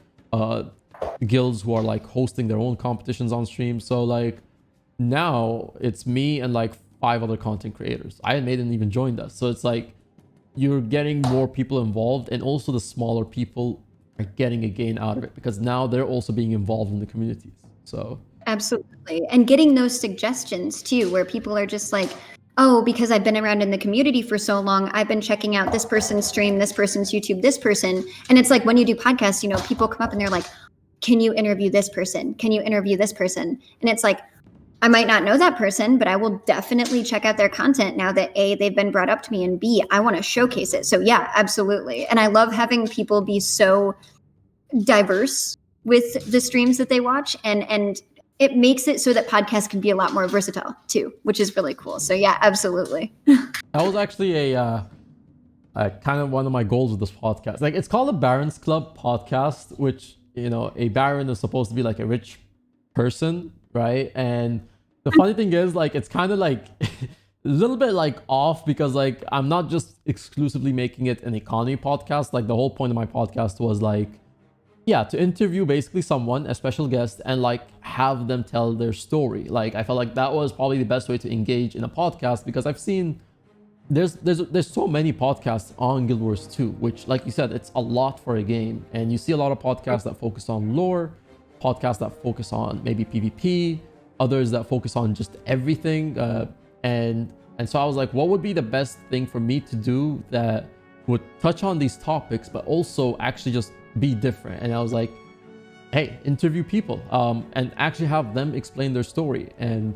guilds who are like hosting their own competitions on stream. So like now it's me and like 5 other content creators. Iron Maiden even joined us. So it's like you're getting more people involved, and also the smaller people are getting a gain out of it because now they're also being involved in the communities. So Absolutely. And getting those suggestions too, where people are just like, oh, because I've been around in the community for so long, I've been checking out this person's stream, this person's YouTube, this person. And it's like when you do podcasts, you know, people come up and they're like, can you interview this person? Can you interview this person? And it's like, I might not know that person, but I will definitely check out their content now that A, they've been brought up to me, and B, I want to showcase it. So yeah, absolutely. And I love having people be so diverse with the streams that they watch, and it makes it so that podcasts can be a lot more versatile too, which is really cool. So yeah, absolutely. that was actually a kind of one of my goals with this podcast. Like it's called a Barons Club podcast, which, you know, a baron is supposed to be like a rich person, right? And the funny thing is, like, it's kind of like a little bit like off because like I'm not just exclusively making it an economy podcast. Like the whole point of my podcast was like, yeah, to interview basically someone, a special guest, and like have them tell their story. Like I felt like that was probably the best way to engage in a podcast, because I've seen there's so many podcasts on Guild Wars 2, which, like you said, it's a lot for a game. And you see a lot of podcasts that focus on lore, podcasts that focus on maybe PvP, others that focus on just everything. And so I was like, what would be the best thing for me to do that would touch on these topics, but also actually just be different? And I was like, hey, interview people and actually have them explain their story. And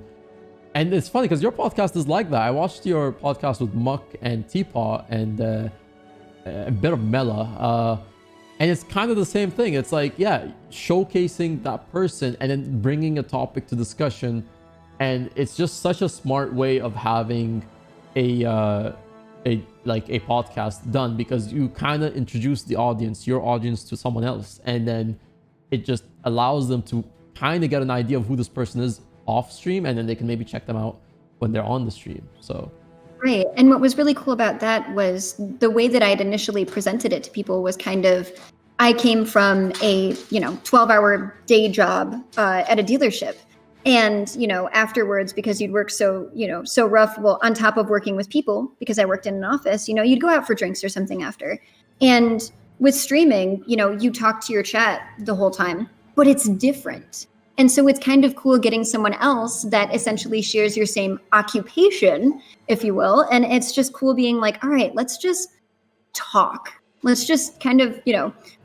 it's funny because your podcast is like that. I watched your podcast with Muck and Teapot and a bit of Mela. And it's kind of the same thing. It's like, yeah, showcasing that person and then bringing a topic to discussion. And it's just such a smart way of having a podcast done, because you kind of introduce your audience to someone else, and then it just allows them to kind of get an idea of who this person is off stream, and then they can maybe check them out when they're on the stream. So right. And what was really cool about that was the way that I'd initially presented it to people was kind of, I came from a 12-hour day job at a dealership. And, afterwards, because you'd work so rough, well, on top of working with people, because I worked in an office, you'd go out for drinks or something after. And with streaming, you talk to your chat the whole time, but it's different. And so it's kind of cool getting someone else that essentially shares your same occupation, if you will. And it's just cool being like, all right, let's just talk. Let's just kind of,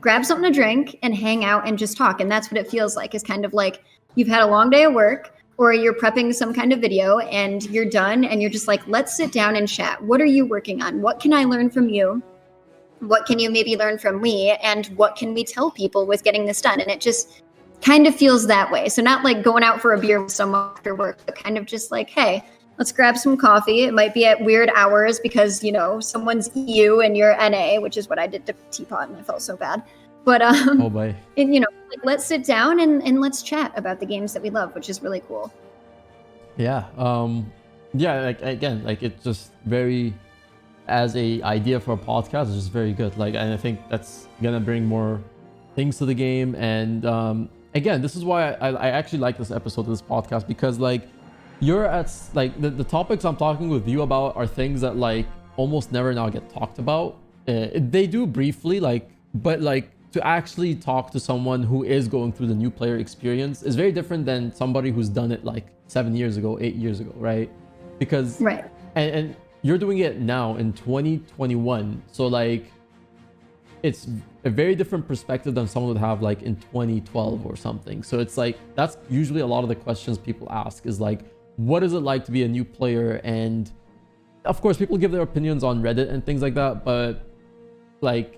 grab something to drink and hang out and just talk. And that's what it feels like, is kind of like, you've had a long day of work, or you're prepping some kind of video and you're done and you're just like, let's sit down and chat. What are you working on? What can I learn from you? What can you maybe learn from me? And what can we tell people with getting this done? And it just kind of feels that way. So not like going out for a beer with someone after work, but kind of just like, hey, let's grab some coffee. It might be at weird hours because, someone's EU and you're NA, which is what I did to Teapot, and I felt so bad. But oh boy. And, like, let's sit down and let's chat about the games that we love, which is really cool. Yeah. Like again, like it's just very, as a idea for a podcast, it's just very good. Like, and I think that's gonna bring more things to the game. And again, this is why I actually like this episode of this podcast, because like you're at like the topics I'm talking with you about are things that like almost never now get talked about. They do briefly, like, but like to actually talk to someone who is going through the new player experience is very different than somebody who's done it like 7 years ago, 8 years ago, right? Because right. And you're doing it now in 2021, so like it's a very different perspective than someone would have like in 2012 or something. So it's like that's usually a lot of the questions people ask, is like, what is it like to be a new player? And of course people give their opinions on Reddit and things like that, but like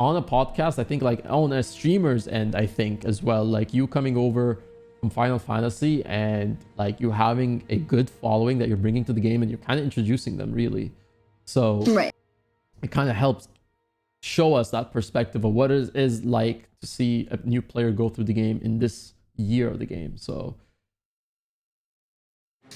on a podcast, I think like on a streamer's end, I think as well, like you coming over from Final Fantasy and like you having a good following that you're bringing to the game, and you're kind of introducing them really. So right. It kind of helps show us that perspective of what it is like to see a new player go through the game in this year of the game. So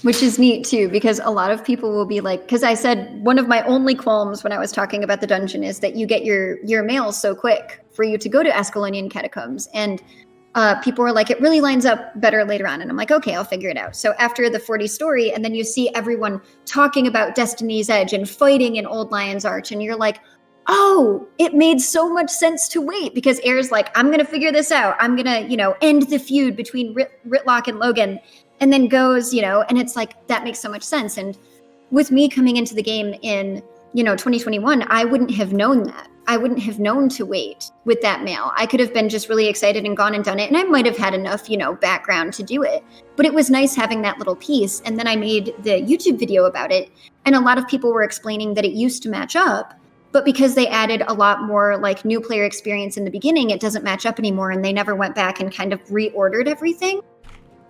Which is neat too, because a lot of people will be like, because I said one of my only qualms when I was talking about the dungeon is that you get your mail so quick for you to go to Ascalonian Catacombs. And people were like, it really lines up better later on. And I'm like, okay, I'll figure it out. So after the 40 story, and then you see everyone talking about Destiny's Edge and fighting in Old Lion's Arch, and you're like, oh, it made so much sense to wait, because Air's like, I'm going to figure this out. I'm going to, end the feud between Ritlock and Logan. And then goes, and it's like, that makes so much sense. And with me coming into the game in, 2021, I wouldn't have known that. I wouldn't have known to wait with that mail. I could have been just really excited and gone and done it. And I might have had enough, background to do it. But it was nice having that little piece. And then I made the YouTube video about it. And a lot of people were explaining that it used to match up. But because they added a lot more like new player experience in the beginning, it doesn't match up anymore. And they never went back and kind of reordered everything.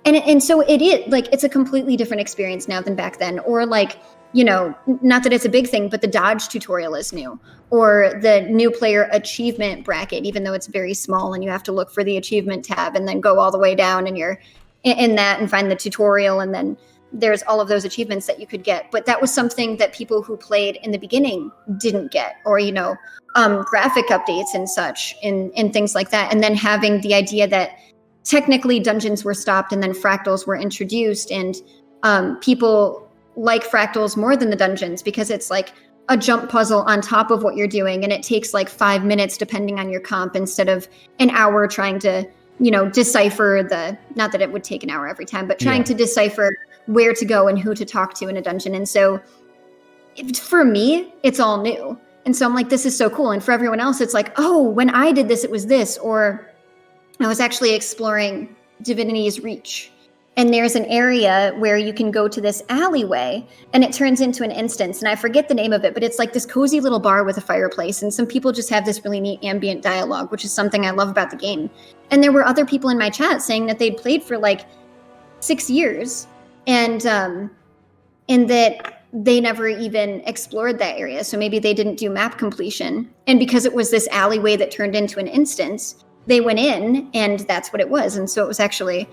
And so it is like, it's a completely different experience now than back then. Or like, not that it's a big thing, but the dodge tutorial is new, or the new player achievement bracket, even though it's very small and you have to look for the achievement tab and then go all the way down and you're in that and find the tutorial. And then there's all of those achievements that you could get. But that was something that people who played in the beginning didn't get, or, graphic updates and such and things like that. And then having the idea that technically dungeons were stopped and then fractals were introduced, and people like fractals more than the dungeons because it's like a jump puzzle on top of what you're doing, and it takes like 5 minutes depending on your comp instead of an hour trying to decipher not that it would take an hour every time, but trying to decipher where to go and who to talk to in a dungeon. And so for me, it's all new, and so I'm like, this is so cool. And for everyone else, it's like, oh, when I did this, it was this. Or I was actually exploring Divinity's Reach, and there's an area where you can go to this alleyway, and it turns into an instance, and I forget the name of it, but it's like this cozy little bar with a fireplace, and some people just have this really neat ambient dialogue, which is something I love about the game. And there were other people in my chat saying that they'd played for like 6 years, and that they never even explored that area. So maybe they didn't do map completion, and because it was this alleyway that turned into an instance, they went in and that's what it was. And so it was actually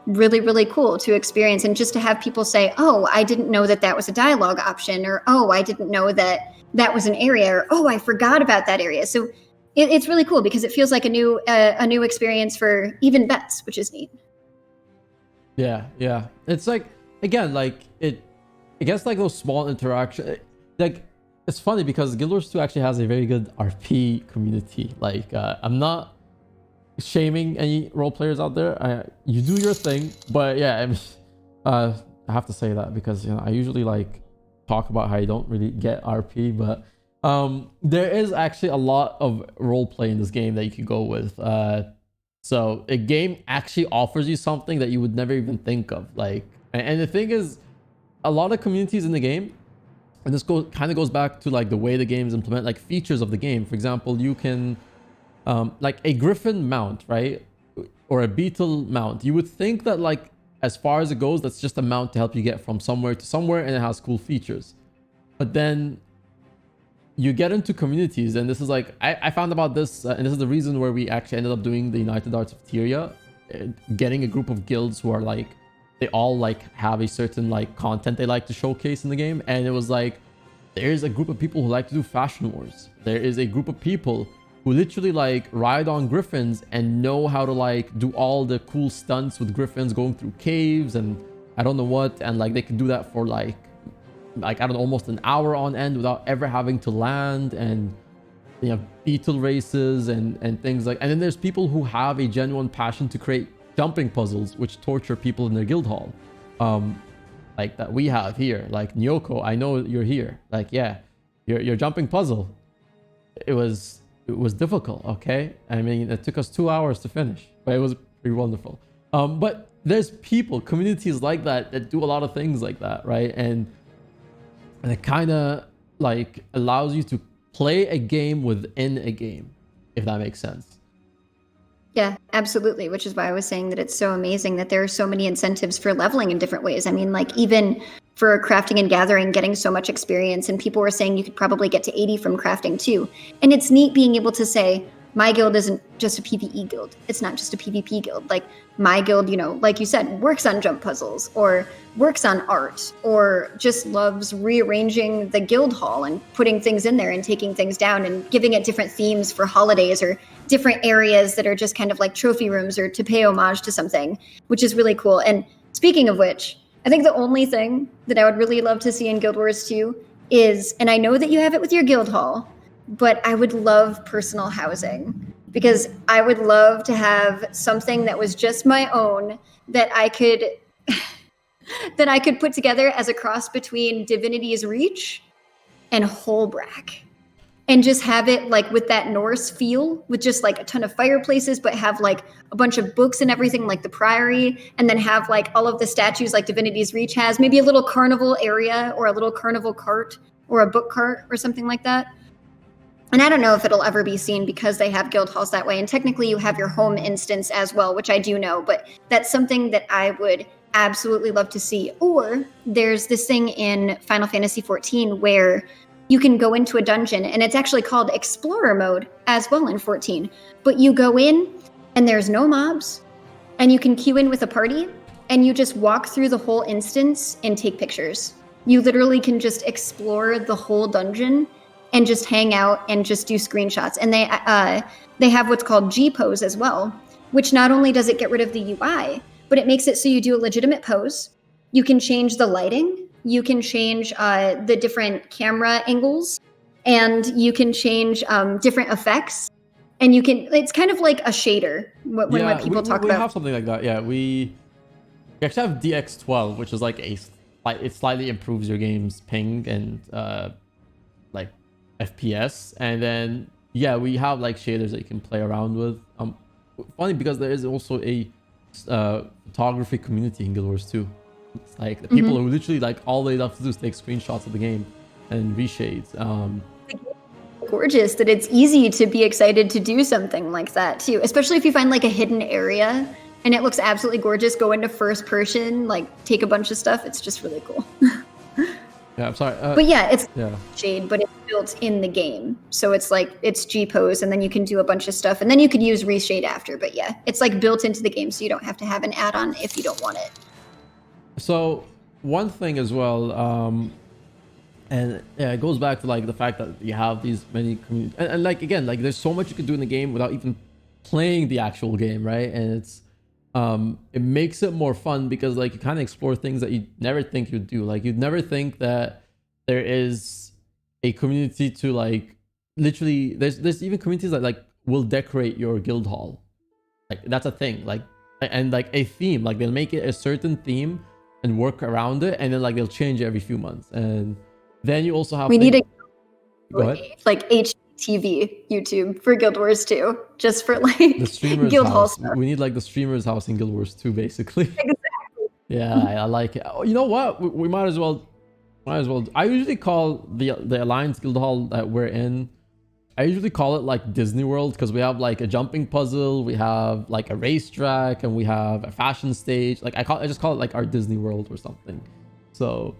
really, really cool to experience, and just to have people say, oh, I didn't know that was a dialogue option, or oh, I didn't know that was an area, or oh, I forgot about that area. So it's really cool because it feels like a new experience for even vets, which is neat. Yeah. It's like, again, like I guess like those small interactions, like it's funny because Guild Wars 2 actually has a very good RP community. Like I'm not shaming any role players out there. You do your thing, but yeah, I mean, I have to say that because I usually like talk about how I don't really get RP, but there is actually a lot of role play in this game that you can go with. So a game actually offers you something that you would never even think of. Like, and the thing is, a lot of communities in the game, and this kind of goes back to like the way the games implement like features of the game. For example, you can like a griffin mount, right? Or a beetle mount. You would think that like as far as it goes, that's just a mount to help you get from somewhere to somewhere, and it has cool features. But then you get into communities, and this is like I found about this, and this is the reason where we actually ended up doing the United Arts of Tyria, getting a group of guilds who are like, they all like have a certain like content they like to showcase in the game. And it was like, there's a group of people who like to do fashion wars. There is a group of people who literally like ride on griffins and know how to like do all the cool stunts with griffins going through caves and I don't know what, and like they can do that for like I don't know, almost an hour on end without ever having to land. And you have beetle races and things like, and then there's people who have a genuine passion to create jumping puzzles which torture people in their guild hall, like that we have here. Like Nyoko, I know you're here. Like, yeah, your jumping puzzle, it was difficult. Okay, I mean, it took us 2 hours to finish, but it was pretty wonderful. But there's communities like that do a lot of things like that, right? And it kind of like allows you to play a game within a game, if that makes sense. Yeah, absolutely. Which is why I was saying that it's so amazing that there are so many incentives for leveling in different ways. I mean, like even for crafting and gathering, getting so much experience, and people were saying you could probably get to 80 from crafting too. And it's neat being able to say, my guild isn't just a PvE guild. It's not just a PvP guild. Like my guild, like you said, works on jump puzzles or works on art or just loves rearranging the guild hall and putting things in there and taking things down and giving it different themes for holidays or different areas that are just kind of like trophy rooms or to pay homage to something, which is really cool. And speaking of which, I think the only thing that I would really love to see in Guild Wars 2 is, and I know that you have it with your guild hall, but I would love personal housing, because I would love to have something that was just my own that I could put together as a cross between Divinity's Reach and Holbrack. And just have it like with that Norse feel, with just like a ton of fireplaces, but have like a bunch of books and everything like the Priory, and then have like all of the statues like Divinity's Reach has, maybe a little carnival area or a little carnival cart or a book cart or something like that. And I don't know if it'll ever be seen because they have guild halls that way. And technically you have your home instance as well, which I do know, but that's something that I would absolutely love to see. Or there's this thing in Final Fantasy XIV where you can go into a dungeon, and it's actually called Explorer mode as well in 14. But you go in and there's no mobs, and you can queue in with a party, and you just walk through the whole instance and take pictures. You literally can just explore the whole dungeon and just hang out and just do screenshots. And they have what's called G pose as well, which not only does it get rid of the UI, but it makes it so you do a legitimate pose. You can change the lighting. You can change the different camera angles, and you can change different effects. And it's kind of like a shader when people talk about. We have something like that. Yeah, we actually have DX12, which is like it slightly improves your game's ping and like FPS. And then we have like shaders that you can play around with. Funny because there is also a photography community in Guild Wars 2. It's like the people who literally like all they love to do is take screenshots of the game and reshades. Gorgeous that it's easy to be excited to do something like that too, especially if you find like a hidden area and it looks absolutely gorgeous. Go into first person, like take a bunch of stuff. It's just really cool. Yeah, I'm sorry. But it's shade, but it's built in the game. So it's like it's G pose, and then you can do a bunch of stuff, and then you could use reshade after. But it's like built into the game, so you don't have to have an add-on if you don't want it. So one thing as well, and it goes back to like the fact that you have these many communities, and like again, like there's so much you can do in the game without even playing the actual game, right? And it's it makes it more fun because like you kind of explore things that you never think you'd do. Like you'd never think that there is a community to like literally there's even communities that like will decorate your guild hall. Like that's a thing. Like and like a theme, like they'll make it a certain theme and work around it, and then like they'll change it every few months. And then you also have need go ahead. Like HTV YouTube for Guild Wars 2, just for like the streamers guild hall house. stuff. We need like the streamers house in Guild Wars 2 basically. Exactly. Yeah, I like it. Oh, you know what? We might as well. I usually call the Alliance Guild Hall that we're in. I usually call it like Disney World because we have like a jumping puzzle, we have like a racetrack, and we have a fashion stage. Like I just call it like our Disney World or something. So,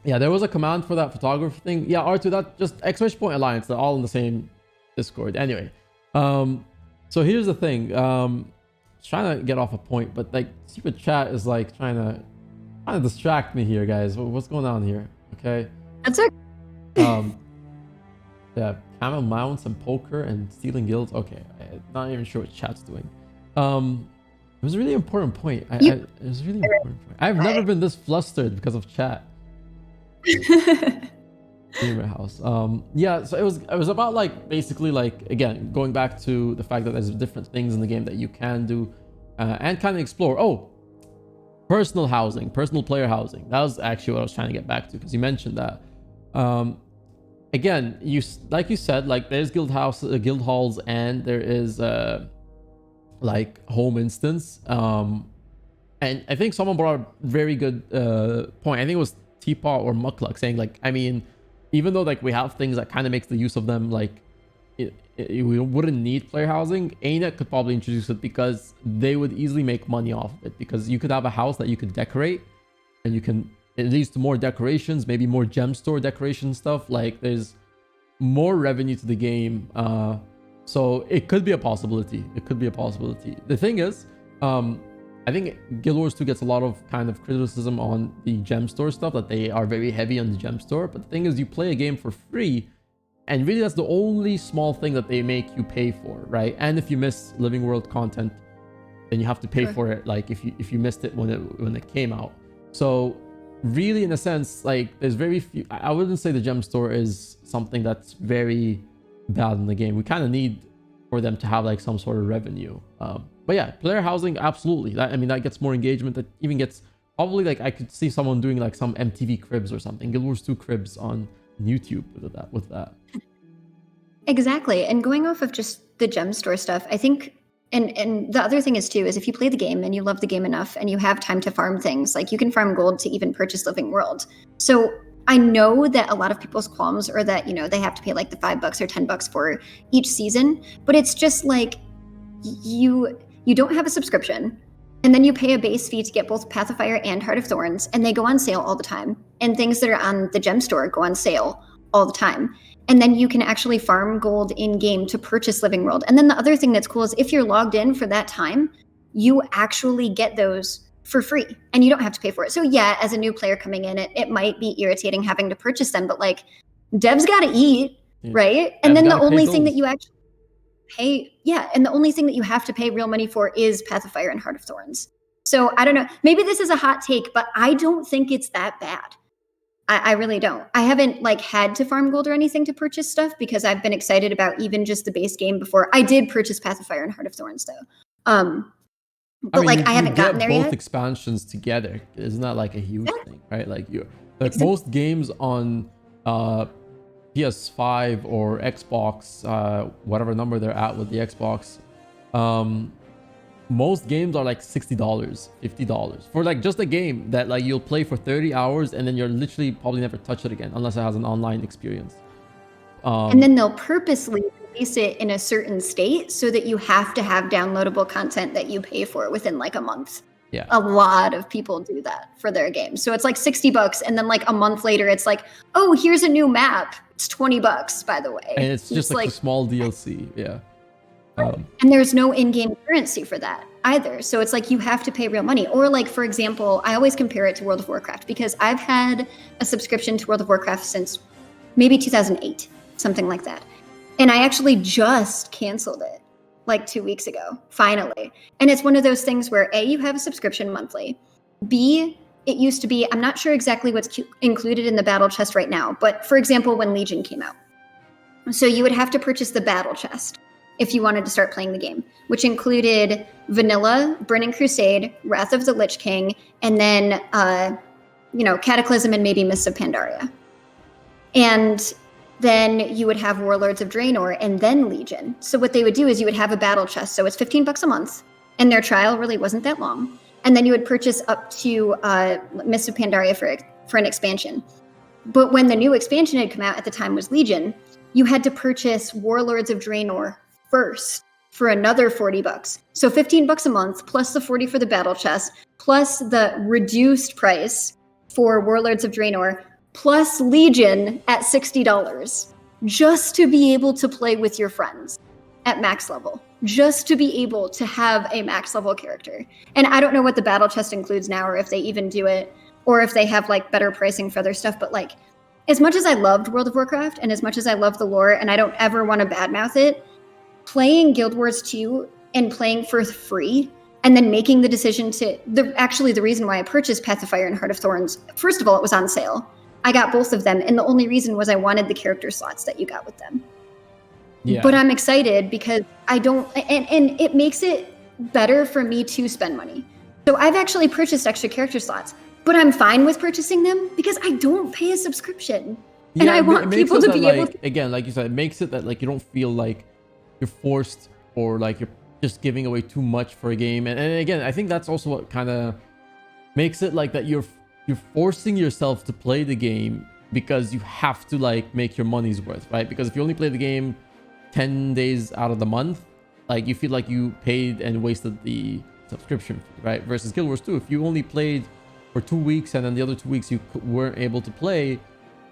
there was a command for that photography thing. Yeah, R2, that just exclamation point Alliance. They're all in the same Discord. Anyway, so here's the thing. Trying to get off a point, but like stupid chat is like trying to distract me here, guys. What's going on here? Okay. That's okay. Yeah, camel mounts and poker and stealing guilds. Okay, I'm not even sure what chat's doing. It was a really important point. It was a really important point. I've never been this flustered because of chat. Streamer house. So it was about like basically like again going back to the fact that there's different things in the game that you can do and kind of explore. Oh, personal housing, personal player housing. That was actually what I was trying to get back to because you mentioned that. Again, like you said, like there's guild halls, and there is like home instance. And I think someone brought a very good point. I think it was Teapot or Mukluk saying like, I mean, even though like we have things that kind of makes the use of them, like we wouldn't need player housing. Arenanet could probably introduce it because they would easily make money off of it, because you could have a house that you could decorate, and it leads to more decorations, maybe more gem store decoration stuff. Like there's more revenue to the game. So it could be a possibility. It could be a possibility. The thing is, I think Guild Wars 2 gets a lot of kind of criticism on the gem store stuff, that they are very heavy on the gem store. But the thing is, you play a game for free, and really that's the only small thing that they make you pay for, right? And if you miss Living World content, then you have to pay for it, like if you missed it when it came out. So really, in a sense, like there's very few. I wouldn't say the gem store is something that's very bad in the game. We kind of need for them to have like some sort of revenue. But yeah, player housing, absolutely. That gets more engagement. That even gets probably, like, I could see someone doing like some MTV cribs or something, Guild Wars 2 cribs on YouTube with that. Exactly. And going off of just the gem store stuff, I think, and the other thing is too, is if you play the game and you love the game enough and you have time to farm things, like you can farm gold to even purchase Living World. So I know that a lot of people's qualms are that, they have to pay like the $5 or $10 for each season, but it's just like you don't have a subscription, and then you pay a base fee to get both Path of Fire and Heart of Thorns, and they go on sale all the time. And things that are on the gem store go on sale all the time. And then you can actually farm gold in game to purchase Living World. And then the other thing that's cool is if you're logged in for that time, you actually get those for free and you don't have to pay for it. So yeah, as a new player coming in, it might be irritating having to purchase them, but like devs got to eat, right? And then the only thing that you actually pay, and the only thing that you have to pay real money for is Path of Fire and Heart of Thorns. So I don't know, maybe this is a hot take, but I don't think it's that bad. I really don't. I haven't like had to farm gold or anything to purchase stuff because I've been excited about even just the base game before. I did purchase Path of Fire and Heart of Thorns though. But I haven't gotten there yet. Both expansions together, isn't that like a huge thing, right? Like most games on PS5 or Xbox, whatever number they're at with the Xbox, most games are like $60, $50 for like just a game that like you'll play for 30 hours and then you're literally probably never touch it again unless it has an online experience. And then they'll purposely release it in a certain state so that you have to have downloadable content that you pay for within like a month. Yeah. A lot of people do that for their games. So it's like $60 and then like a month later it's like, oh, here's a new map. It's $20, by the way. And it's just like a small DLC. Yeah. And there's no in-game currency for that either. So it's like you have to pay real money. Or like, for example, I always compare it to World of Warcraft because I've had a subscription to World of Warcraft since maybe 2008, something like that. And I actually just canceled it like 2 weeks ago, finally. And it's one of those things where A, you have a subscription monthly. B, it used to be, I'm not sure exactly what's included in the battle chest right now, but for example, when Legion came out. So you would have to purchase the battle chest if you wanted to start playing the game, which included Vanilla, Burning Crusade, Wrath of the Lich King, and then, Cataclysm and maybe Mists of Pandaria. And then you would have Warlords of Draenor and then Legion. So what they would do is you would have a battle chest. So it's $15 a month, and their trial really wasn't that long. And then you would purchase up to Mists of Pandaria for an expansion. But when the new expansion had come out at the time was Legion, you had to purchase Warlords of Draenor first for another $40. So $15 a month plus the 40 for the battle chest plus the reduced price for Warlords of Draenor plus Legion at $60 just to be able to play with your friends at max level, just to be able to have a max level character. And I don't know what the battle chest includes now or if they even do it or if they have like better pricing for other stuff, but like as much as I loved World of Warcraft and as much as I love the lore and I don't ever want to badmouth it, playing Guild Wars 2 and playing for free and then making the decision the reason why I purchased Path of Fire and Heart of Thorns, first of all, it was on sale. I got both of them, and the only reason was I wanted the character slots that you got with them. Yeah. But I'm excited because I don't, and it makes it better for me to spend money. So I've actually purchased extra character slots, but I'm fine with purchasing them because I don't pay a subscription. And I want people to be able to... Again, like you said, it makes it that like you don't feel like you're forced or like you're just giving away too much for a game. And again, I think that's also what kind of makes it like that you're forcing yourself to play the game because you have to like make your money's worth, right? Because if you only play the game 10 days out of the month, like you feel like you paid and wasted the subscription fee, right? Versus Guild Wars 2, if you only played for 2 weeks and then the other 2 weeks you weren't able to play,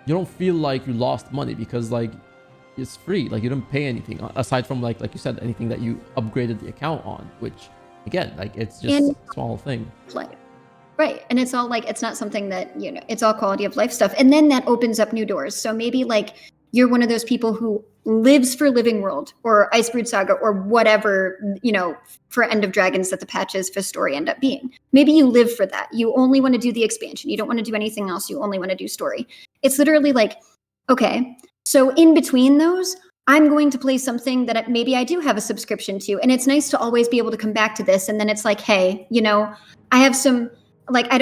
you don't feel like you lost money because like it's free. Like you don't pay anything aside from like you said, anything that you upgraded the account on, which again, like it's just And a small thing. Right. And it's all like, it's not something that, you know, it's all quality of life stuff. And then that opens up new doors. So maybe like you're one of those people who lives for Living World or Icebrood Saga or whatever, you know, for End of Dragons that the patches for story end up being. Maybe you live for that. You only want to do the expansion. You don't want to do anything else. You only want to do story. It's literally like, okay, so in between those, I'm going to play something that maybe I do have a subscription to. And it's nice to always be able to come back to this. And then it's like, hey, you know, I have some, like, I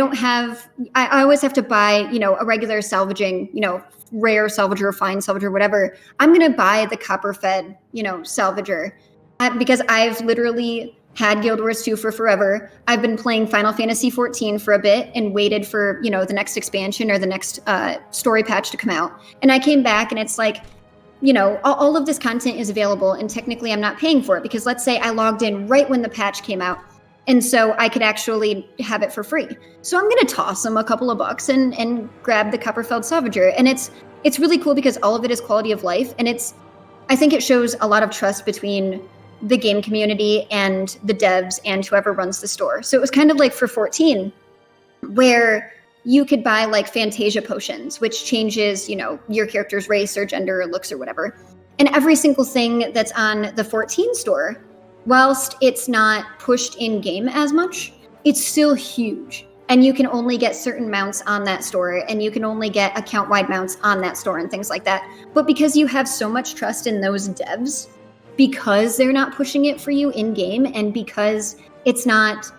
always have to buy, you know, a regular salvaging, you know, rare salvager or fine salvager, whatever. I'm going to buy the copper fed, you know, salvager because I've literally had Guild Wars 2 for forever. I've been playing Final Fantasy 14 for a bit and waited for, you know, the next expansion or the next story patch to come out. And I came back and it's like, you know, all of this content is available and technically I'm not paying for it because let's say I logged in right when the patch came out. And so I could actually have it for free. So I'm going to toss them a couple of bucks and grab the Copperfeld Salvager. And it's really cool because all of it is quality of life. And I think it shows a lot of trust between the game community and the devs and whoever runs the store. So it was kind of like for 14, where you could buy like Fantasia potions, which changes, you know, your character's race or gender or looks or whatever. And every single thing that's on the 14 store, whilst it's not pushed in game as much, it's still huge. And you can only get certain mounts on that store, and you can only get account-wide mounts on that store and things like that. But because you have so much trust in those devs, because they're not pushing it for you in game, and because it's not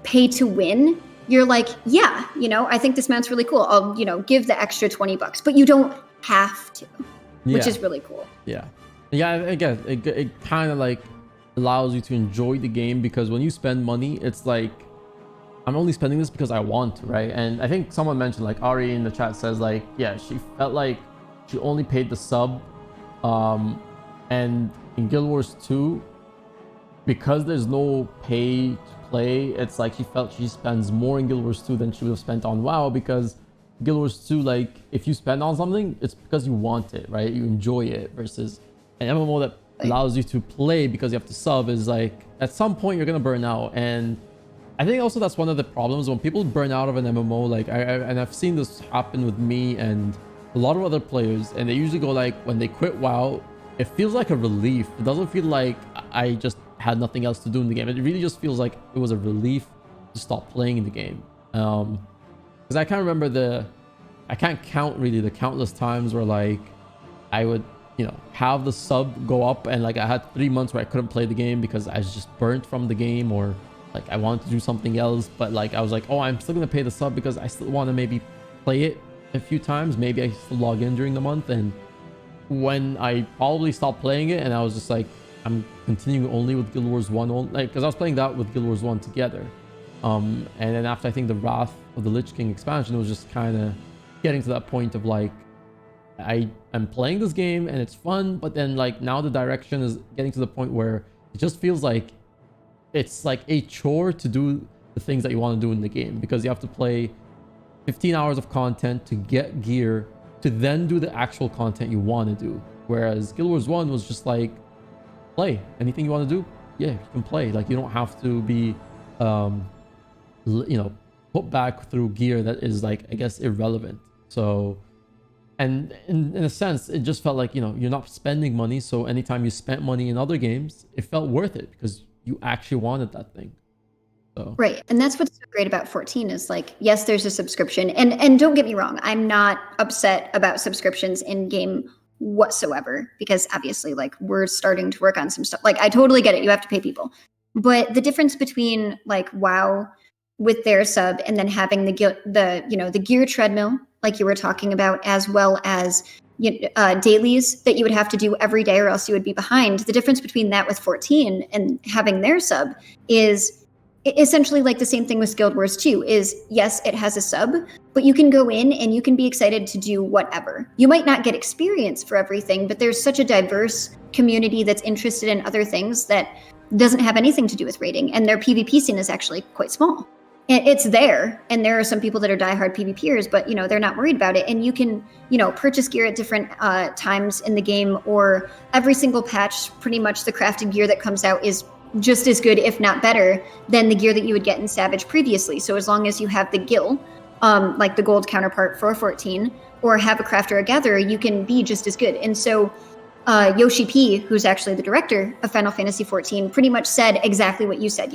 pay to win, you're like, yeah, you know, I think this mount's really cool. I'll, you know, give the extra $20, but you don't have to, which is really cool. Yeah. Again, it kind of like allows you to enjoy the game because when you spend money, it's like, I'm only spending this because I want to, right? And I think someone mentioned, like Ari in the chat says, like, yeah, she felt like she only paid the sub, and in Guild Wars 2, because there's no pay to play, it's like she felt she spends more in Guild Wars 2 than she would have spent on WoW, because Guild Wars 2, like, if you spend on something, it's because you want it, right? You enjoy it, versus an MMO that allows you to play because you have to sub is like, at some point you're gonna burn out. And I think also that's one of the problems when people burn out of an MMO, like and I've seen this happen with me and a lot of other players, and they usually go like, when they quit WoW, it feels like a relief. It doesn't feel like I just had nothing else to do in the game. It really just feels like it was a relief to stop playing the game. Because I can't remember I can't count really the countless times where like I would, you know, have the sub go up and like I had 3 months where I couldn't play the game because I was just burnt from the game, or like I wanted to do something else, but like I was like, oh, I'm still gonna pay the sub because I still want to maybe play it a few times. Maybe I still log in during the month. And when I probably stopped playing it and I was just like, I'm continuing only with Guild Wars 1, like, because I was playing that with Guild Wars 1 together. And then after I think the Wrath of the Lich King expansion, it was just kind of getting to that point of like, I'm playing this game and it's fun, but then like now the direction is getting to the point where it just feels like it's like a chore to do the things that you want to do in the game, because you have to play 15 hours of content to get gear to then do the actual content you want to do. Whereas Guild Wars 1 was just like, play anything you want to do, yeah, you can play. Like you don't have to be you know, put back through gear that is like, I guess, irrelevant. So, and in a sense, it just felt like, you know, you're not spending money, so anytime you spent money in other games, it felt worth it because you actually wanted that thing. So. Right. And that's what's so great about 14 is like, yes, there's a subscription, and don't get me wrong, I'm not upset about subscriptions in game whatsoever, because obviously like we're starting to work on some stuff. Like I totally get it, you have to pay people, but the difference between like WoW with their sub and then having the gear treadmill like you were talking about, as well as dailies that you would have to do every day or else you would be behind. The difference between that with 14 and having their sub is essentially like the same thing with Guild Wars 2 is, yes, it has a sub, but you can go in and you can be excited to do whatever. You might not get experience for everything, but there's such a diverse community that's interested in other things that doesn't have anything to do with raiding, and their PvP scene is actually quite small. it's there, and there are some people that are diehard PvPers, but they're not worried about it. And you can purchase gear at different times in the game, or every single patch, pretty much the crafted gear that comes out is just as good, if not better, than the gear that you would get in Savage previously. So as long as you have the Gil, like the gold counterpart for 14, or have a crafter or gatherer, you can be just as good. And so Yoshi P, who's actually the director of Final Fantasy XIV, pretty much said exactly what you said.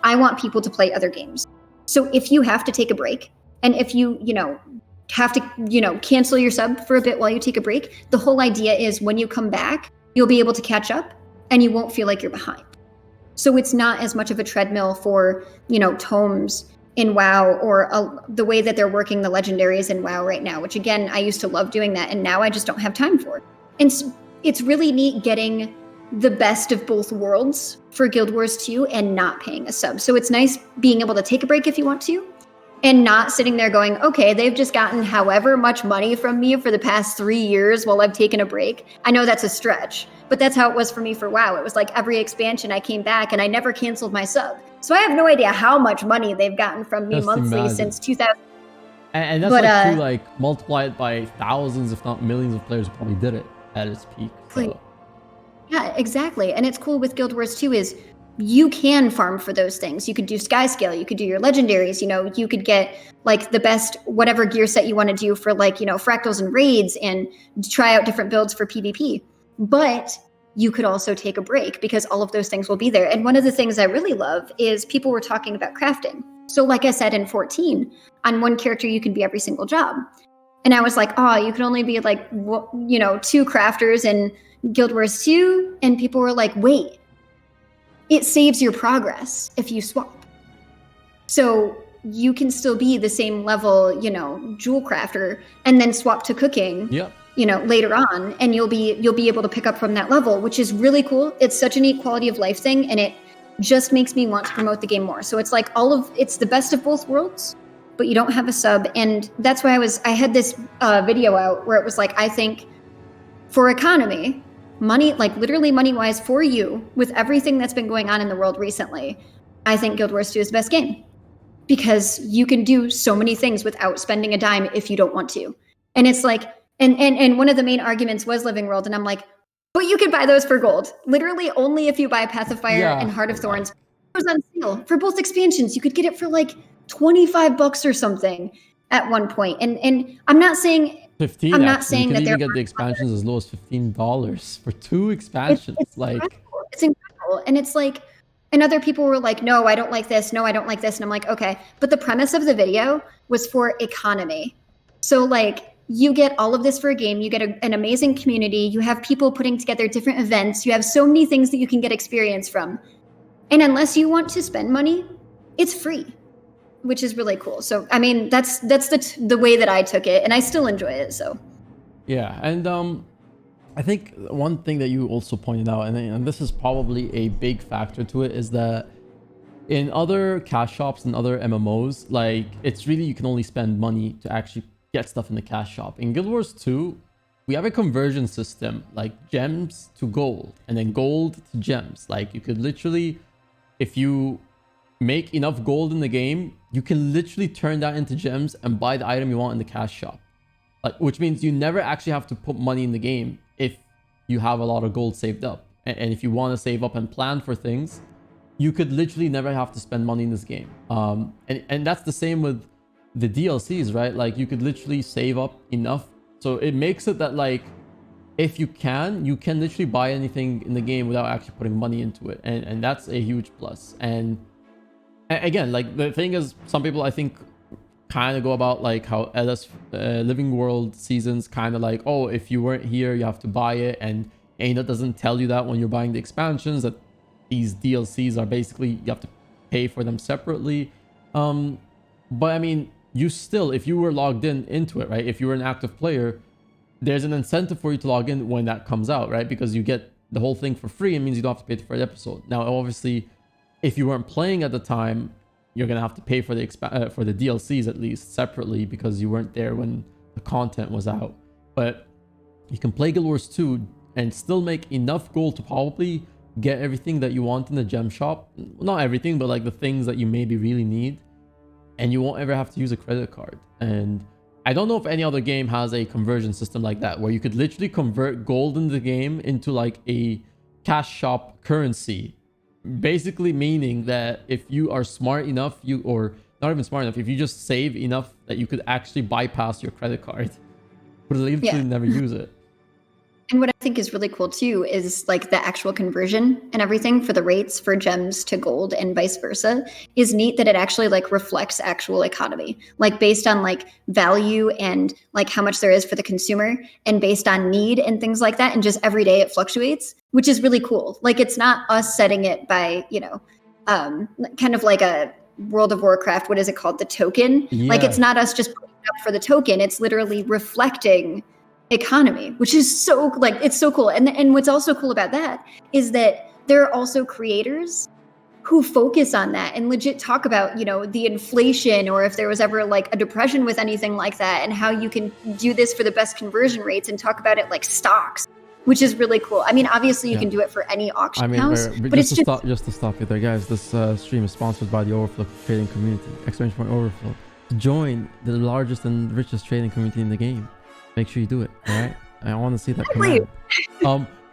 I want people to play other games. So if you have to take a break, and if you have to cancel your sub for a bit while you take a break, the whole idea is when you come back, you'll be able to catch up, and you won't feel like you're behind. So it's not as much of a treadmill for tomes in WoW, or the way that they're working the legendaries in WoW right now, which again, I used to love doing that, and now I just don't have time for it. And it's really neat getting the best of both worlds for Guild Wars 2 and not paying a sub. So it's nice being able to take a break if you want to, and not sitting there going, okay, they've just gotten however much money from me for the past 3 years while I've taken a break. I know that's a stretch, but that's how it was for me for WoW. It was like every expansion I came back and I never canceled my sub. So I have no idea how much money they've gotten from me monthly since 2000. And that's like multiply it by thousands, if not millions of players who probably did it at its peak. So. Yeah, exactly. And it's cool with Guild Wars 2 is you can farm for those things. You could do sky scale, you could do your legendaries, you could get like the best whatever gear set you want to do for like, fractals and raids, and try out different builds for PvP. But you could also take a break because all of those things will be there. And one of the things I really love is people were talking about crafting. So like I said, in 14, on one character, you can be every single job. And I was like, oh, you can only be like, 2 crafters in Guild Wars 2. And people were like, wait, it saves your progress if you swap. So you can still be the same level, jewel crafter, and then swap to cooking. Yep. Later on, and you'll be able to pick up from that level, which is really cool. It's such a neat quality of life thing, and it just makes me want to promote the game more. So it's like it's the best of both worlds, but you don't have a sub. And that's why I had this video out where it was like, I think for economy, money, like literally money wise for you, with everything that's been going on in the world recently, I think Guild Wars 2 is the best game, because you can do so many things without spending a dime if you don't want to. And it's like, and one of the main arguments was Living World, and I'm like, but you could buy those for gold. Literally only if you buy Path of Fire and Heart of Thorns. It was on sale for both expansions. You could get it for like $25 or something at one point. And I'm not saying 15. I'm not saying you can that even get the expansions as low as $15 for 2 expansions. It's incredible. And it's like, and other people were like, no, I don't like this. No, I don't like this. And I'm like, okay. But the premise of the video was for economy. So like, you get all of this for a game. You get an amazing community. You have people putting together different events. You have so many things that you can get experience from. And unless you want to spend money, it's free, which is really cool. So, I mean, that's the way that I took it, and I still enjoy it. So, yeah. And I think one thing that you also pointed out, and this is probably a big factor to it, is that in other cash shops and other MMOs, like it's really, you can only spend money to actually get stuff in the cash shop. In Guild Wars 2, we have a conversion system, like gems to gold, and then gold to gems. Like you could literally, if you make enough gold in the game, you can literally turn that into gems and buy the item you want in the cash shop. Like, which means you never actually have to put money in the game if you have a lot of gold saved up. And if you want to save up and plan for things, you could literally never have to spend money in this game. And that's the same with the DLCs, right? Like you could literally save up enough, so it makes it that like if you can literally buy anything in the game without actually putting money into it, and that's a huge plus. And again, like the thing is, some people I think kind of go about like how LS Living World seasons kind of like, oh, if you weren't here you have to buy it, and Arenanet doesn't tell you that when you're buying the expansions, that these DLCs are basically, you have to pay for them separately. But I mean, you still, if you were logged into it, right? If you were an active player, there's an incentive for you to log in when that comes out, right? Because you get the whole thing for free. It means you don't have to pay for the episode. Now, obviously, if you weren't playing at the time, you're gonna have to pay for the DLCs at least separately, because you weren't there when the content was out. But you can play Guild Wars 2 and still make enough gold to probably get everything that you want in the gem shop. Not everything, but like the things that you maybe really need. and you won't ever have to use a credit card. And I don't know if any other game has a conversion system like that, where you could literally convert gold in the game into like a cash shop currency. Basically meaning that if you are smart enough, or not even smart enough, if you just save enough that you could actually bypass your credit card, but literally never use it. And what I think is really cool too is like the actual conversion and everything for the rates for gems to gold and vice versa is neat, that it actually like reflects actual economy, like based on like value and like how much there is for the consumer and based on need and things like that. And just every day it fluctuates, which is really cool. Like it's not us setting it by, kind of like a World of Warcraft, what is it called? The token. Like it's not us just putting it up for the token. It's literally reflecting economy, which is so like, it's so cool. And what's also cool about that is that there are also creators who focus on that and legit talk about, the inflation, or if there was ever like a depression with anything like that, and how you can do this for the best conversion rates, and talk about it like stocks, which is really cool. I mean, obviously you can do it for any auction house, but just to stop you there, guys. This stream is sponsored by the Overflow trading community. Exclamation point Overflow. Join the largest and richest trading community in the game. Make sure you do it. All right. I want to see that command.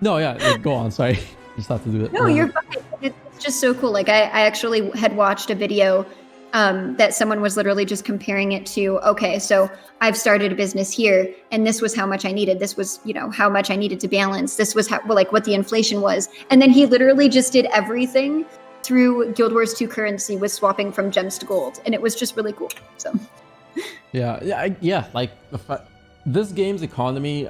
No, yeah. Go on. Sorry. Just have to do it. No, you're fine. It's just so cool. Like I actually had watched a video that someone was literally just comparing it to, okay, so I've started a business here, and this was how much I needed. This was, how much I needed to balance. This was how, like what the inflation was. And then he literally just did everything through Guild Wars 2 currency with swapping from gems to gold. And it was just really cool. So yeah. Like this game's economy,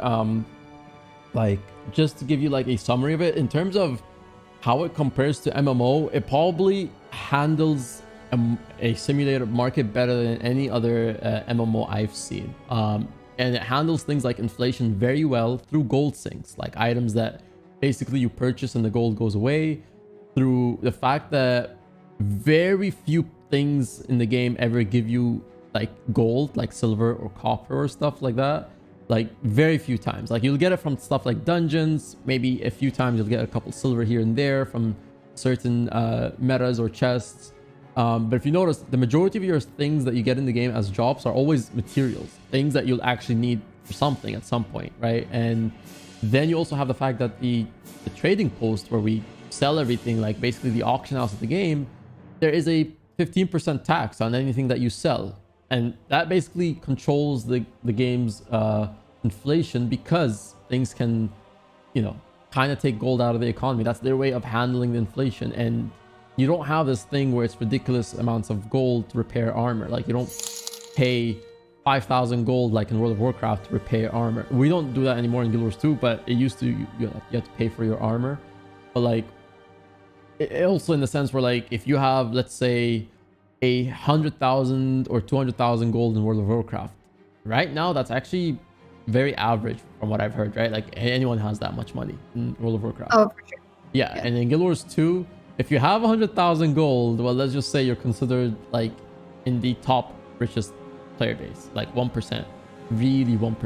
like just to give you like a summary of it in terms of how it compares to MMO, it probably handles a simulator market better than any other MMO I've seen. And it handles things like inflation very well through gold sinks, like items that basically you purchase and the gold goes away, through the fact that very few things in the game ever give you like gold, like silver or copper or stuff like that. Like very few times. Like you'll get it from stuff like dungeons, maybe a few times you'll get a couple silver here and there from certain metas or chests. But if you notice, the majority of your things that you get in the game as drops are always materials, things that you'll actually need for something at some point, right? And then you also have the fact that the trading post where we sell everything, like basically the auction house of the game, there is a 15% tax on anything that you sell. And that basically controls the game's inflation, because things can, kind of take gold out of the economy. That's their way of handling the inflation. And you don't have this thing where it's ridiculous amounts of gold to repair armor. Like you don't pay 5,000 gold like in World of Warcraft to repair armor. We don't do that anymore in Guild Wars 2, but it used to, you had to pay for your armor. But like, it also in the sense where like, if you have, let's say, 100,000 or 200,000 gold in World of Warcraft right now, that's actually very average from what I've heard, right? Like anyone has that much money in World of Warcraft. Oh, for sure. Yeah. And in Guild Wars 2, if you have 100,000 gold, well, let's just say you're considered like in the top richest player base, like 1%, really 1%.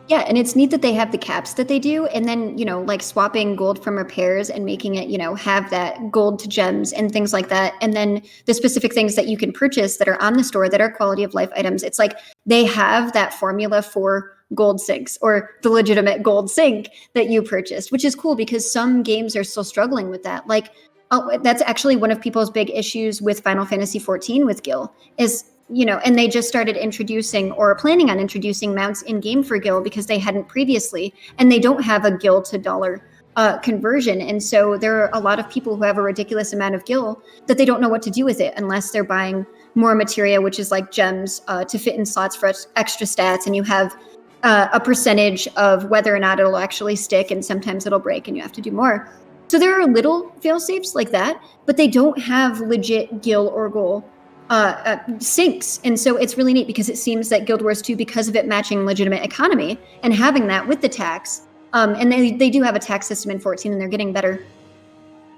And it's neat that they have the caps that they do. And then, like swapping gold from repairs and making it, have that gold to gems and things like that. And then the specific things that you can purchase that are on the store that are quality of life items. It's like they have that formula for gold sinks, or the legitimate gold sink that you purchased, which is cool because some games are still struggling with that. Like, that's actually one of people's big issues with Final Fantasy XIV with Gil is, and they just started introducing or planning on introducing mounts in game for Gil because they hadn't previously, and they don't have a Gil to dollar conversion. And so there are a lot of people who have a ridiculous amount of Gil that they don't know what to do with it unless they're buying more materia, which is like gems to fit in slots for extra stats. And you have a percentage of whether or not it'll actually stick, and sometimes it'll break and you have to do more. So there are little fail safes like that, but they don't have legit Gil or gold sinks. And so it's really neat because it seems that Guild Wars 2, because of it matching legitimate economy and having that with the tax, and they do have a tax system in 14 and they're getting better.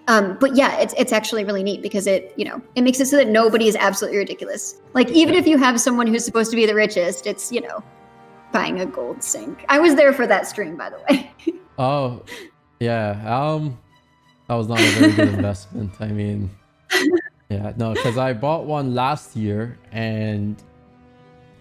But yeah, it's actually really neat because it makes it so that nobody is absolutely ridiculous. Like even if you have someone who's supposed to be the richest, it's, buying a gold sink. I was there for that stream, by the way. Oh, yeah. That was not a very good investment. I mean, Yeah, no, because I bought one last year and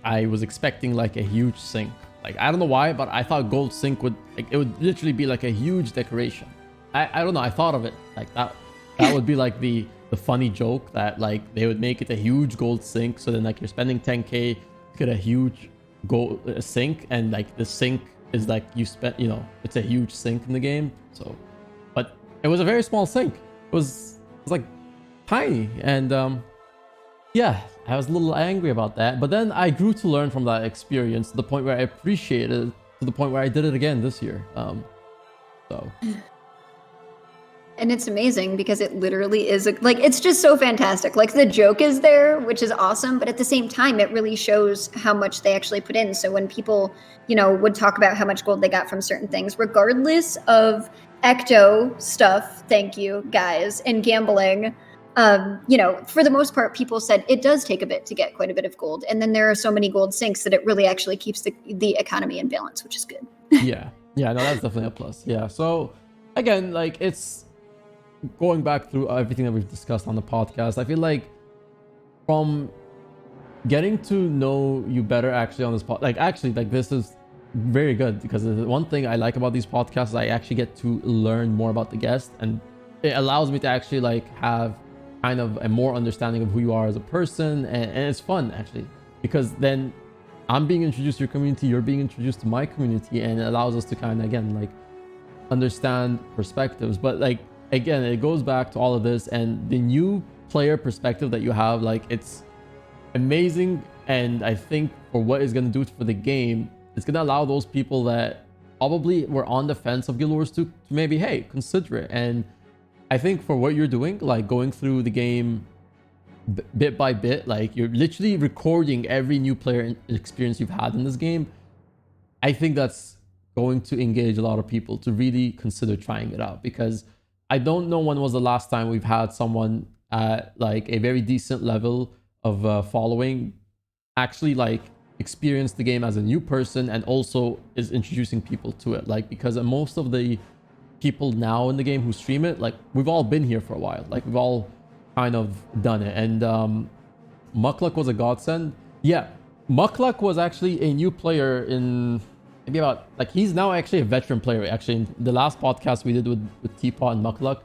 I was expecting like a huge sink. Like I don't know why, but I thought gold sink would like it would literally be like a huge decoration. I don't know. I thought of it like that. That would be like the funny joke that like they would make it a huge gold sink. So then like you're spending 10K to get a huge gold sink, and like the sink is like you spent, you know, it's a huge sink in the game. So, but it was a very small sink. It was like tiny, and yeah, I was a little angry about that. But then I grew to learn from that experience to the point where I appreciated it, to the point where I did it again this year. So. And it's amazing because it literally is like it's just so fantastic. Like the joke is there, which is awesome, but at the same time, it really shows how much they actually put in. So when people, you know, would talk about how much gold they got from certain things, regardless of ecto stuff, thank you guys, and gambling, you know, for the most part, people said it does take a bit to get quite a bit of gold, and then there are so many gold sinks that it really actually keeps the economy in balance, which is good. Yeah, no, that's definitely a plus. Yeah, so again, like it's going back through everything that we've discussed on the podcast. I feel like from getting to know you better actually on this like actually like this is very good, because the one thing I like about these podcasts is I actually get to learn more about the guest, and it allows me to actually like have kind of a more understanding of who you are as a person, and it's fun actually, because then I'm being introduced to your community, you're being introduced to my community, and it allows us to kind of again like understand perspectives. But like again, it goes back to all of this and the new player perspective that you have. Like it's amazing, and I think for what it's going to do for the game, it's going to allow those people that probably were on the fence of Guild Wars 2 to maybe, hey, consider it. And I think for what you're doing, like going through the game bit by bit, like you're literally recording every new player experience you've had in this game, I think that's going to engage a lot of people to really consider trying it out. Because I don't know when was the last time we've had someone at like a very decent level of following actually like experience the game as a new person and also is introducing people to it. Like because most of the people now in the game who stream it, like we've all been here for a while, like we've all kind of done it. And Muckluck was a godsend. Yeah, Muckluck was actually a new player in maybe about like he's now actually a veteran player. Actually, in the last podcast we did with Teapot and Muckluck,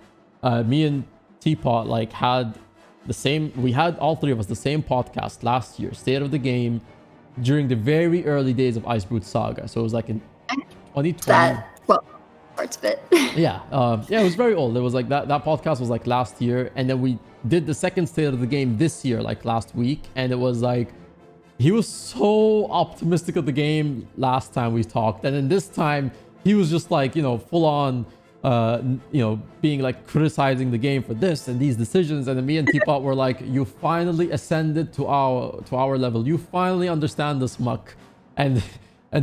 me and Teapot like had the same, we had all three of us the same podcast last year, State of the Game, during the very early days of Icebrood Saga. So it was like in 2020. That, well, parts of it. Yeah, it was very old. It was like that podcast was like last year, and then we did the second State of the Game this year, like last week, and it was like he was so optimistic of the game last time we talked, and then this time he was just like, you know, full on you know, being like criticizing the game for this and these decisions. And then me and Teapot were like, you finally ascended to our level, you finally understand this, Muck. And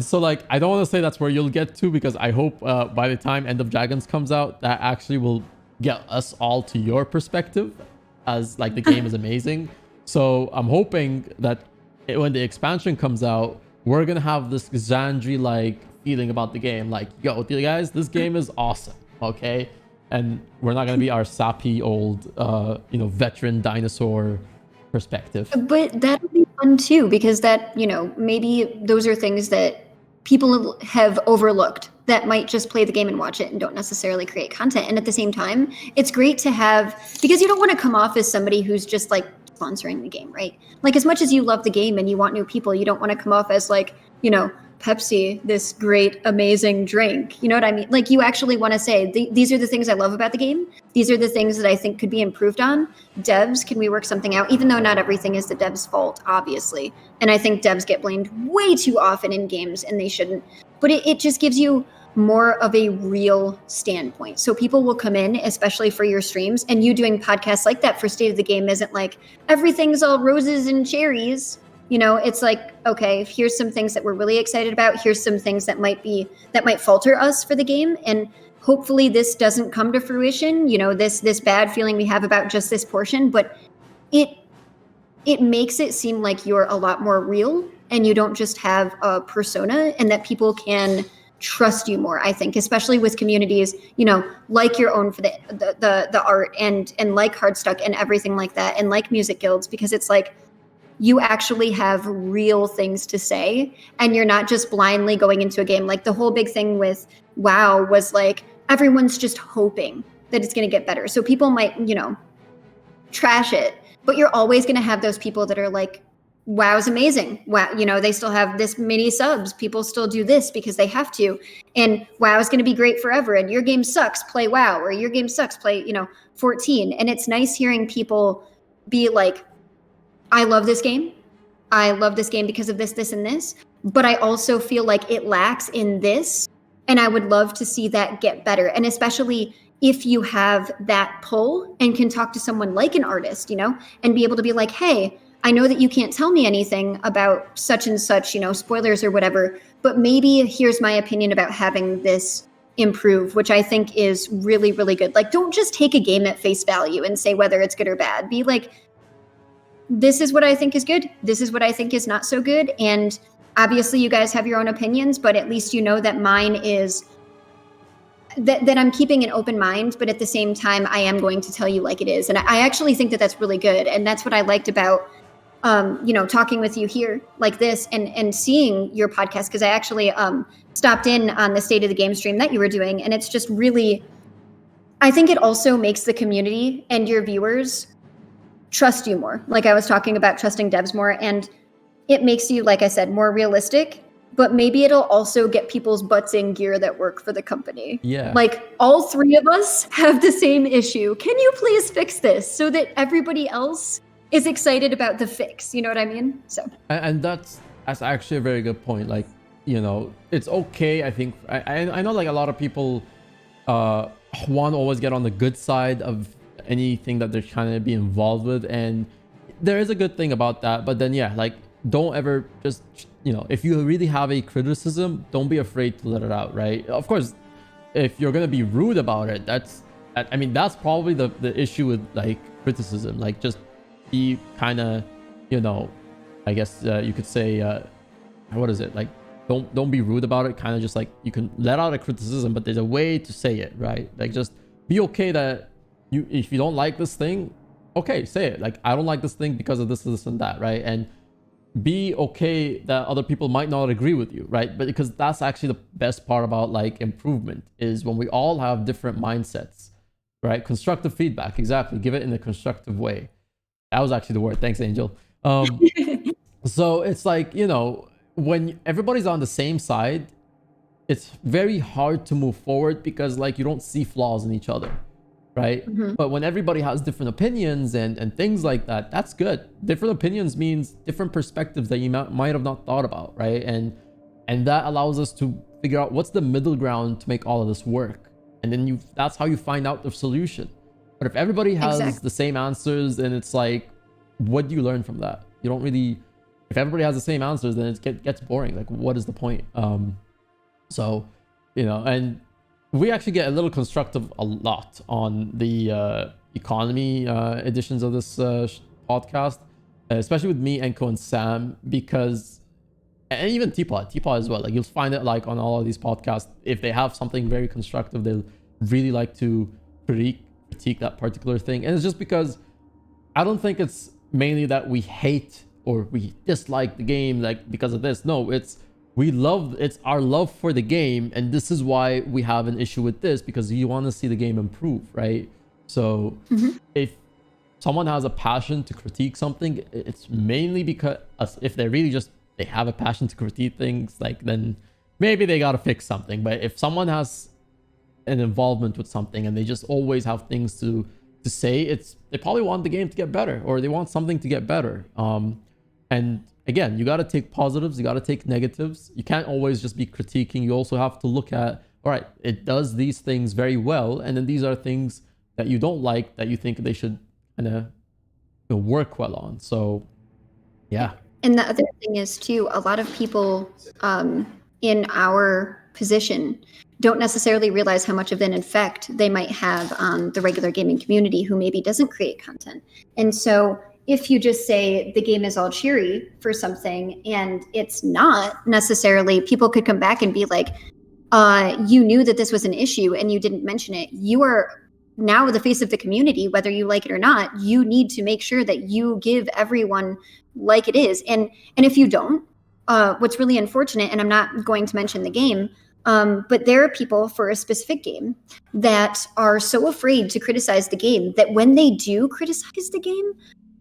so like I don't want to say that's where you'll get to, because I hope by the time End of Dragons comes out, that actually will get us all to your perspective, as like the game is amazing. So I'm hoping that when the expansion comes out, we're gonna have this Xandrii like feeling about the game, like, yo guys, this game is awesome, okay? And we're not gonna be our sappy old you know, veteran dinosaur perspective. But that would be fun too, because that, you know, maybe those are things that people have overlooked that might just play the game and watch it and don't necessarily create content. And at the same time, it's great to have, because you don't want to come off as somebody who's just like sponsoring the game, right? Like as much as you love the game and you want new people, you don't want to come off as like, you know, Pepsi, this great, amazing drink. You know what I mean? Like you actually want to say, these are the things I love about the game. These are the things that I think could be improved on. Devs, can we work something out? Even though not everything is the devs' fault, obviously. And I think devs get blamed way too often in games, and they shouldn't. But it just gives you more of a real standpoint. So people will come in, especially for your streams, and you doing podcasts like that for State of the Game isn't like, everything's all roses and cherries. You know, it's like, okay, here's some things that we're really excited about. Here's some things that might falter us for the game. And hopefully this doesn't come to fruition, you know, this bad feeling we have about just this portion, but it makes it seem like you're a lot more real and you don't just have a persona, and that people can trust you more, I think, especially with communities, like your own for the art and like Hardstuck and everything like that, and like music guilds, because it's like you actually have real things to say and you're not just blindly going into a game. Like the whole big thing with WoW was like everyone's just hoping that it's going to get better. So people might, trash it, but you're always going to have those people that are like, WoW's amazing. Wow, they still have this many subs. People still do this because they have to. And WoW is going to be great forever. And your game sucks, play WoW. Or your game sucks, play, 14. And it's nice hearing people be like, I love this game. I love this game because of this, this, and this. But I also feel like it lacks in this. And I would love to see that get better. And especially if you have that pull and can talk to someone like an artist, and be able to be like, hey, I know that you can't tell me anything about such and such, spoilers or whatever, but maybe here's my opinion about having this improve, which I think is really, really good. Like, don't just take a game at face value and say whether it's good or bad. Be like, this is what I think is good. This is what I think is not so good. And obviously you guys have your own opinions, but at least you know that mine is that I'm keeping an open mind, but at the same time, I am going to tell you like it is. And I actually think that that's really good. And that's what I liked about, talking with you here like this and seeing your podcast. Cause I actually stopped in on the State of the Game stream that you were doing. And it's just really, I think it also makes the community and your viewers trust you more. Like I was talking about trusting devs more, and it makes you, like I said, more realistic, but maybe it'll also get people's butts in gear that work for the company. Yeah. Like all three of us have the same issue. Can you please fix this so that everybody else is excited about the fix? You know what I mean? So. And that's actually a very good point. Like, it's okay. I think I know like a lot of people want to always get on the good side of anything that they're trying to be involved with, and there is a good thing about that. But then like, don't ever just, if you really have a criticism, don't be afraid to let it out, right? Of course, if you're gonna be rude about it, that's probably the issue with like criticism. Like, just be kind of, I guess you could say, what is it, like, don't be rude about it. Kind of just like, you can let out a criticism, but there's a way to say it, right? Like, just be okay that if you don't like this thing, okay, say it. Like, I don't like this thing because of this, and that, right? And be okay that other people might not agree with you, right? But because that's actually the best part about like improvement, is when we all have different mindsets, right? Constructive feedback, exactly. Give it in a constructive way. That was actually the word. Thanks, Angel. So it's like, when everybody's on the same side, it's very hard to move forward because like you don't see flaws in each other, right? Mm-hmm. But when everybody has different opinions and things like that, that's good. Different opinions means different perspectives that you might have not thought about, right? And that allows us to figure out what's the middle ground to make all of this work. And then that's how you find out the solution. But if everybody has the same answers, then it's like, what do you learn from that? You don't really, if everybody has the same answers, then it gets boring. Like, what is the point? So, and we actually get a little constructive a lot on the economy editions of this podcast, especially with me, Enko, and Sam, because, and even Teapot as well. Like, you'll find it like on all of these podcasts, if they have something very constructive, they'll really like to critique that particular thing. And it's just because I don't think it's mainly that we hate or we dislike the game like because of this. No, it's our love for the game, and this is why we have an issue with this, because you want to see the game improve, right? So if someone has a passion to critique something, it's mainly because if they really just they have a passion to critique things, like, then maybe they got to fix something. But if someone has an involvement with something and they just always have things to say, they probably want the game to get better, or they want something to get better. And again, you got to take positives, you got to take negatives. You can't always just be critiquing. You also have to look at, all right, it does these things very well, and then these are things that you don't like that you think they should kind of work well on. So yeah. And the other thing is too, a lot of people in our position don't necessarily realize how much of an effect they might have on the regular gaming community who maybe doesn't create content. And so if you just say the game is all cheery for something and it's not necessarily, people could come back and be like, you knew that this was an issue and you didn't mention it, you are now the face of the community, whether you like it or not. You need to make sure that you give everyone like it is. And if you don't, what's really unfortunate, and I'm not going to mention the game, but there are people for a specific game that are so afraid to criticize the game that when they do criticize the game,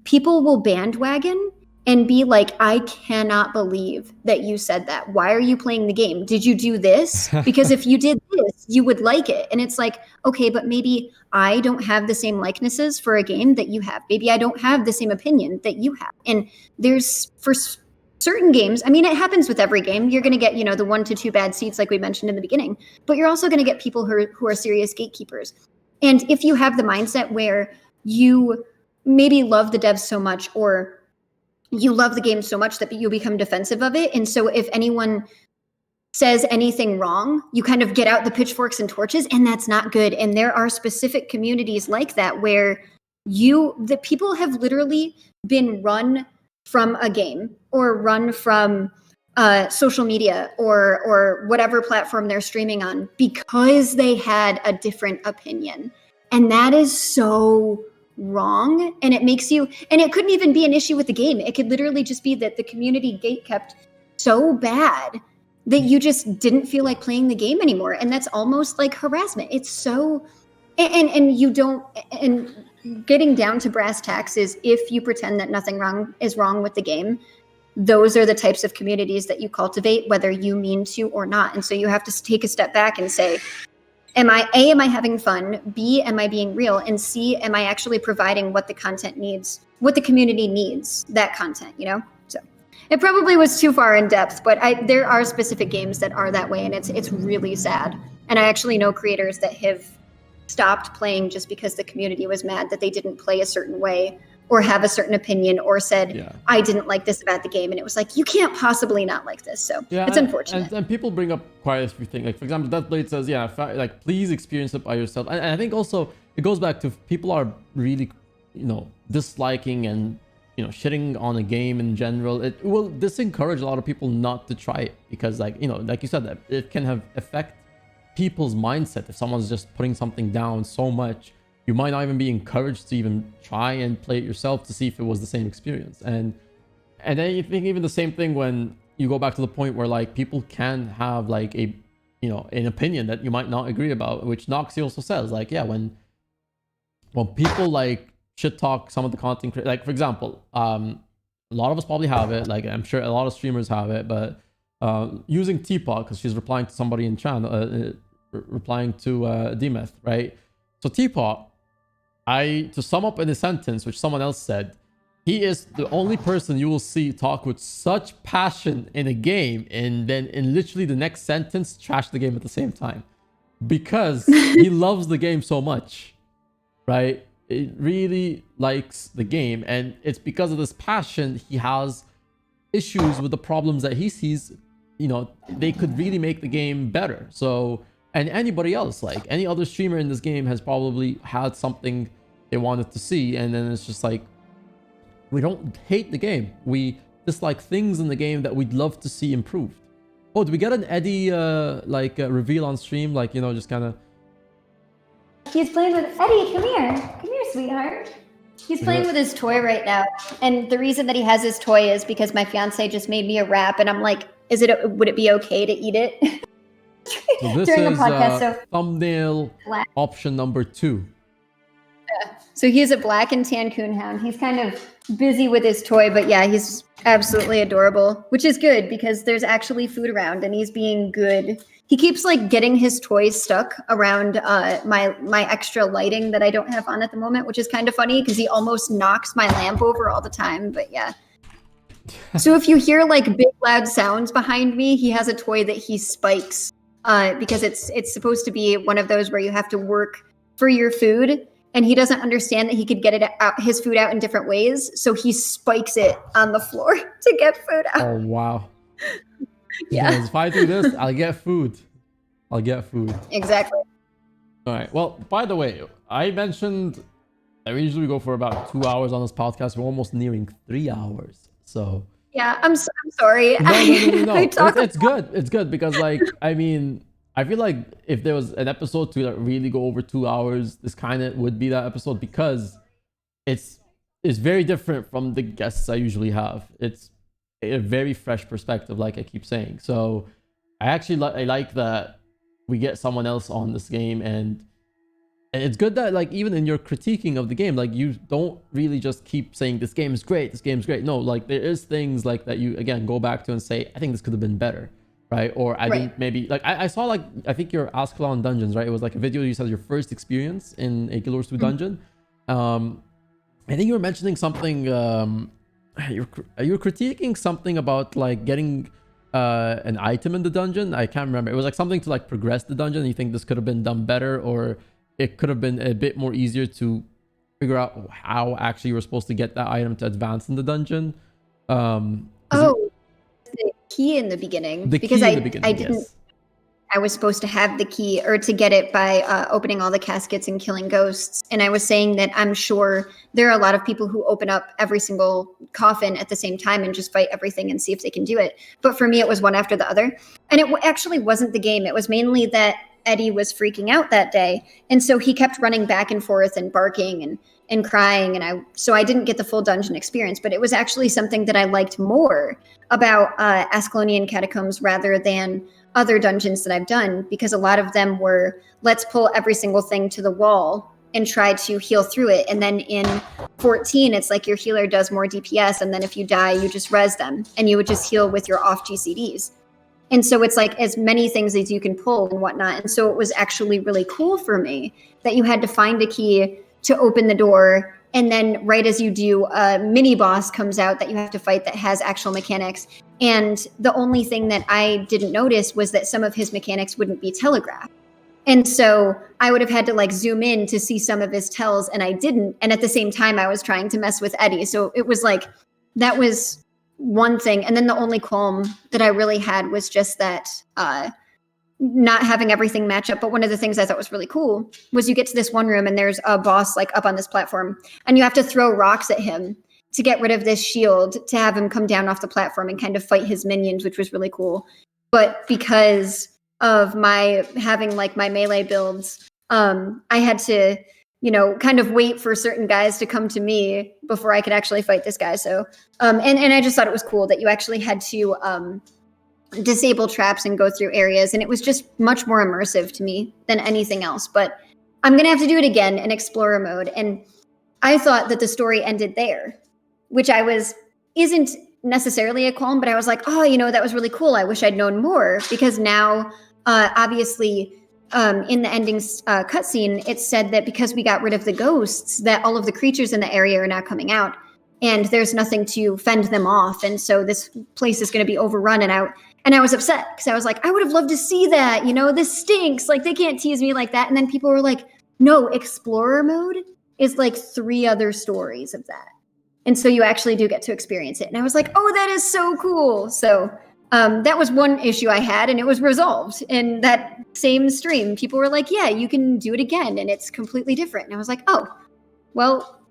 people will bandwagon and be like, I cannot believe that you said that. Why are you playing the game? Did you do this? Because if you did this, you would like it. And it's like, okay, but maybe I don't have the same likenesses for a game that you have. Maybe I don't have the same opinion that you have. And there's, for certain games, I mean, it happens with every game. You're going to get, the 1 to 2 bad seats like we mentioned in the beginning, but you're also going to get people who are serious gatekeepers. And if you have the mindset where you maybe love the devs so much, or you love the game so much that you become defensive of it, and so if anyone says anything wrong, you kind of get out the pitchforks and torches, and that's not good. And there are specific communities like that where the people have literally been run from a game or run from social media or whatever platform they're streaming on because they had a different opinion. And that is so wrong. And it makes you, and it couldn't even be an issue with the game. It could literally just be that the community gatekept so bad that you just didn't feel like playing the game anymore. And that's almost like harassment. It's so, and you don't, and getting down to brass tacks is, if you pretend that nothing is wrong with the game, those are the types of communities that you cultivate, whether you mean to or not. And so you have to take a step back and say, am I having fun? B, am I being real? And C, am I actually providing what the content needs, what the community needs, that content, So it probably was too far in depth, but there are specific games that are that way, and it's really sad. And I actually know creators that have stopped playing just because the community was mad that they didn't play a certain way or have a certain opinion, or said, I didn't like this about the game. And it was like, you can't possibly not like this. So it's unfortunate. And people bring up quite a few things. Like, for example, Deathblade says, like, please experience it by yourself. And I think also it goes back to, people are really, disliking and, shitting on a game in general. It will disencourage a lot of people not to try it, because, like, like you said, that it can affect people's mindset. If someone's just putting something down so much, you might not even be encouraged to even try and play it yourself to see if it was the same experience. And then you think even the same thing when you go back to the point where, like, people can have, like, a an opinion that you might not agree about, which Noxy also says, like, when people, like, shit talk some of the content, like, for example, a lot of us probably have it, like, I'm sure a lot of streamers have it, but using Teapot, because she's replying to somebody in channel, replying to Demeth, right? So Teapot, to sum up in a sentence which someone else said, he is the only person you will see talk with such passion in a game, and then in literally the next sentence trash the game at the same time, because he loves the game so much, right? It really likes the game, and it's because of this passion he has issues with the problems that he sees. They could really make the game better. So, and anybody else, like any other streamer in this game, has probably had something they wanted to see, and then it's just like, we don't hate the game, we dislike things in the game that we'd love to see improved. Oh, did we get an Eddie reveal on stream? Like, just kind of, he's playing with Eddie. Come here, sweetheart. He's playing with his toy right now, and the reason that he has his toy is because my fiance just made me a wrap, and I'm like, would it be okay to eat it? So this during is a podcast, thumbnail option number 2. Yeah. So he's a black and tan coonhound. He's kind of busy with his toy, but yeah, he's absolutely adorable, which is good because there's actually food around, and he's being good. He keeps, like, getting his toys stuck around my extra lighting that I don't have on at the moment, which is kind of funny because he almost knocks my lamp over all the time. But yeah. So if you hear, like, big loud sounds behind me, he has a toy that he spikes because it's supposed to be one of those where you have to work for your food, and he doesn't understand that he could get his food out in different ways, so he spikes it on the floor to get food out. Oh wow. Yeah. Because if I do this, I'll get food. Exactly. All right. Well, by the way, I mentioned that we usually go for about 2 hours on this podcast. We're almost nearing 3 hours. So yeah, I'm sorry. No. It's good. It's good because, like, I mean, I feel like if there was an episode to like really go over 2 hours, this kind of would be that episode, because it's it's very different from the guests I usually have. It's a very fresh perspective, like I keep saying. So I actually I like that we get someone else on this game, and it's good that like even in your critiquing of the game, like you don't really just keep saying this game is great, this game is great. No, like there is things like that you again go back to and say, I think this could have been better, right? Or I think maybe like I saw like I think your Ascalon dungeons, right? It was like a video you said your first experience in a Guild Wars 2 dungeon. I think you were mentioning something. You were critiquing something about like getting an item in the dungeon. I can't remember. It was like something to like progress the dungeon. You think this could have been done better, or it could have been a bit more easier to figure out how actually you were supposed to get that item to advance in the dungeon. The key in the beginning. The because key I in the beginning, didn't. yes. I was supposed to have the key, or to get it by opening all the caskets and killing ghosts. And I was saying that I'm sure there are a lot of people who open up every single coffin at the same time and just fight everything and see if they can do it. But for me, it was one after the other. And it actually wasn't the game. It was mainly that Eddie was freaking out that day. And so he kept running back and forth and barking and crying. And so I didn't get the full dungeon experience, but it was actually something that I liked more about Ascalonian Catacombs rather than other dungeons that I've done, because a lot of them were, let's pull every single thing to the wall and try to heal through it. And then in 14, it's like your healer does more DPS, and then if you die, you just res them, and you would just heal with your off GCDs. And so it's like as many things as you can pull and whatnot. And so it was actually really cool for me that you had to find a key to open the door. And then right as you do, a mini boss comes out that you have to fight that has actual mechanics. And the only thing that I didn't notice was that some of his mechanics wouldn't be telegraphed. And so I would have had to like zoom in to see some of his tells, and I didn't. And at the same time, I was trying to mess with Eddie. So it was like, that was one thing. And then the only qualm that I really had was just that not having everything match up. But one of the things I thought was really cool was you get to this one room and there's a boss like up on this platform, and you have to throw rocks at him to get rid of this shield to have him come down off the platform and kind of fight his minions, which was really cool. But because of my having like my melee builds, I had to, kind of wait for certain guys to come to me before I could actually fight this guy. So, and I just thought it was cool that you actually had to disable traps and go through areas. And it was just much more immersive to me than anything else. But I'm going to have to do it again in Explorer mode. And I thought that the story ended there, which isn't necessarily a qualm, but I was like, oh, that was really cool. I wish I'd known more, because now, obviously, in the ending cutscene, it said that because we got rid of the ghosts, that all of the creatures in the area are now coming out, and there's nothing to fend them off. And so this place is going to be overrun and out. And I was upset because I was like, I would have loved to see that. This stinks. Like, they can't tease me like that. And then people were like, no, Explorer mode is like 3 other stories of that. And so you actually do get to experience it. And I was like, oh, that is so cool. So that was one issue I had, and it was resolved in that same stream. People were like, yeah, you can do it again, and it's completely different. And I was like, oh, well,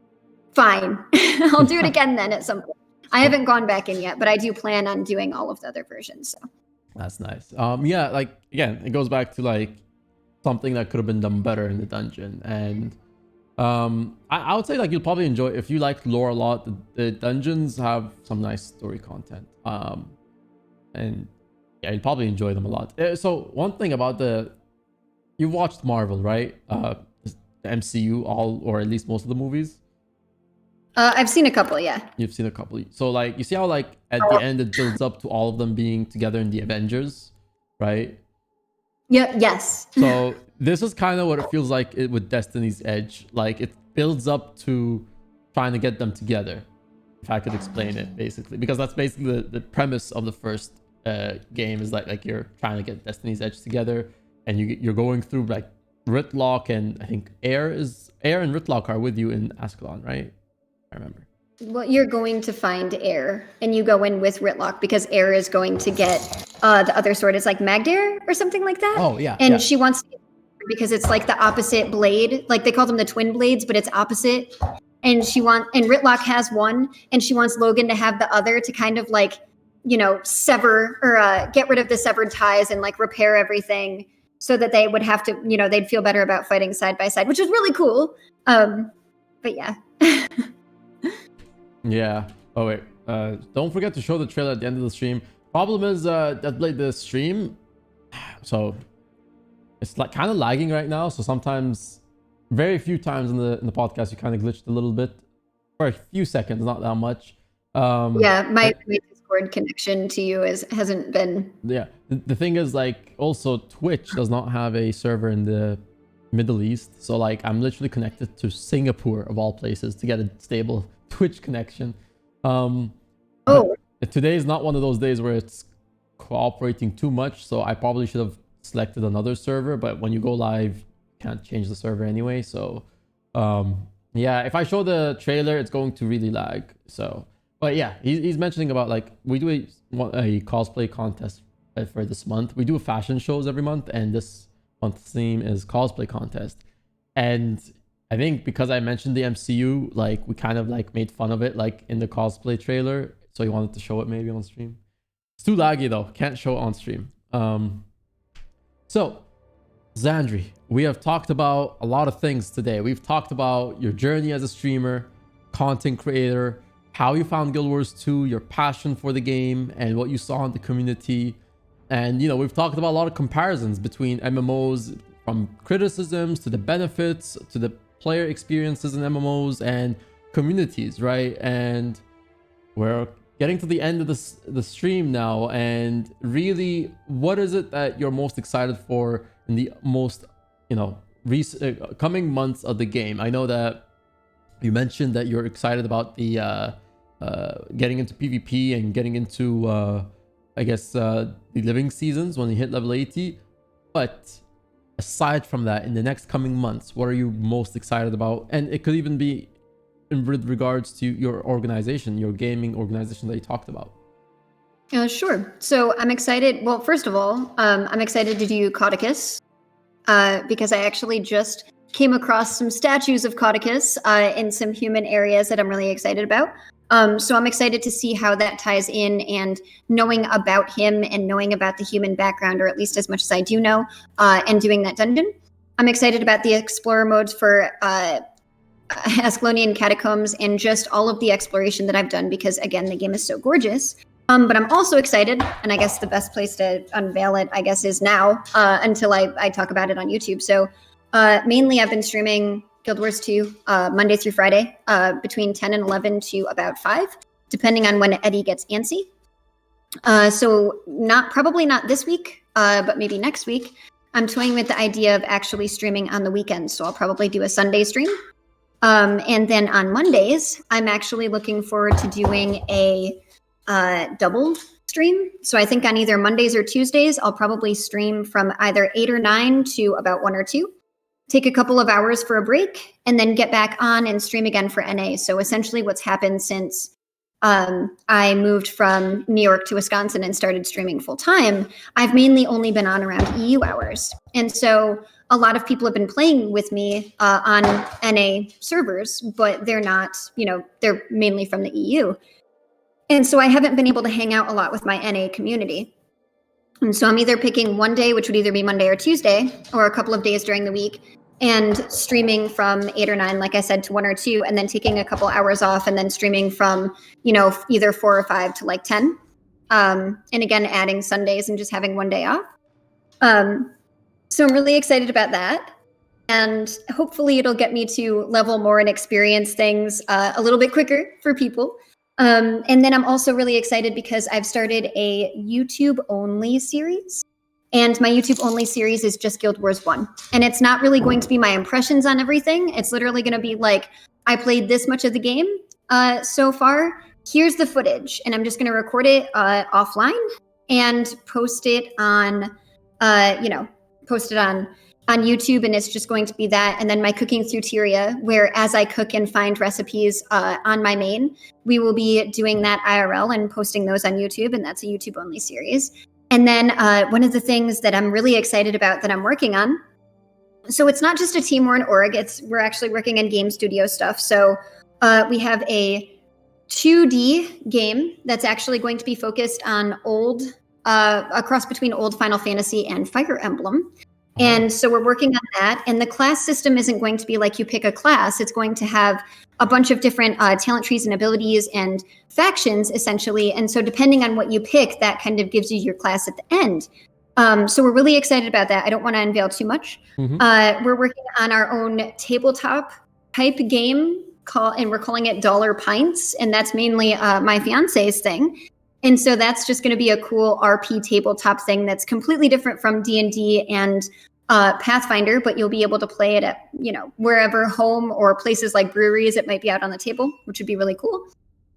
fine. I'll do it again then at some point. I haven't gone back in yet, but I do plan on doing all of the other versions. So That's nice. Yeah, like again, it goes back to like something that could have been done better in the dungeon. And I would say like you'll probably enjoy, if you like lore a lot, the dungeons have some nice story content. And yeah, you'll probably enjoy them a lot. So one thing about you've watched Marvel, right? The MCU, all, or at least most of the movies. I've seen a couple, yeah. You've seen a couple. So like you see how like at the end it builds up to all of them being together in the Avengers, right? Yeah. Yes. So this is kind of what it feels like with Destiny's Edge. Like it builds up to trying to get them together, if I could explain it, basically, because that's basically the premise of the first game, is like you're trying to get Destiny's Edge together, and you're going through like Ritlock, and I think Air and Ritlock are with you in Ascalon, right? I remember. Well, you're going to find Air, and you go in with Ritlock because Air is going to get the other sword. It's like Magdare or something like that. Oh yeah. And she wants to, because it's like the opposite blade. Like they call them the twin blades, but it's opposite. And Ritlock has one, and she wants Logan to have the other to kind of like, sever or get rid of the severed ties and like repair everything. so that they would have to, they'd feel better about fighting side by side, which is really cool. But yeah. Yeah. Oh wait. Don't forget to show the trailer at the end of the stream. Problem is, that the stream, so it's like kind of lagging right now. So sometimes, very few times in the podcast, you kind of glitched a little bit for a few seconds, not that much. Yeah, my Discord connection to you hasn't been. Yeah, the thing is, like, also Twitch does not have a server in the Middle East, so like I'm literally connected to Singapore of all places to get a stable Twitch connection. Today is not one of those days where it's cooperating too much, so I probably should have selected another server, but when you go live, you can't change the server anyway. So yeah, if I show the trailer, it's going to really lag. So, but yeah, he's mentioning about, like, we do a cosplay contest for this month. We do fashion shows every month, and this month's theme is cosplay contest. And I think because I mentioned the MCU, like, we kind of like made fun of it, like in the cosplay trailer. So he wanted to show it maybe on stream. It's too laggy though, can't show it on stream. So Xandrii, we have talked about a lot of things today. We've talked about your journey as a streamer, content creator, how you found Guild Wars 2, your passion for the game, and what you saw in the community. And, we've talked about a lot of comparisons between MMOs, from criticisms to the benefits to the player experiences in MMOs and communities, right? And we're getting to the end of the stream now, and really, what is it that you're most excited for in the most, coming months of the game? I know that you mentioned that you're excited about the getting into PvP and getting into, the living seasons when you hit level 80. But aside from that, in the next coming months, what are you most excited about? And it could even be with regards to your organization, your gaming organization that you talked about. Sure. So I'm excited. Well, first of all, I'm excited to do Caudicus, because I actually just came across some statues of Caudicus in some human areas that I'm really excited about. So I'm excited to see how that ties in, and knowing about him and knowing about the human background, or at least as much as I do know, and doing that dungeon. I'm excited about the explorer modes for Ascalonian Catacombs and just all of the exploration that I've done, because again, the game is so gorgeous. But I'm also excited, and I guess the best place to unveil it, I guess, is now, until I talk about it on YouTube. So mainly I've been streaming Guild Wars 2 Monday through Friday, between 10 and 11 to about 5, depending on when Eddie gets antsy. So probably not this week, but maybe next week. I'm toying with the idea of actually streaming on the weekends, so I'll probably do a Sunday stream. And then on Mondays, I'm actually looking forward to doing a double stream. So I think on either Mondays or Tuesdays, I'll probably stream from either 8 or 9 to about 1 or 2, take a couple of hours for a break, and then get back on and stream again for NA. So essentially what's happened since I moved from New York to Wisconsin and started streaming full time, I've mainly only been on around EU hours. And so a lot of people have been playing with me on NA servers, but they're not, they're mainly from the EU. And so I haven't been able to hang out a lot with my NA community. And so I'm either picking one day, which would either be Monday or Tuesday, or a couple of days during the week, and streaming from 8 or 9, like I said, to 1 or 2, and then taking a couple hours off, and then streaming from, either 4 or 5 to like 10. And again, adding Sundays and just having one day off. So I'm really excited about that. And hopefully it'll get me to level more and experience things a little bit quicker for people. And then I'm also really excited because I've started a YouTube-only series. And my YouTube-only series is just Guild Wars 1. And it's not really going to be my impressions on everything. It's literally going to be like, I played this much of the game so far. Here's the footage. And I'm just going to record it offline and post it on, on YouTube, and it's just going to be that. And then my cooking through Tyria, where as I cook and find recipes on my main, we will be doing that IRL and posting those on YouTube, and that's a YouTube-only series. And then one of the things that I'm really excited about that I'm working on, so it's not just a team or an org, we're actually working in game studio stuff. So we have a 2D game that's actually going to be focused on a cross between old Final Fantasy and Fire Emblem. And so we're working on that. And the class system isn't going to be like you pick a class. It's going to have a bunch of different talent trees and abilities and factions, essentially. And so depending on what you pick, that kind of gives you your class at the end. So we're really excited about that. I don't want to unveil too much. We're working on our own tabletop type game and we're calling it Dollar Pints. And that's mainly my fiance's thing. And so that's just going to be a cool RP tabletop thing that's completely different from D&D and Pathfinder, but you'll be able to play it at, wherever home or places like breweries. It might be out on the table, which would be really cool.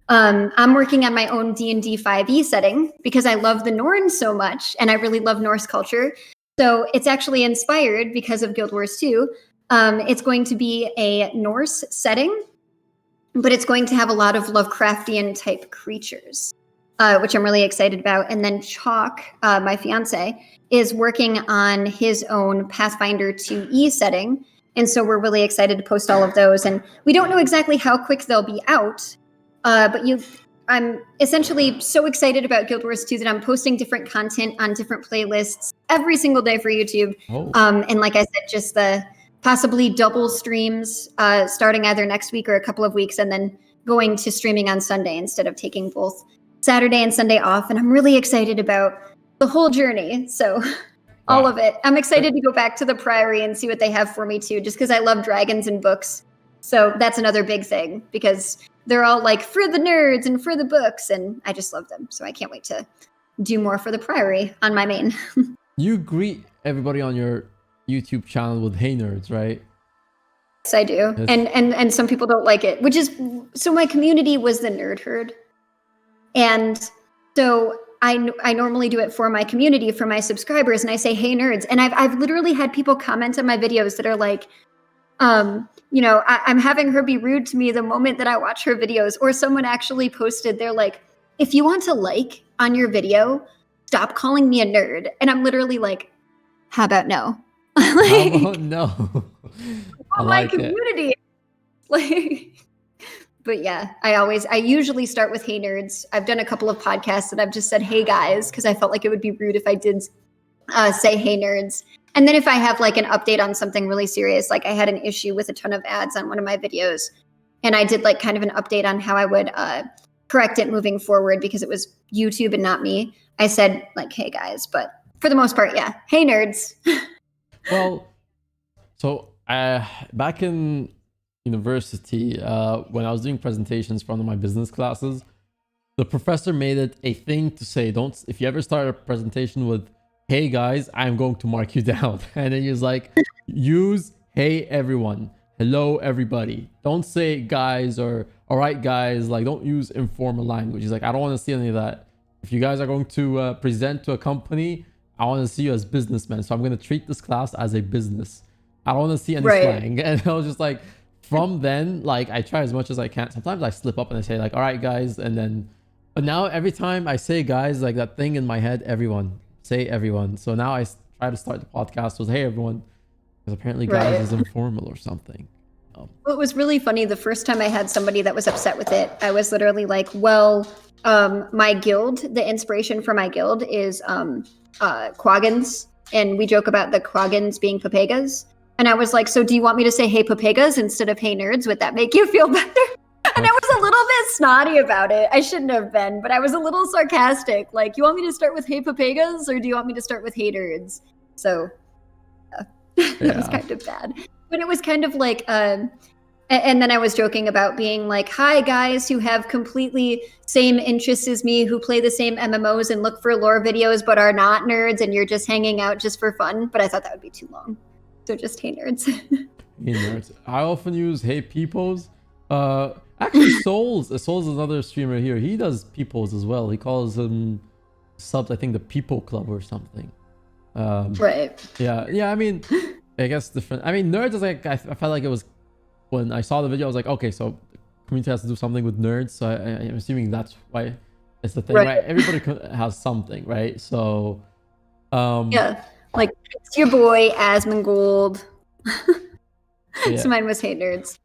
I'm working on my own D&D 5e setting because I love the Norns so much and I really love Norse culture. So it's actually inspired because of Guild Wars 2. It's going to be a Norse setting, but it's going to have a lot of Lovecraftian type creatures. Which I'm really excited about. And then Chalk, my fiance, is working on his own Pathfinder 2e setting. And so we're really excited to post all of those. And we don't know exactly how quick they'll be out. But I'm essentially so excited about Guild Wars 2 that I'm posting different content on different playlists every single day for YouTube. And like I said, just the possibly double streams starting either next week or a couple of weeks and then going to streaming on Sunday instead of taking both Saturday and Sunday off, and I'm really excited about the whole journey. So all of it. I'm excited to go back to the Priory and see what they have for me too, just because I love dragons and books. So that's another big thing because they're all like for the nerds and for the books, and I just love them. So I can't wait to do more for the Priory on my main. You greet everybody on your YouTube channel with "Hey nerds," right? Yes, I do. Yes. And some people don't like it, which is so my community was the nerd herd. And so I normally do it for my community, for my subscribers, and I say, "Hey nerds." And I've literally had people comment on my videos that are like, I'm having her be rude to me the moment that I watch her videos. Or someone actually posted, they're like, "If you want to like on your video, stop calling me a nerd." And I'm literally like, how about no? How about no? I my like it. community. But yeah, I usually start with "Hey nerds." I've done a couple of podcasts that I've just said "Hey guys" because I felt like it would be rude if I did say "Hey nerds." And then if I have like an update on something really serious, like I had an issue with a ton of ads on one of my videos, and I did like kind of an update on how I would correct it moving forward because it was YouTube and not me. I said like "Hey guys," but for the most part, yeah, "Hey nerds." Well, so back in university, when I was doing presentations for one of my business classes, the professor made it a thing to say, if you ever start a presentation with "Hey guys, I'm going to mark you down." And then he was like, use "Hey everyone," "Hello everybody." Don't say "guys" or "all right guys." Like, don't use informal language. He's like, I don't want to see any of that. If you guys are going to present to a company, I want to see you as businessmen. So I'm going to treat this class as a business. I don't want to see any slang. And I was just like, from then, like, I try as much as I can. Sometimes I slip up and I say like, "All right guys," and then, but now every time I say "guys," like that thing in my head, everyone, say everyone. So now I try to start the podcast with "Hey everyone," because apparently guys is informal or something. Well, it was really funny. The first time I had somebody that was upset with it, I was literally like, well, my guild, the inspiration for my guild is Quaggins, and we joke about the Quaggins being Papegas. And I was like, so do you want me to say "Hey Papegas" instead of "Hey nerds"? Would that make you feel better? And I was a little bit snotty about it. I shouldn't have been, but I was a little sarcastic. Like, you want me to start with "Hey Papegas" or do you want me to start with "Hey nerds"? So that was kind of bad. But it was kind of like, and then I was joking about being like, "Hi guys who have completely same interests as me, who play the same MMOs and look for lore videos, but are not nerds, and you're just hanging out just for fun." But I thought that would be too long. So just "Hey nerds." Hey nerds. I often use "Hey peoples." Actually, Souls is another streamer here. He does peoples as well. He calls them subs, I think, the People Club or something. Right. Yeah. I mean, I guess different. I mean, nerds is like, I felt like it was, when I saw the video, I was like, okay, so the community has to do something with nerds. So I'm assuming that's why it's the thing, right? Everybody has something, right? So yeah, like it's your boy Asmongold. So mine was "Hey nerds."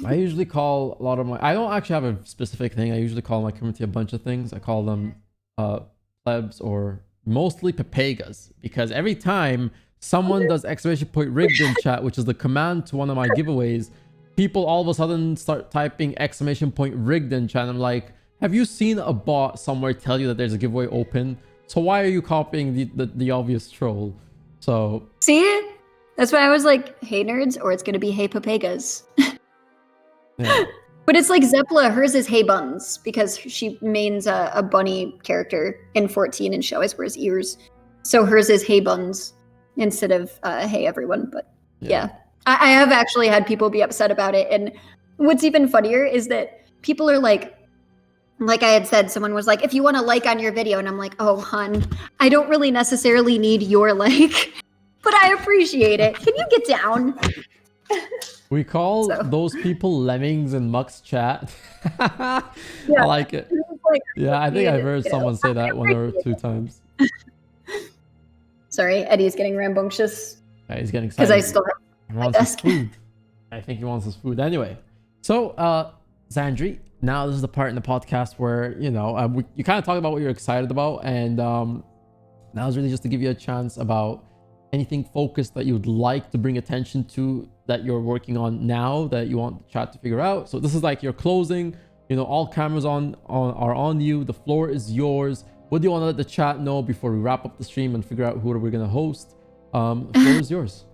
I usually call a lot of I don't actually have a specific thing. I usually call my community a bunch of things. I call them plebs or mostly Papegas, because every time someone does exclamation point rigged in chat, which is the command to one of my giveaways, people all of a sudden start typing exclamation point rigged in chat. I'm like, have you seen a bot somewhere tell you that there's a giveaway open? So why are you copying the obvious troll? So See? That's why I was like, hey nerds, or it's gonna be hey papegas. yeah. But it's like Zepla, hers is hey buns, because she mains a bunny character in 14 and she always wears ears. So hers is hey buns instead of hey everyone. But yeah. I have actually had people be upset about it. And what's even funnier is that people are like I had said, someone was like, if you want a like on your video, and I'm like, oh hun, I don't really necessarily need your like, but I appreciate it. Can you get down? We call those people lemmings in Muck's chat. I like it. Like, yeah, I think I've heard someone say that one or two times. Sorry, Eddie's getting rambunctious. Yeah, he's getting excited. Because I still have my desk. Food. I think he wants his food. Anyway, so Xandrii, now this is the part in the podcast where, you know, you kind of talk about what you're excited about. And now is really just to give you a chance about anything focused that you would like to bring attention to that you're working on now that you want the chat to figure out. So this is like your closing, you know, all cameras are on you. The floor is yours. What do you want to let the chat know before we wrap up the stream and figure out who we're going to host? The floor is yours.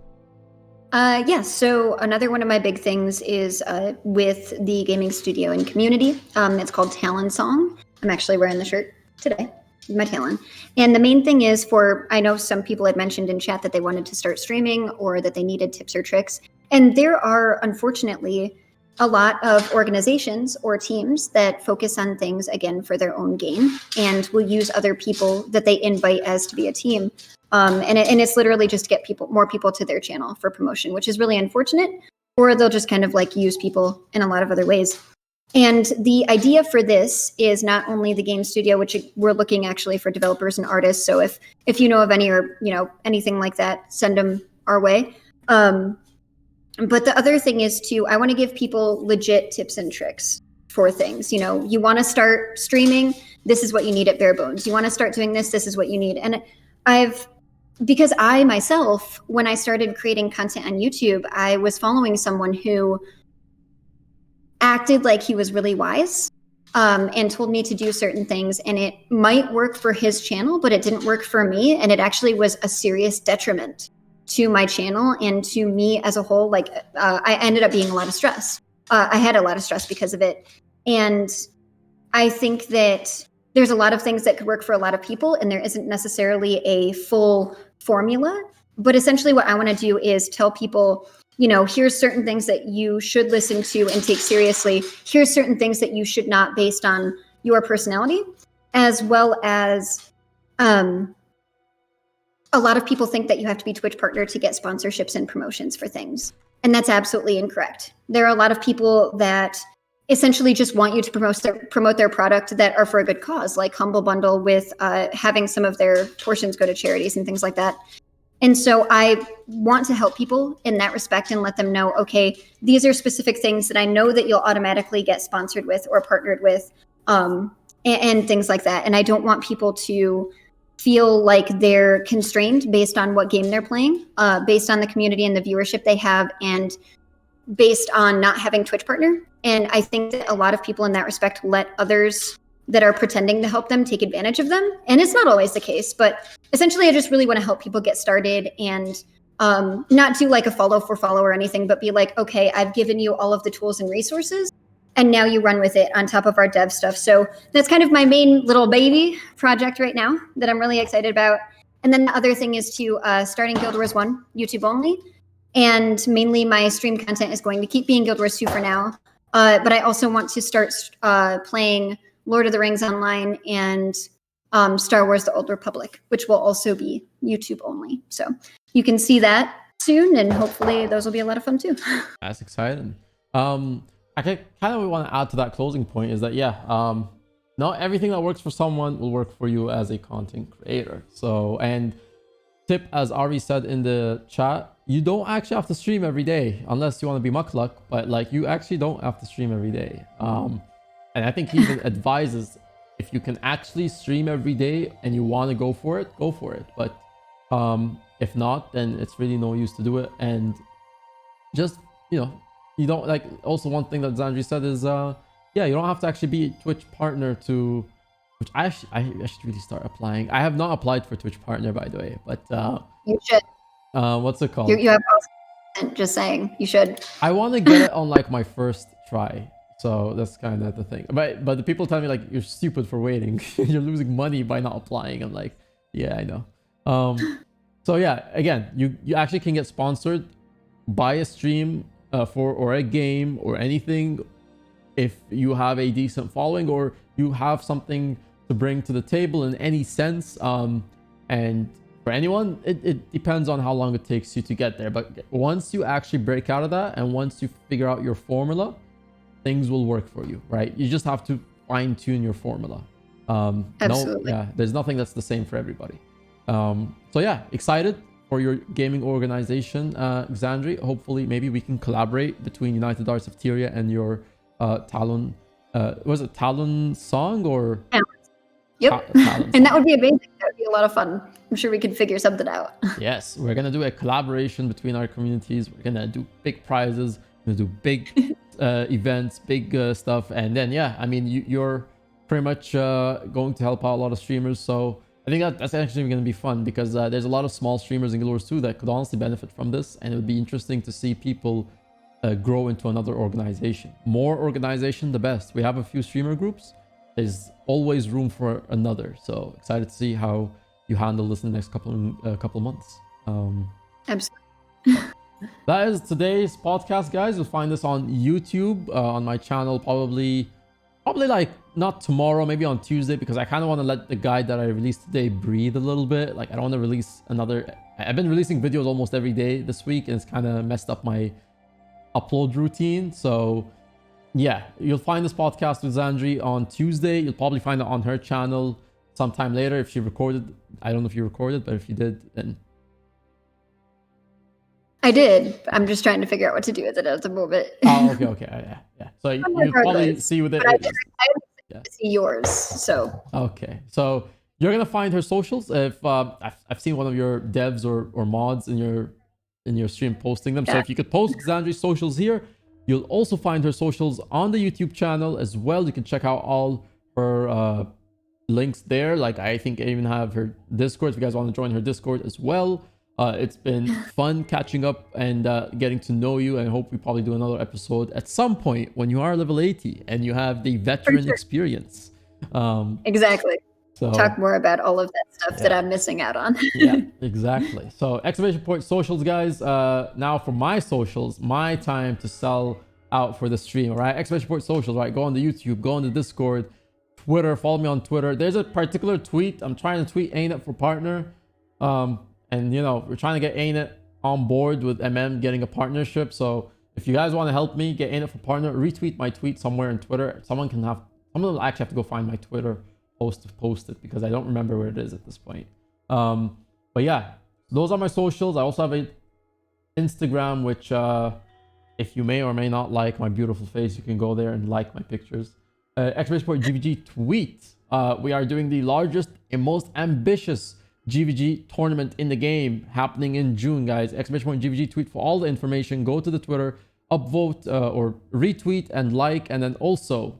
Yeah, so another one of my big things is with the gaming studio and community. It's called Talon Song. I'm actually wearing the shirt today with my Talon. And the main thing is I know some people had mentioned in chat that they wanted to start streaming or that they needed tips or tricks. And there are, unfortunately, a lot of organizations or teams that focus on things, again, for their own gain and will use other people that they invite as to be a team. And it's literally just to get more people to their channel for promotion, which is really unfortunate, or they'll just kind of like use people in a lot of other ways. And the idea for this is not only the game studio, which we're looking actually for developers and artists. So if you know of any or, you know, anything like that, send them our way. But the other thing is I want to give people legit tips and tricks for things. You know, you want to start streaming, this is what you need at bare bones. You want to start doing this is what you need. And because I myself, when I started creating content on YouTube, I was following someone who acted like he was really wise and told me to do certain things. And it might work for his channel, but it didn't work for me. And it actually was a serious detriment to my channel and to me as a whole. Like I ended up being a lot of stress. I had a lot of stress because of it. And I think that there's a lot of things that could work for a lot of people, and there isn't necessarily a full formula. But essentially what I want to do is tell people, you know, here's certain things that you should listen to and take seriously. Here's certain things that you should not, based on your personality, as well as a lot of people think that you have to be Twitch partner to get sponsorships and promotions for things. And that's absolutely incorrect. There are a lot of people that essentially just want you to promote their product that are for a good cause, like Humble Bundle with having some of their portions go to charities and things like that. And so I want to help people in that respect and let them know, okay, these are specific things that I know that you'll automatically get sponsored with or partnered with and things like that. And I don't want people to feel like they're constrained based on what game they're playing, based on the community and the viewership they have, and based on not having Twitch partner. And I think that a lot of people in that respect let others that are pretending to help them take advantage of them. And it's not always the case, but essentially I just really want to help people get started and not do like a follow for follow or anything, but be like, okay, I've given you all of the tools and resources, and now you run with it on top of our dev stuff. So that's kind of my main little baby project right now that I'm really excited about. And then the other thing is to starting Guild Wars 1 YouTube only. And mainly my stream content is going to keep being Guild Wars 2 for now. But I also want to start playing Lord of the Rings online and Star Wars The Old Republic, which will also be YouTube only. So you can see that soon, and hopefully those will be a lot of fun too. That's exciting. I kind of want to add to that closing point is that, not everything that works for someone will work for you as a content creator. So, and tip, as Ari said in the chat, you don't actually have to stream every day unless you want to be muckluck, but like you actually don't have to stream every day. And I think he even advises if you can actually stream every day and you want to go for it, go for it. But If not, then it's really no use to do it. And just, you know, you don't like, also one thing that Xandrii said is yeah, you don't have to actually be a Twitch partner to, which I should really start applying. I have not applied for Twitch partner, by the way, but you should. What's it called? You have awesome, just saying, you should. I want to get it on like my first try, so that's kind of the thing. But the people tell me like, you're stupid for waiting. You're losing money by not applying. I'm like, yeah, I know. So yeah, again, you actually can get sponsored by a stream for, or a game or anything, if you have a decent following or you have something to bring to the table in any sense. And for anyone, it depends on how long it takes you to get there. But once you actually break out of that, and once you figure out your formula, things will work for you, right? You just have to fine tune your formula. Absolutely. There's nothing that's the same for everybody. So yeah, excited for your gaming organization, Xandrii. Hopefully, maybe we can collaborate between United Arts of Tyria and your Talon. Was it Talon song or? Yeah. Yep. And that would be amazing. That would be a lot of fun. I'm sure we could figure something out. Yes, we're gonna do a collaboration between our communities. We're gonna do big prizes. We're gonna do big events, big stuff, and then yeah, I mean you're pretty much going to help out a lot of streamers. So I think that's actually gonna be fun, because there's a lot of small streamers in Guild Wars 2 that could honestly benefit from this, and it would be interesting to see people grow into another organization. More organization, the best. We have a few streamer groups. There's always room for another. So excited to see how you handle this in the next couple months. Absolutely. That is today's podcast, guys. You'll find this on YouTube, on my channel, probably like not tomorrow, maybe on Tuesday, because I kind of want to let the guide that I released today breathe a little bit. Like I don't want to release another. I've been releasing videos almost every day this week, and it's kind of messed up my upload routine. So yeah, you'll find this podcast with Xandrii on Tuesday. You'll probably find it on her channel sometime later if she recorded. I don't know if you recorded, but if you did, then I did. I'm just trying to figure out what to do with it at the moment. oh, okay, yeah. So you probably see with it. But I see yours. So okay, so you're gonna find her socials. If I've seen one of your devs or mods in your stream posting them. Yeah. So if you could post Xandrii's socials here, you'll also find her socials on the YouTube channel as well. You can check out all her links there. Like I think I even have her Discord if you guys want to join her Discord as well. It's been fun catching up and getting to know you, and I hope we probably do another episode at some point when you are level 80 and you have the veteran experience. Exactly. So, talk more about all of that stuff that I'm missing out on. Yeah, exactly. So exclamation point socials, guys. Now for my socials, my time to sell out for the stream. All right, exclamation point socials. Right, go on the YouTube, go on the Discord, Twitter. Follow me on Twitter. There's a particular tweet I'm trying to tweet Arenanet for partner. And you know we're trying to get Arenanet on board with MM getting a partnership. So if you guys want to help me get Arenanet for partner, retweet my tweet somewhere in Twitter. Someone will actually have to go find my Twitter post to post it, because I don't remember where it is at this point. But yeah, those are my socials. I also have an Instagram, which if you may or may not like my beautiful face, you can go there and like my pictures. Exclamation point GVG tweet. We are doing the largest and most ambitious GVG tournament in the game happening in June, guys. Exclamation point GVG tweet for all the information. Go to the Twitter, upvote or retweet and like, and then also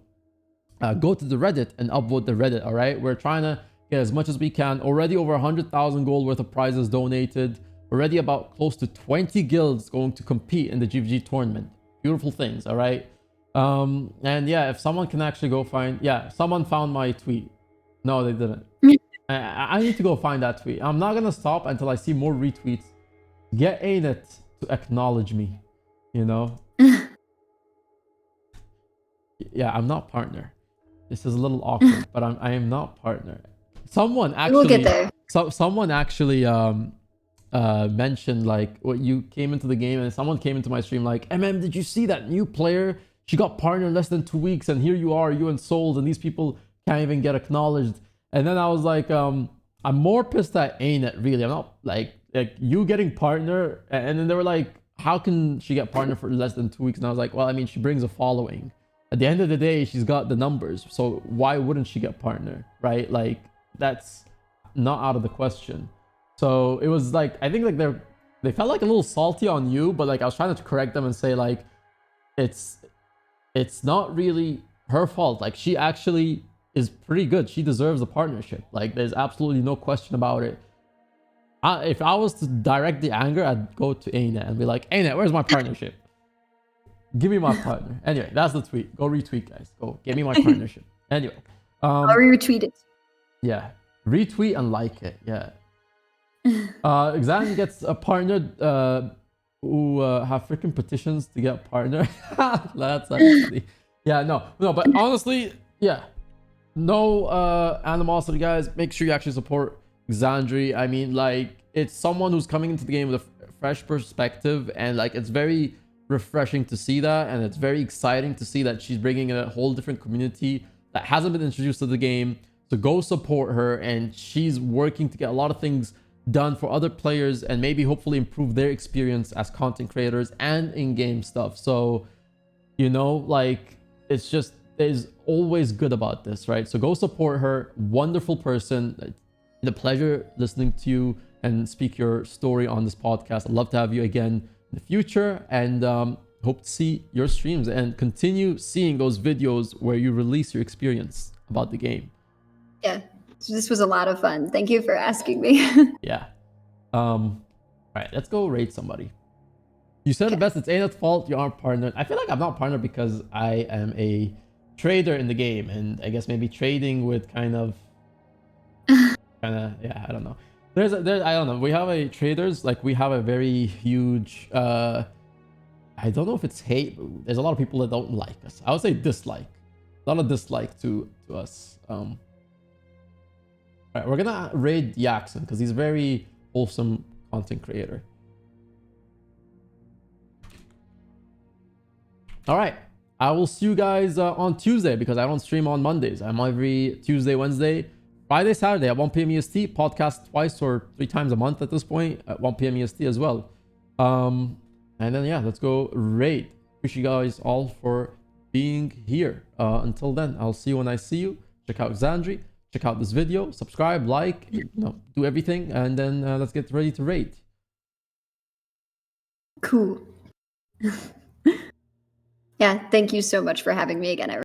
go to the Reddit and upvote the Reddit. All right, we're trying to get as much as we can. Already over 100,000 gold worth of prizes donated. Already about close to 20 guilds going to compete in the GVG tournament. Beautiful things. All right. And yeah, if someone can actually go find, someone found my tweet. No, they didn't. I need to go find that tweet. I'm not gonna stop until I see more retweets. Get Arenanet to acknowledge me. You know. Yeah, I'm not partner. This is a little awkward, but I am not partner. Someone actually, we'll get there. Someone actually mentioned like what you came into the game, and someone came into my stream like, MM, did you see that new player? She got partner in less than 2 weeks, and here you are, you and Souls, and these people can't even get acknowledged. And then I was like, I'm more pissed at Arenanet, really. I'm not like you getting partner, and then they were like, how can she get partner for less than 2 weeks? And I was like, well, I mean, she brings a following. At the end of the day, she's got the numbers, so why wouldn't she get partner, right? Like, that's not out of the question. So it was like, I think like they felt like a little salty on you, but like I was trying to correct them and say like it's not really her fault. Like she actually is pretty good. She deserves a partnership. Like there's absolutely no question about it. If I was to direct the anger, I'd go to Anet and be like, Anet, where's my partnership? Give me my partner. Anyway, that's the tweet. Go retweet, guys. Go give me my partnership. Anyway, I'll retweet it. yeah, retweet and like it. Yeah. Xandrii gets a partner who have freaking petitions to get a partner. That's actually, yeah, no, but honestly, yeah, no animosity, guys. Make sure you actually support Xandrii. I mean, like, it's someone who's coming into the game with a fresh perspective, and like, it's very refreshing to see that, and it's very exciting to see that she's bringing in a whole different community that hasn't been introduced to the game. So go support her, and she's working to get a lot of things done for other players and maybe hopefully improve their experience as content creators and in-game stuff. So, you know, like, it's just, there's always good about this, right? So go support her. Wonderful person. It's a pleasure listening to you and speak your story on this podcast. I'd love to have you again in the future, and hope to see your streams and continue seeing those videos where you release your experience about the game. Yeah, this was a lot of fun. Thank you for asking me. Yeah. All right, let's go raid somebody. You said the best. It's Anet's fault you aren't partnered. I feel like I'm not partnered because I am a trader in the game, and I guess maybe trading with kind of, yeah, I don't know. I don't know. We have a traders, like we have a very huge, I don't know if it's hate, but there's a lot of people that don't like us. I would say dislike. A lot of dislike to us. All right, we're gonna raid Yaxon because he's a very wholesome content creator. All right, I will see you guys on Tuesday because I don't stream on Mondays. I'm every Tuesday, Wednesday, Friday, Saturday at 1 p.m. EST. Podcast twice or 3 times a month at this point at 1 p.m. EST as well. And then yeah, let's go raid. Appreciate you guys all for being here. Until then, I'll see you when I see you. Check out Xandrii. Check out this video. Subscribe, like, you know, do everything, and then let's get ready to raid. Cool. Yeah, thank you so much for having me again.